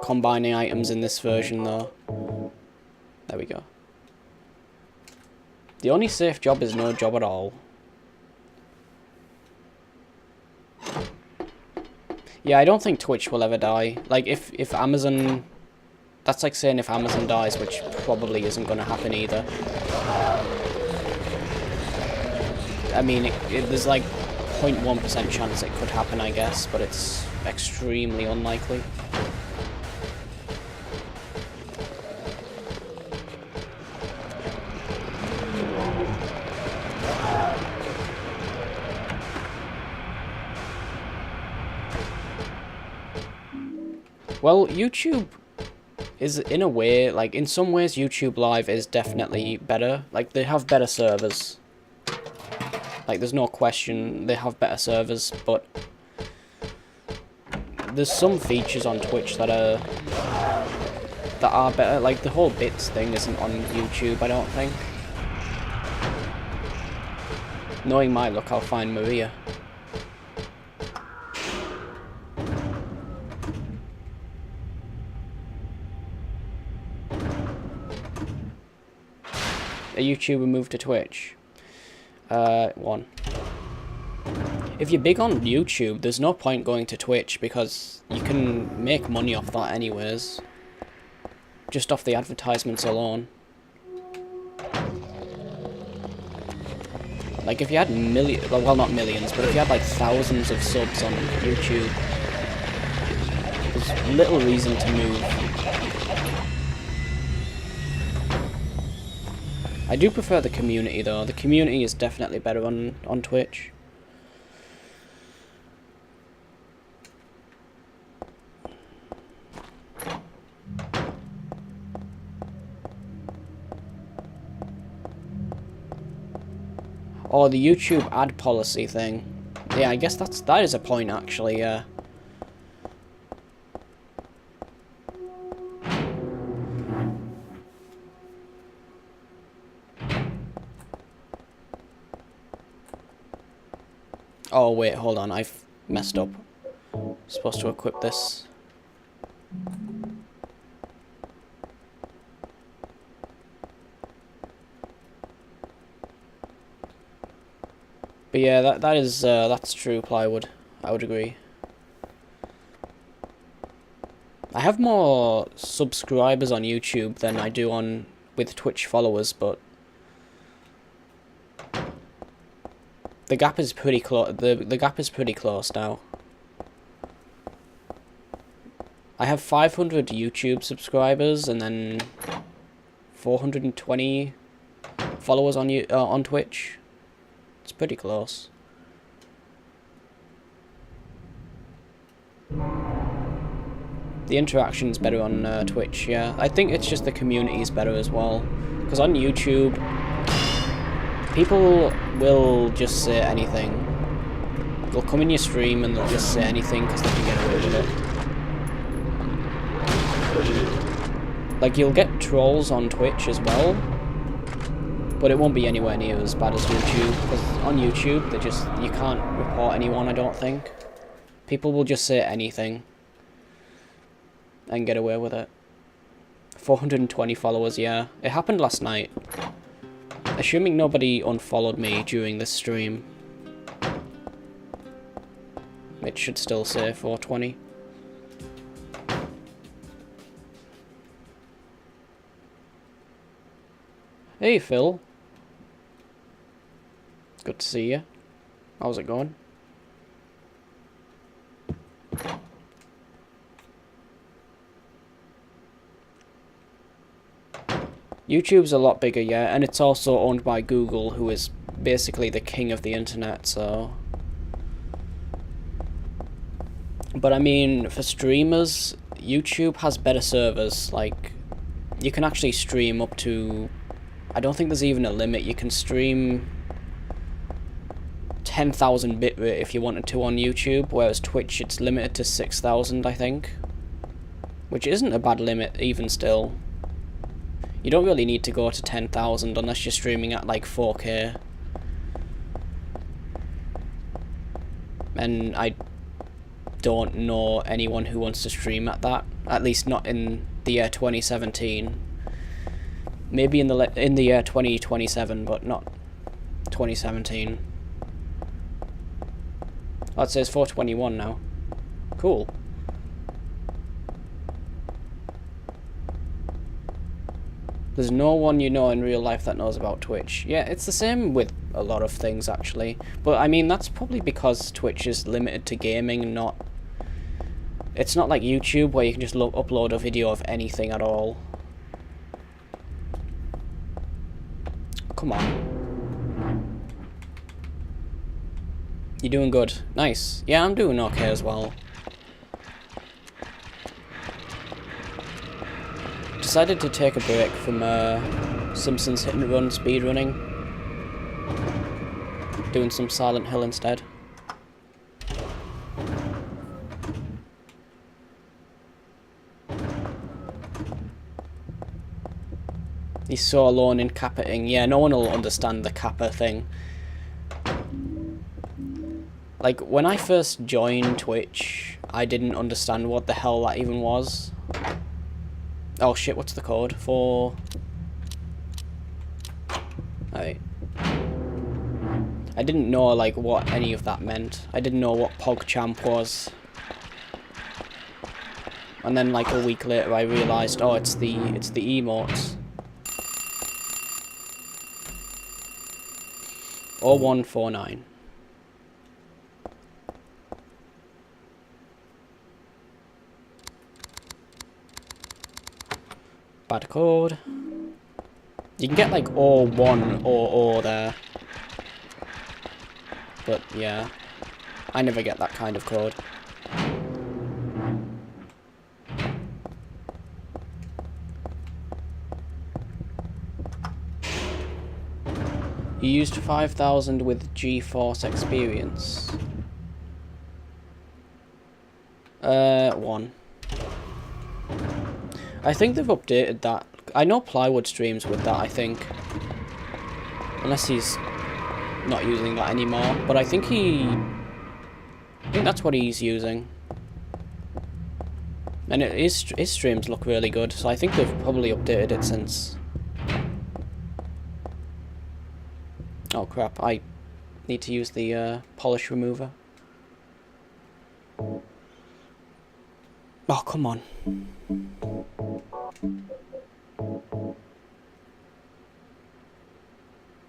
combining items in this version though. There we go. The only safe job is no job at all. Yeah, I don't think Twitch will ever die. Like, if Amazon... That's like saying if Amazon dies, which probably isn't going to happen either. I mean, there's like 0.1% chance it could happen, I guess, but it's extremely unlikely. Well, YouTube is, in a way, like, in some ways, YouTube Live is definitely better. Like, they have better servers. Like, there's no question they have better servers, but there's some features on Twitch that are better. Like, the whole bits thing isn't on YouTube, I don't think. Knowing my luck, I'll find Maria. A YouTuber moved to Twitch. One. If you're big on YouTube, there's no point going to Twitch because you can make money off that anyways. Just off the advertisements alone. Like if you had well not millions, but if you had like thousands of subs on YouTube, there's little reason to move. I do prefer the community though. The community is definitely better on Twitch. Oh, the YouTube ad policy thing. Yeah, I guess that is a point actually, yeah. Oh wait, hold on, I've messed up. Supposed to equip this. But yeah, that's true plywood. I would agree. I have more subscribers on YouTube than I do with Twitch followers, but the gap is pretty close. The gap is pretty close now. I have 500 YouTube subscribers and then 420 followers on Twitch. It's pretty close. The interaction's better on Twitch, yeah. I think it's just the community's better as well. Because on YouTube, people will just say anything. They'll come in your stream and they'll just say anything because they can get away with it. Like, you'll get trolls on Twitch as well, but it won't be anywhere near as bad as YouTube, because on YouTube, you can't report anyone, I don't think. People will just say anything and get away with it. 420 followers, yeah. It happened last night. Assuming nobody unfollowed me during this stream. It should still say 420. Hey Phil. Good to see you. How's it going? YouTube's a lot bigger, yeah, and it's also owned by Google, who is basically the king of the internet, so... But I mean, for streamers, YouTube has better servers. Like, you can actually stream up to... I don't think there's even a limit. You can stream 10,000 bitrate if you wanted to on YouTube, whereas Twitch, it's limited to 6,000, I think. Which isn't a bad limit, even still. You don't really need to go to 10,000 unless you're streaming at, like, 4K. And don't know anyone who wants to stream at that. At least not in the year 2017. Maybe in the year 2027, but not 2017. Oh, it says 421 now. Cool. There's no one you know in real life that knows about Twitch. Yeah, it's the same with a lot of things, actually. But, I mean, that's probably because Twitch is limited to gaming, not... It's not like YouTube, where you can just upload a video of anything at all. Come on. You're doing good. Nice. Yeah, I'm doing okay as well. Decided to take a break from Simpsons Hit and Run speedrunning. Doing some Silent Hill instead. He's so alone in Kappa-ing. Yeah, no one will understand the Kappa thing. Like, when I first joined Twitch, I didn't understand what the hell that even was. Oh shit, what's the code? For... Alright. I didn't know, like, what any of that meant. I didn't know what PogChamp was. And then, like, a week later I realised, oh, it's the emotes. 0149. Bad code. You can get like 0100 there. But yeah, I never get that kind of code. You used 5,000 with GeForce Experience. 1. I think they've updated that. I know Plywood streams with that, I think. Unless he's not using that anymore. But I think that's what he's using. And his streams look really good, so I think they've probably updated it since. Oh crap, I need to use the polish remover. Oh, come on.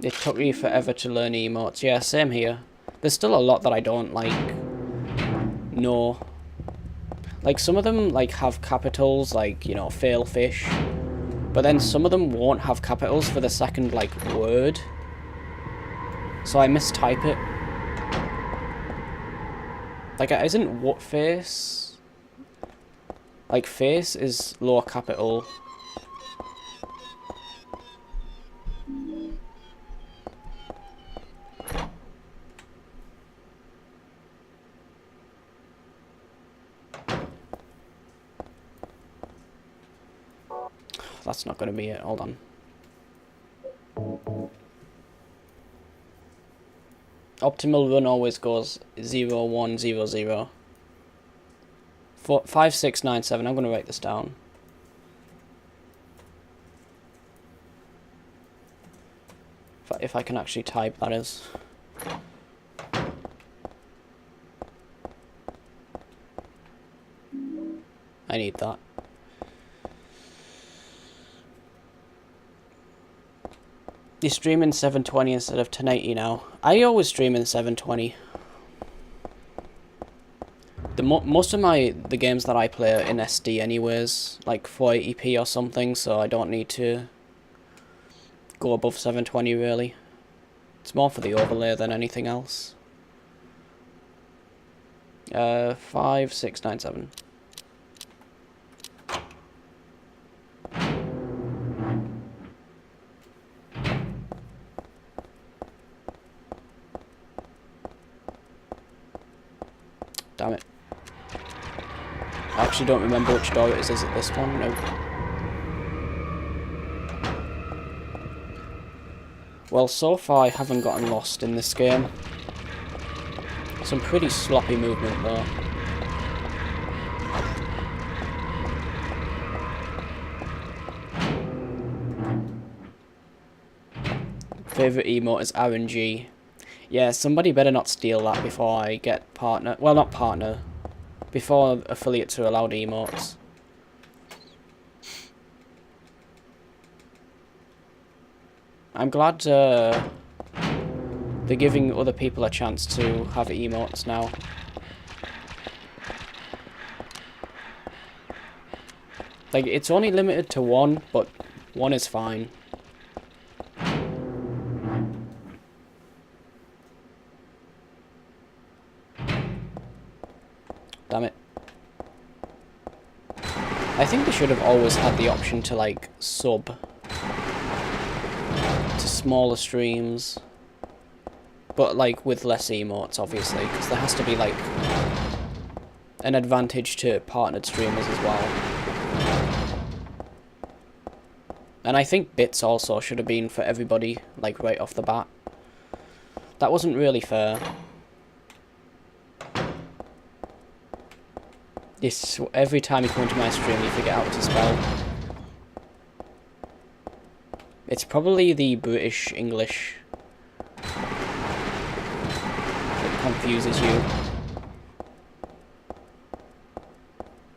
It took me forever to learn emotes. Yeah, same here. There's still a lot that I don't, like, know. Like, some of them, like, have capitals, like, you know, fail fish. But then some of them won't have capitals for the second, like, word. So I mistype it. Like, isn't what face? Like, face is lower capital. That's not going to be it. Hold on. Optimal run always goes 0, 1, 0, 0. 5, 6, 9, 7. I'm going to write this down. If I can actually type, that is. I need that. You stream in 720 instead of 1080 now. I always stream in 720. Most of the games that I play are in SD anyways, like 480p or something, so I don't need to go above 720 really. It's more for the overlay than anything else. 5, 6, 9, 7. Damn it. I actually don't remember which door it is. Is it this one? No. Well, so far I haven't gotten lost in this game. Some pretty sloppy movement though. Favorite emote is RNG. Yeah, somebody better not steal that before I get partner. Well, not partner. Before affiliates are allowed emotes. I'm glad they're giving other people a chance to have emotes now. Like, it's only limited to one, but one is fine. Damn it. I think they should have always had the option to, like, sub to smaller streams. But, like, with less emotes, obviously, because there has to be, like, an advantage to partnered streamers as well. And I think bits also should have been for everybody, like, right off the bat. That wasn't really fair. This, every time you come into my stream, you forget how to spell. It's probably the British English that confuses you.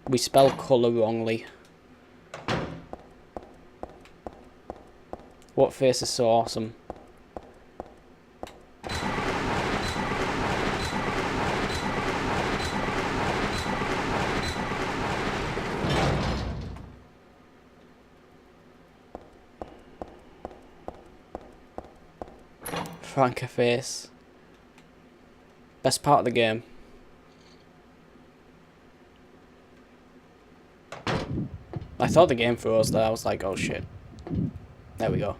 We spell colour wrongly. What face is so awesome? Franca face. Best part of the game. I thought the game froze there. I was like, oh shit. There we go.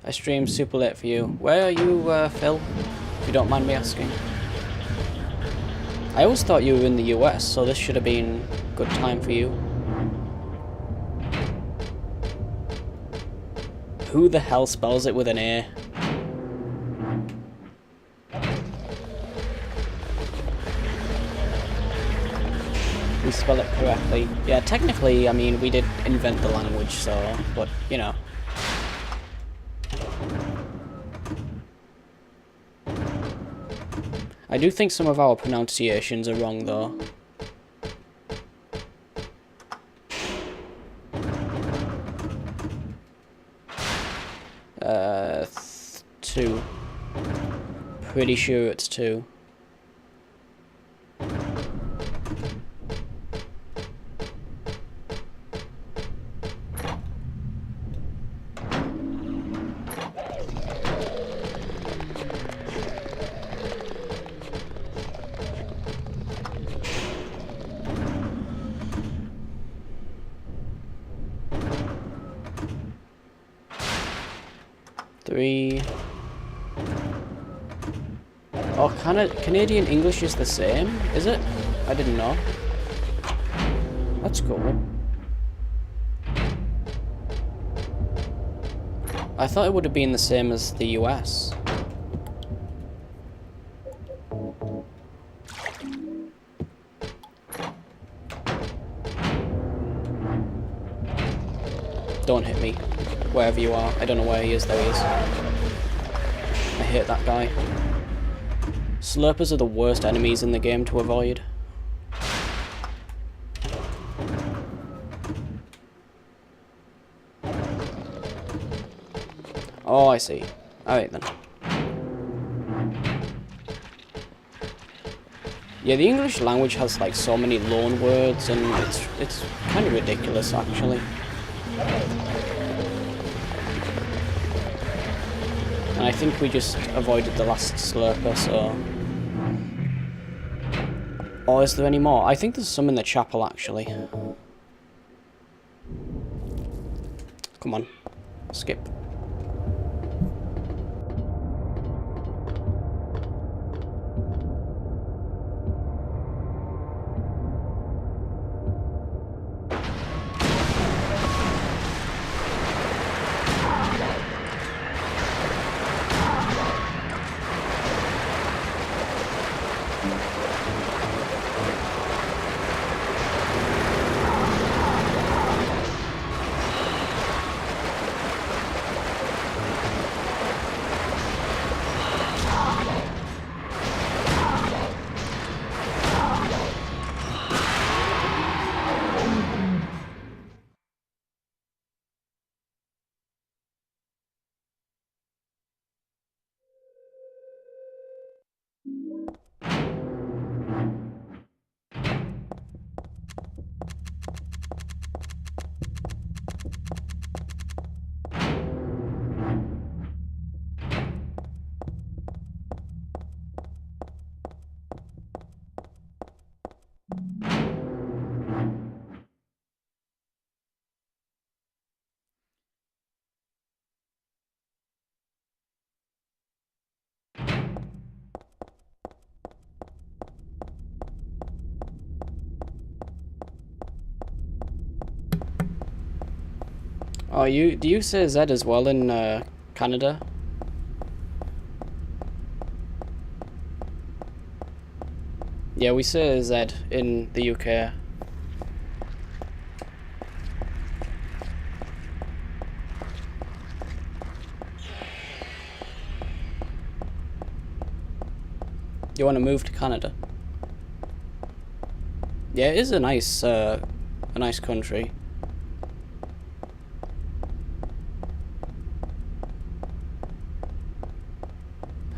I stream super late for you. Where are you, Phil? If you don't mind me asking. I always thought you were in the US, so this should have been a good time for you. Who the hell spells it with an A? We spell it correctly. Yeah, technically, I mean, we did invent the language, so, but, you know. I do think some of our pronunciations are wrong, though. Two. Pretty sure it's two. Three. Oh, Canadian English is the same, is it? I didn't know. That's cool. I thought it would have been the same as the US. Don't hit me, wherever you are. I don't know where he is. There he is. I hate that guy. Slurpers are the worst enemies in the game to avoid. Oh, I see. Alright then. Yeah, the English language has like so many loan words, and it's kind of ridiculous actually. And I think we just avoided the last slurper, so... Or is there any more? I think there's some in the chapel, actually. Come on. Skip. Oh, do you say Z as well in Canada? Yeah, we say Z in the UK. You want to move to Canada? Yeah, it is a nice country.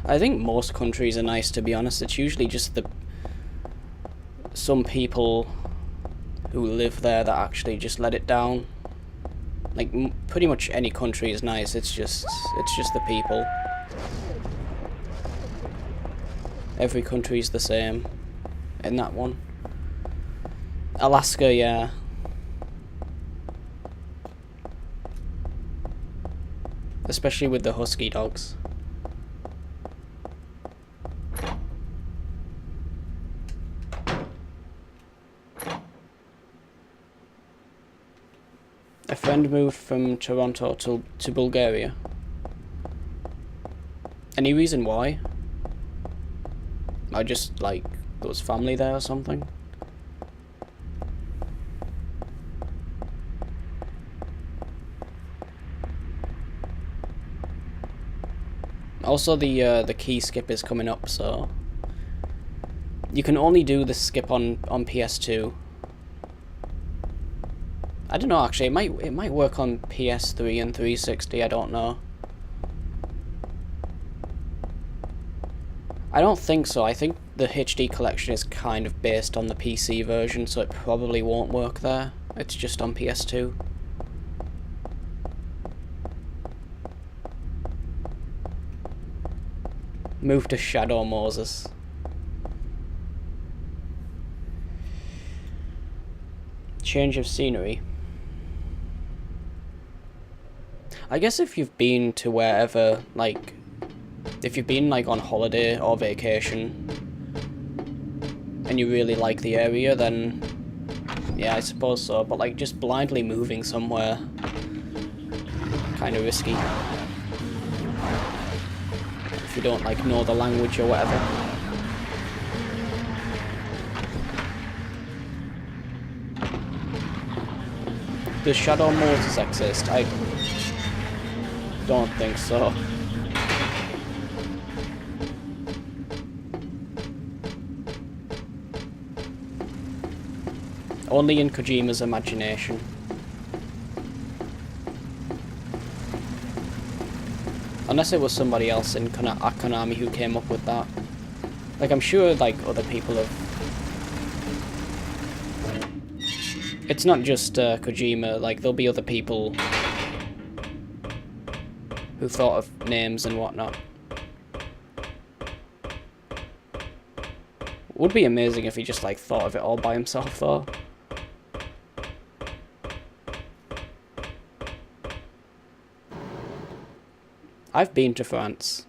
I think most countries are nice, to be honest. It's usually just some people who live there that actually just let it down. Like pretty much any country is nice. It's just the people. Every country's the same in that one. Alaska, yeah. Especially with the husky dogs. A friend moved from Toronto to Bulgaria. Any reason why? I just, like, there was family there or something? Also, the key skip is coming up, so you can only do the skip on PS2. I don't know, actually, it might work on PS3 and 360, I don't know. I don't think so. I think the HD collection is kind of based on the PC version, so it probably won't work there. It's just on PS2. Move to Shadow Moses. Change of scenery. I guess if you've been to wherever, like, if you've been, like, on holiday or vacation, and you really like the area, then, yeah, I suppose so. But, like, just blindly moving somewhere, kind of risky. If you don't, like, know the language or whatever. Does Shadow Moses exist? I don't think so. Only in Kojima's imagination. Unless it was somebody else in at Konami who came up with that. Like, I'm sure, like, other people have... It's not just Kojima, like, there'll be other people who thought of names and whatnot. Would be amazing if he just, like, thought of it all by himself, though. I've been to France.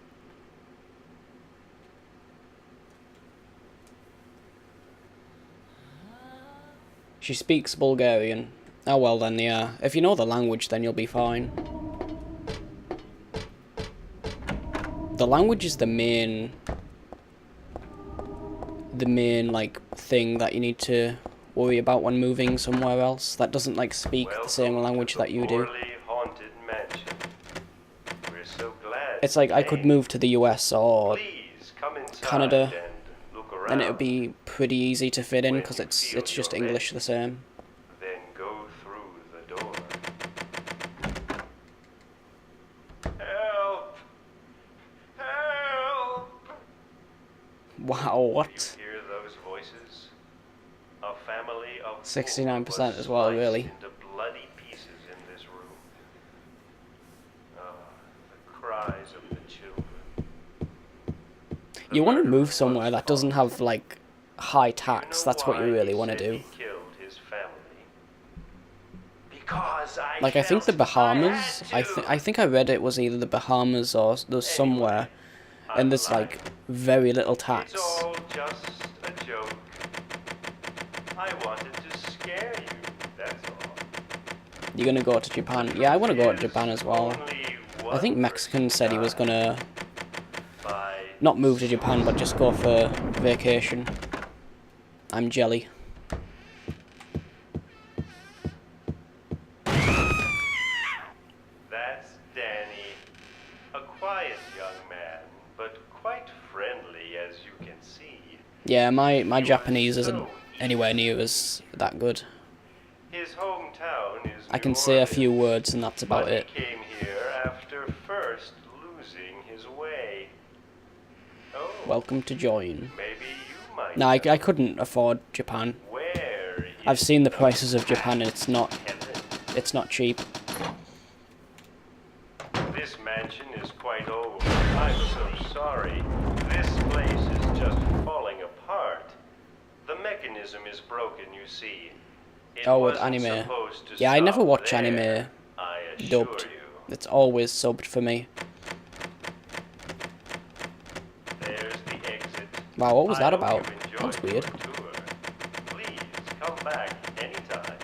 She speaks Bulgarian. Oh well then, yeah. If you know the language, then you'll be fine. The language is the main, like, thing that you need to worry about when moving somewhere else that doesn't, like, speak the same language that you do. It's like I could move to the US or Canada, and it would be pretty easy to fit in because it's just English the same. Then go through the door. Help! Help! Wow, what? You hear those voices? A family of 69% as well, really. into bloody pieces in this room. The cries of the children. You want to move somewhere that doesn't have, like, high tax. That's what you really want to do. Like, I think the Bahamas, I think I read it was either the Bahamas or there's somewhere, and there's, like, very little tax. It's all just a joke. I wanted to scare you, that's all. You're gonna go to Japan? Yeah, I want to go to Japan as well. Only I think one Mexican said he was gonna by not move to Japan, but just go for vacation. I'm jelly. That's Danny. A quiet young man, but quite friendly as you can see. Yeah, my Japanese isn't anywhere near as that good. His hometown is I New can say a few Orleans, words and that's about but it. he came here after first losing his way. Oh, Welcome to join. maybe you might No, I know couldn't afford Japan. where I've is seen the the prices of Japan and heaven. it's not cheap. This mansion is quite old. I'm so sorry. This place is just falling apart. The mechanism is broken, you see. It Oh, with wasn't anime. supposed to Yeah, I never stop watch there, anime I assure dubbed. you. It's always subbed for me. There's the exit. Wow, what was that I hope about? you enjoyed That was weird. your tour. Please come back anytime.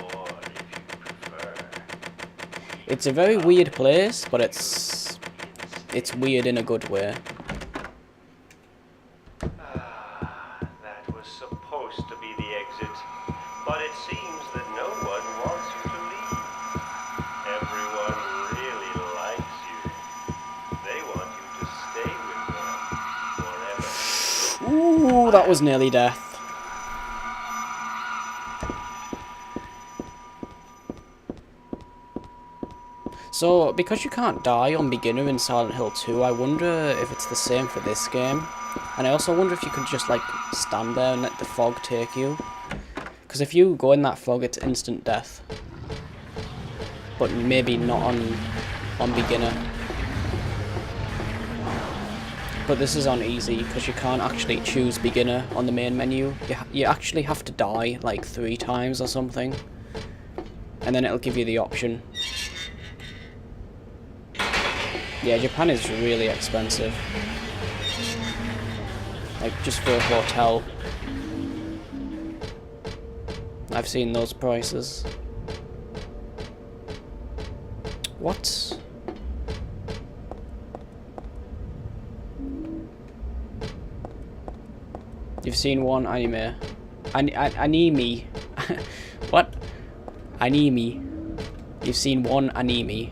Or if you prefer. It's a very weird place, but it's weird in a good way. That was supposed to be the exit, but it seems that no one wants you to leave. Everyone really likes you. They want you to stay with them forever. Ooh, that was nearly death. So, because you can't die on beginner in Silent Hill 2, I wonder if it's the same for this game. And I also wonder if you could just, like, stand there and let the fog take you. Because if you go in that fog, it's instant death. But maybe not on beginner. But this is on easy, because you can't actually choose beginner on the main menu. You actually have to die, like, 3 times or something. And then it'll give you the option. Yeah, Japan is really expensive. Like, just for a hotel. I've seen those prices. What? You've seen one anime. Anime. What? Anime. You've seen one anime.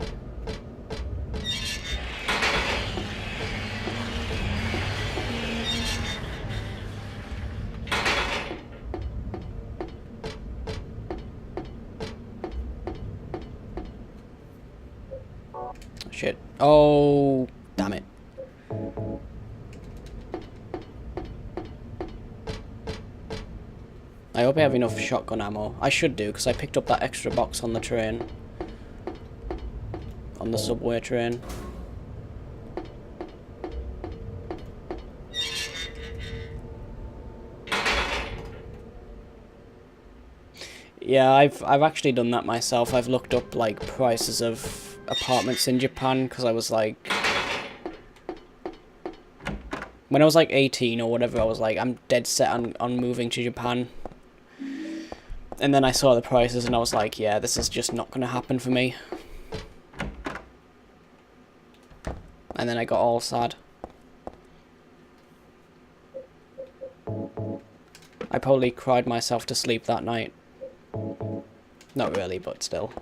Shit. Oh, damn it. I hope I have enough shotgun ammo. I should do, because I picked up that extra box on the train. On the subway train. Yeah, I've actually done that myself. I've looked up, like, prices of apartments in Japan, because I was like... When I was like 18 or whatever, I was like, I'm dead set on moving to Japan. And then I saw the prices and I was like, yeah, this is just not going to happen for me. And then I got all sad. I probably cried myself to sleep that night. Not really, but still.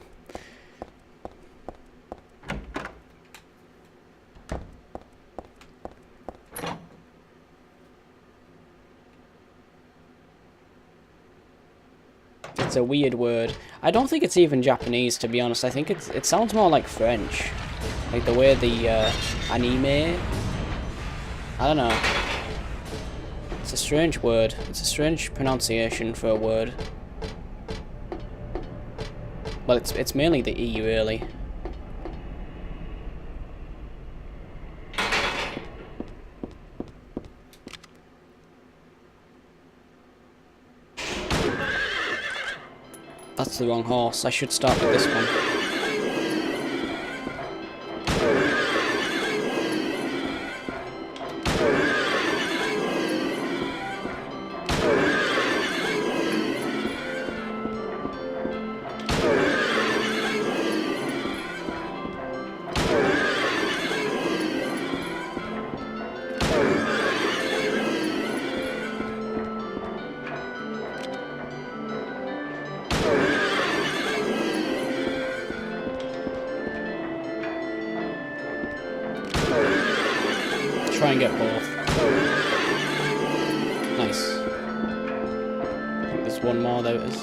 It's a weird word. I don't think it's even Japanese, to be honest. I think it sounds more like French. Like the way the anime... I don't know. It's a strange word. It's a strange pronunciation for a word. Well, it's mainly the E, really. That's the wrong horse. I should start with this one. try and get both. Nice. I think there's one more, there it is.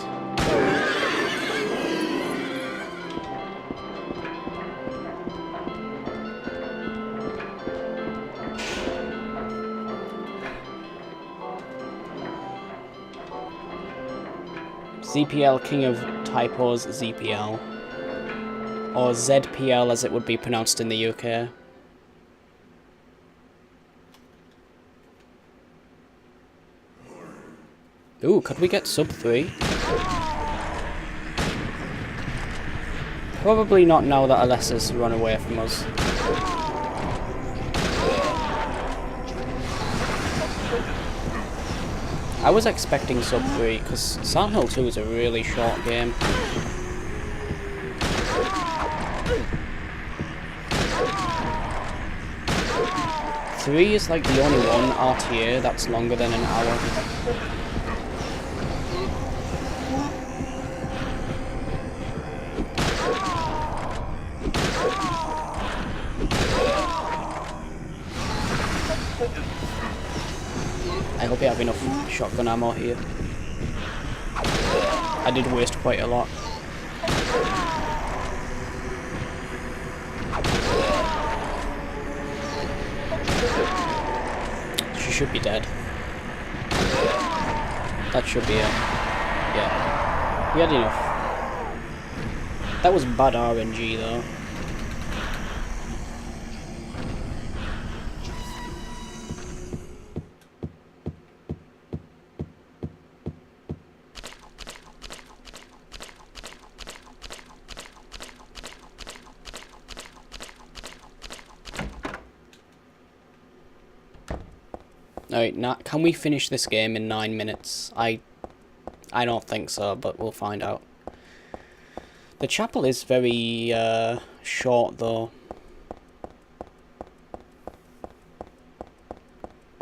ZPL, King of Typos, ZPL. Or ZPL as it would be pronounced in the UK. Ooh, could we get sub 3? Probably not now that Alessa's run away from us. I was expecting sub 3 because Silent Hill 2 is a really short game. Three is like the only one RTA that's longer than an hour. I hope you have enough shotgun ammo here. I did waste quite a lot. She should be dead. That should be it. Yeah. We had enough. That was bad RNG though. Alright, now can we finish this game in 9 minutes? I don't think so, but we'll find out. The chapel is very short though.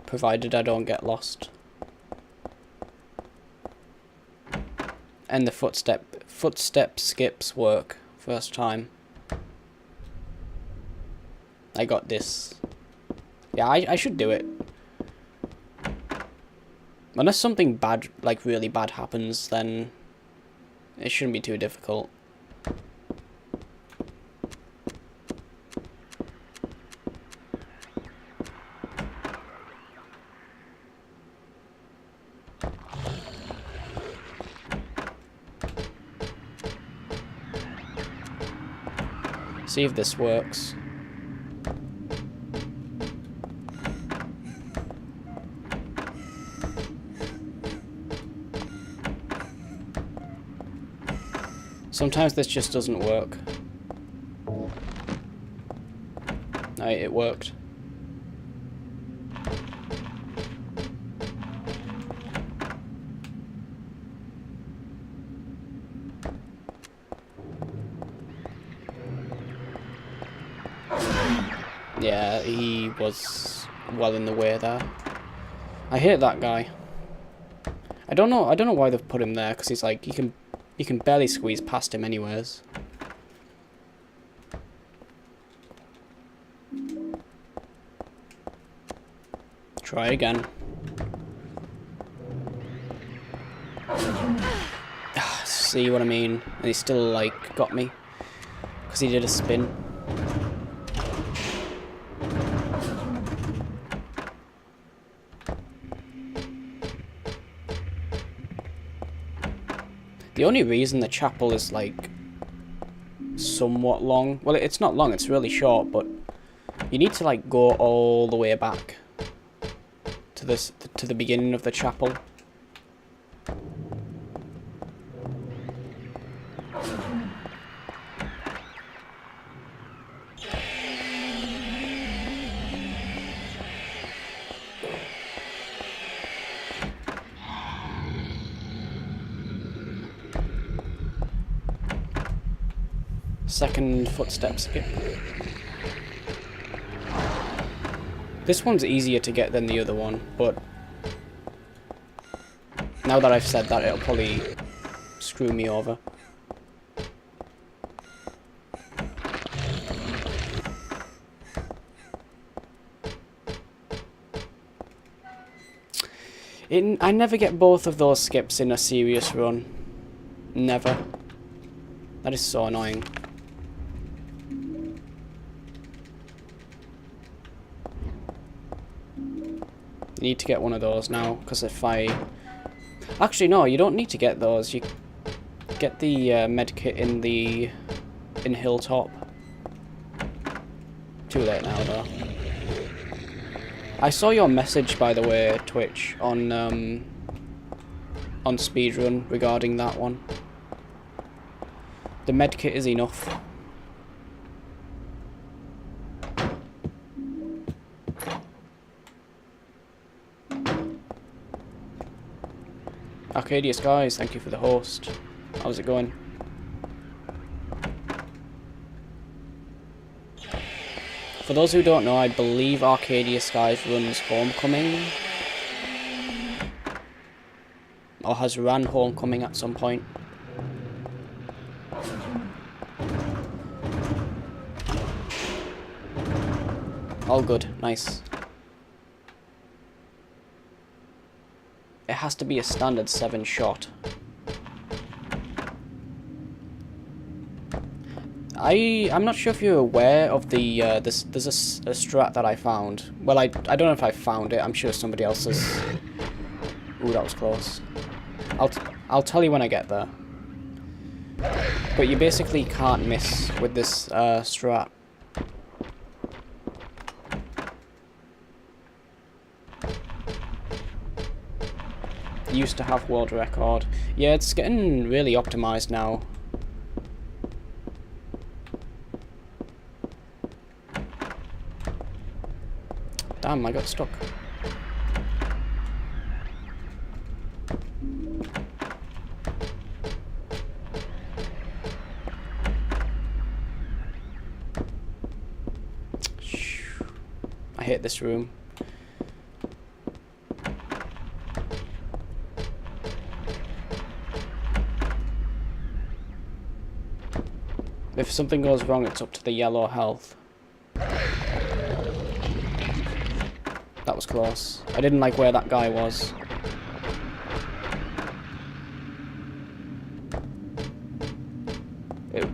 Provided I don't get lost. And the footstep skips work first time. I got this. Yeah, I should do it. Unless something bad, like really bad happens, then it shouldn't be too difficult. See if this works. Sometimes this just doesn't work. Alright, it worked. Yeah, he was well in the way there. I hate that guy. I don't know why they've put him there, because he's like, you can barely squeeze past him anyways. Try again. See what I mean? And he still, like, got me. Because he did a spin. The only reason the chapel is, like, somewhat long... Well, it's not long, it's really short, but you need to, like, go all the way back to the beginning of the chapel. Second footstep skip. This one's easier to get than the other one, but now that I've said that, it'll probably screw me over. I never get both of those skips in a serious run. Never. That is so annoying. You need to get one of those now, because if I... Actually, no, you don't need to get those. You get the medkit in Hilltop. Too late now, though. I saw your message, by the way, Twitch, on Speedrun regarding that one. The medkit is enough. Arcadia Skies, thank you for the host. How's it going? For those who don't know, I believe Arcadia Skies runs Homecoming. Or has ran Homecoming at some point. All good, nice. It has to be a standard 7 shot. I'm not sure if you're aware of the there's a strat that I found. Well, I don't know if I found it. I'm sure somebody else has. Ooh, that was close. I'll tell you when I get there. But you basically can't miss with this strat. Used to have world record. Yeah, it's getting really optimized now. Damn, I got stuck. I hate this room. If something goes wrong, it's up to the yellow health. That was close. I didn't like where that guy was.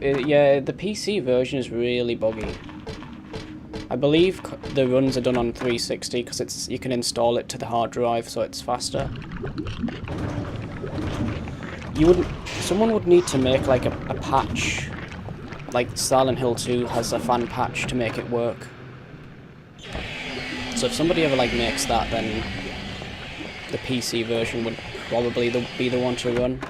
Yeah, the PC version is really buggy. I believe the runs are done on 360 because you can install it to the hard drive, so it's faster. Someone would need to make like a patch. Like Silent Hill 2 has a fan patch to make it work. So if somebody ever like makes that, then the PC version would probably be the one to run.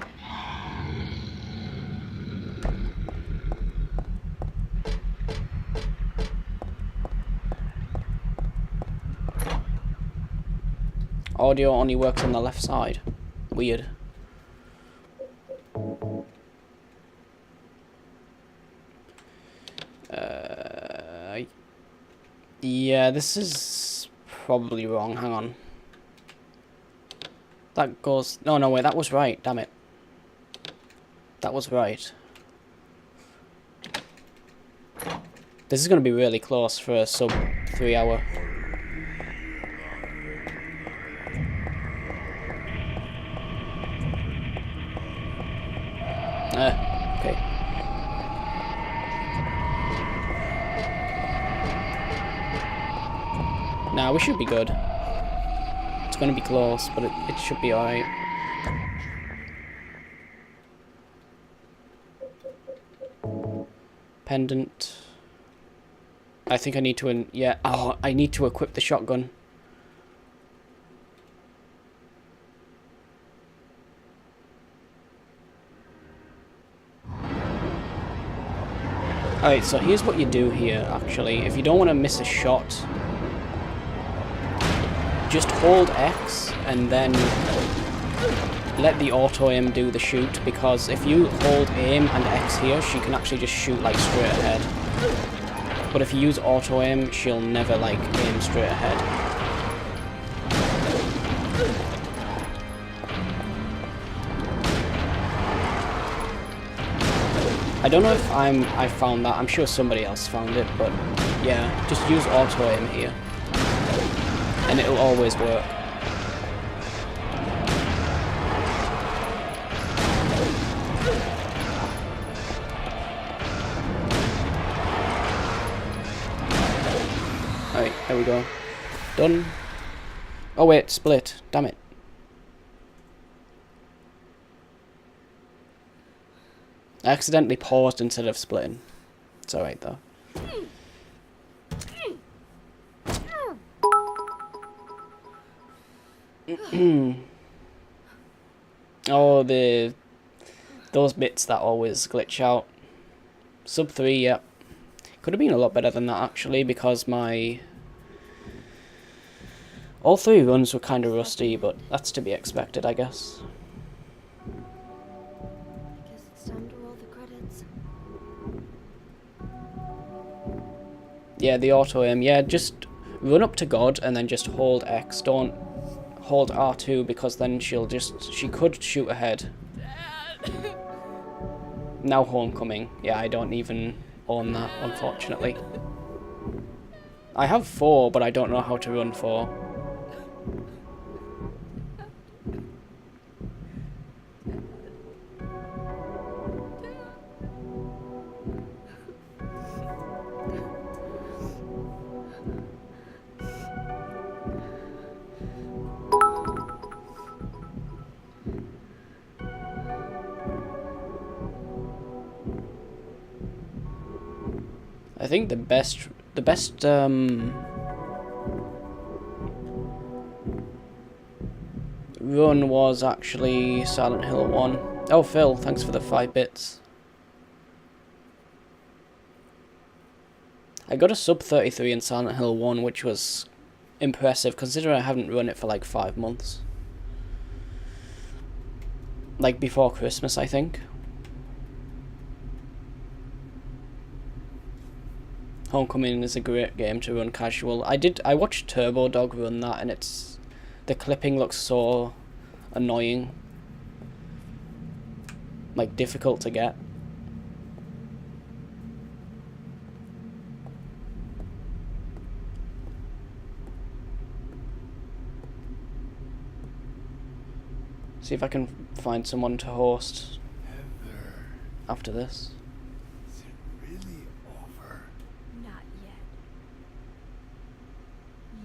Audio only works on the left side. Weird. Yeah, this is probably wrong. Hang on. That goes... No, wait, that was right. Damn it. That was right. This is going to be really close for a sub 3 hour. Okay. Nah, we should be good. It's going to be close, but it should be alright. Pendant. I think I need to... yeah. Oh, I need to equip the shotgun. Alright, so here's what you do here, actually. If you don't want to miss a shot, just hold X and then let the auto aim do the shoot, because if you hold aim and X here, she can actually just shoot like straight ahead. But if you use auto aim, she'll never like aim straight ahead. I don't know if I found that. I'm sure somebody else found it, but yeah, just use auto aim here, and it'll always work. There we go. Done. Oh wait, split. Damn it. I accidentally paused instead of splitting. It's alright though. Oh, those bits that always glitch out. Sub 3, yep. Could have been a lot better than that actually, because all 3 runs were kind of rusty, but that's to be expected, I guess. I guess it's time to roll the credits. Yeah, the auto aim. Yeah, just run up to God and then just hold X. Don't hold R2 because then she could shoot ahead. Now Homecoming. Yeah, I don't even own that, unfortunately. I have 4, but I don't know how to run 4. I think the best run was actually Silent Hill 1. Oh, Phil, thanks for the 5 bits. I got a sub 33 in Silent Hill 1, which was impressive considering I haven't run it for like 5 months. Like before Christmas, I think. Homecoming is a great game to run casual. I watched Turbo Dog run that, and the clipping looks so annoying. Like difficult to get. See if I can find someone to host after this.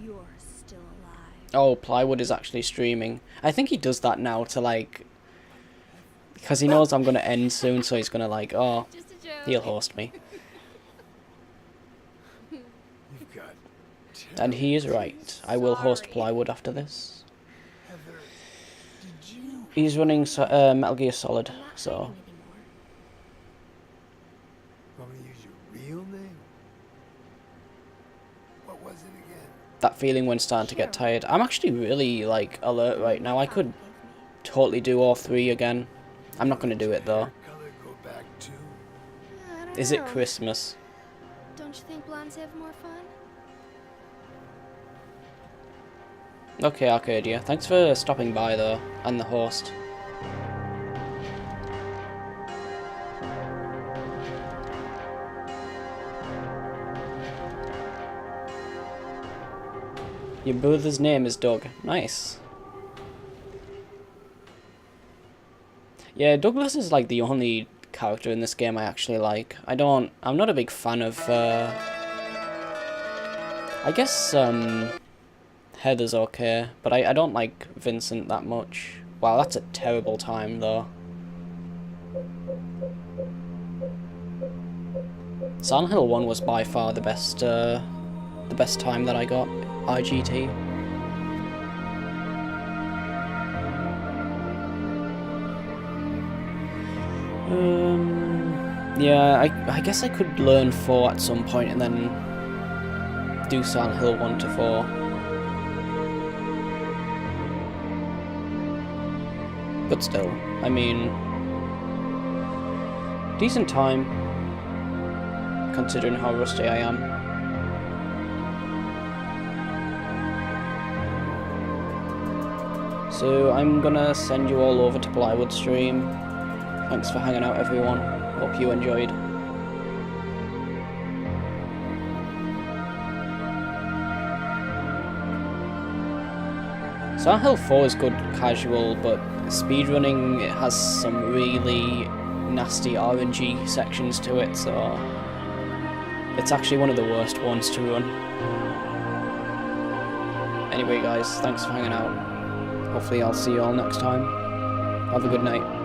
You're still alive. Oh, Plywood is actually streaming. I think he does that now to like... Because he knows I'm going to end soon, so he's going to like, oh, Just a joke. he'll host me. You've got And he is right. I will host Plywood after this. Heather. Did you? He's running Metal Gear Solid, I'm not so... hiding anymore. Want me to use your real name? What was it again? That feeling when starting to get tired. I'm actually really like alert right now. I could Father gave me. totally do all 3 again. I'm not going to do it though. Hair color go back too? I don't Is know. it Christmas? Don't you think blondes have more fun? Okay, Arcadia. Thanks for stopping by though, and the host. Your brother's name is Doug. Nice. Yeah, Douglas is like the only character in this game I actually like. I'm not a big fan of, I guess, Heather's okay, but I don't like Vincent that much. Wow, that's a terrible time though. Silent Hill 1 was by far the best time that I got. IGT. Yeah, I guess I could learn 4 at some point and then do Silent Hill 1 to 4. But still, I mean, decent time, considering how rusty I am. So I'm gonna send you all over to Plywood stream. Thanks for hanging out, everyone. Hope you enjoyed. Silent Hill 4 is good casual, but speedrunning, it has some really nasty RNG sections to it, so it's actually one of the worst ones to run. Anyway, guys, thanks for hanging out. Hopefully I'll see you all next time. Have a good night.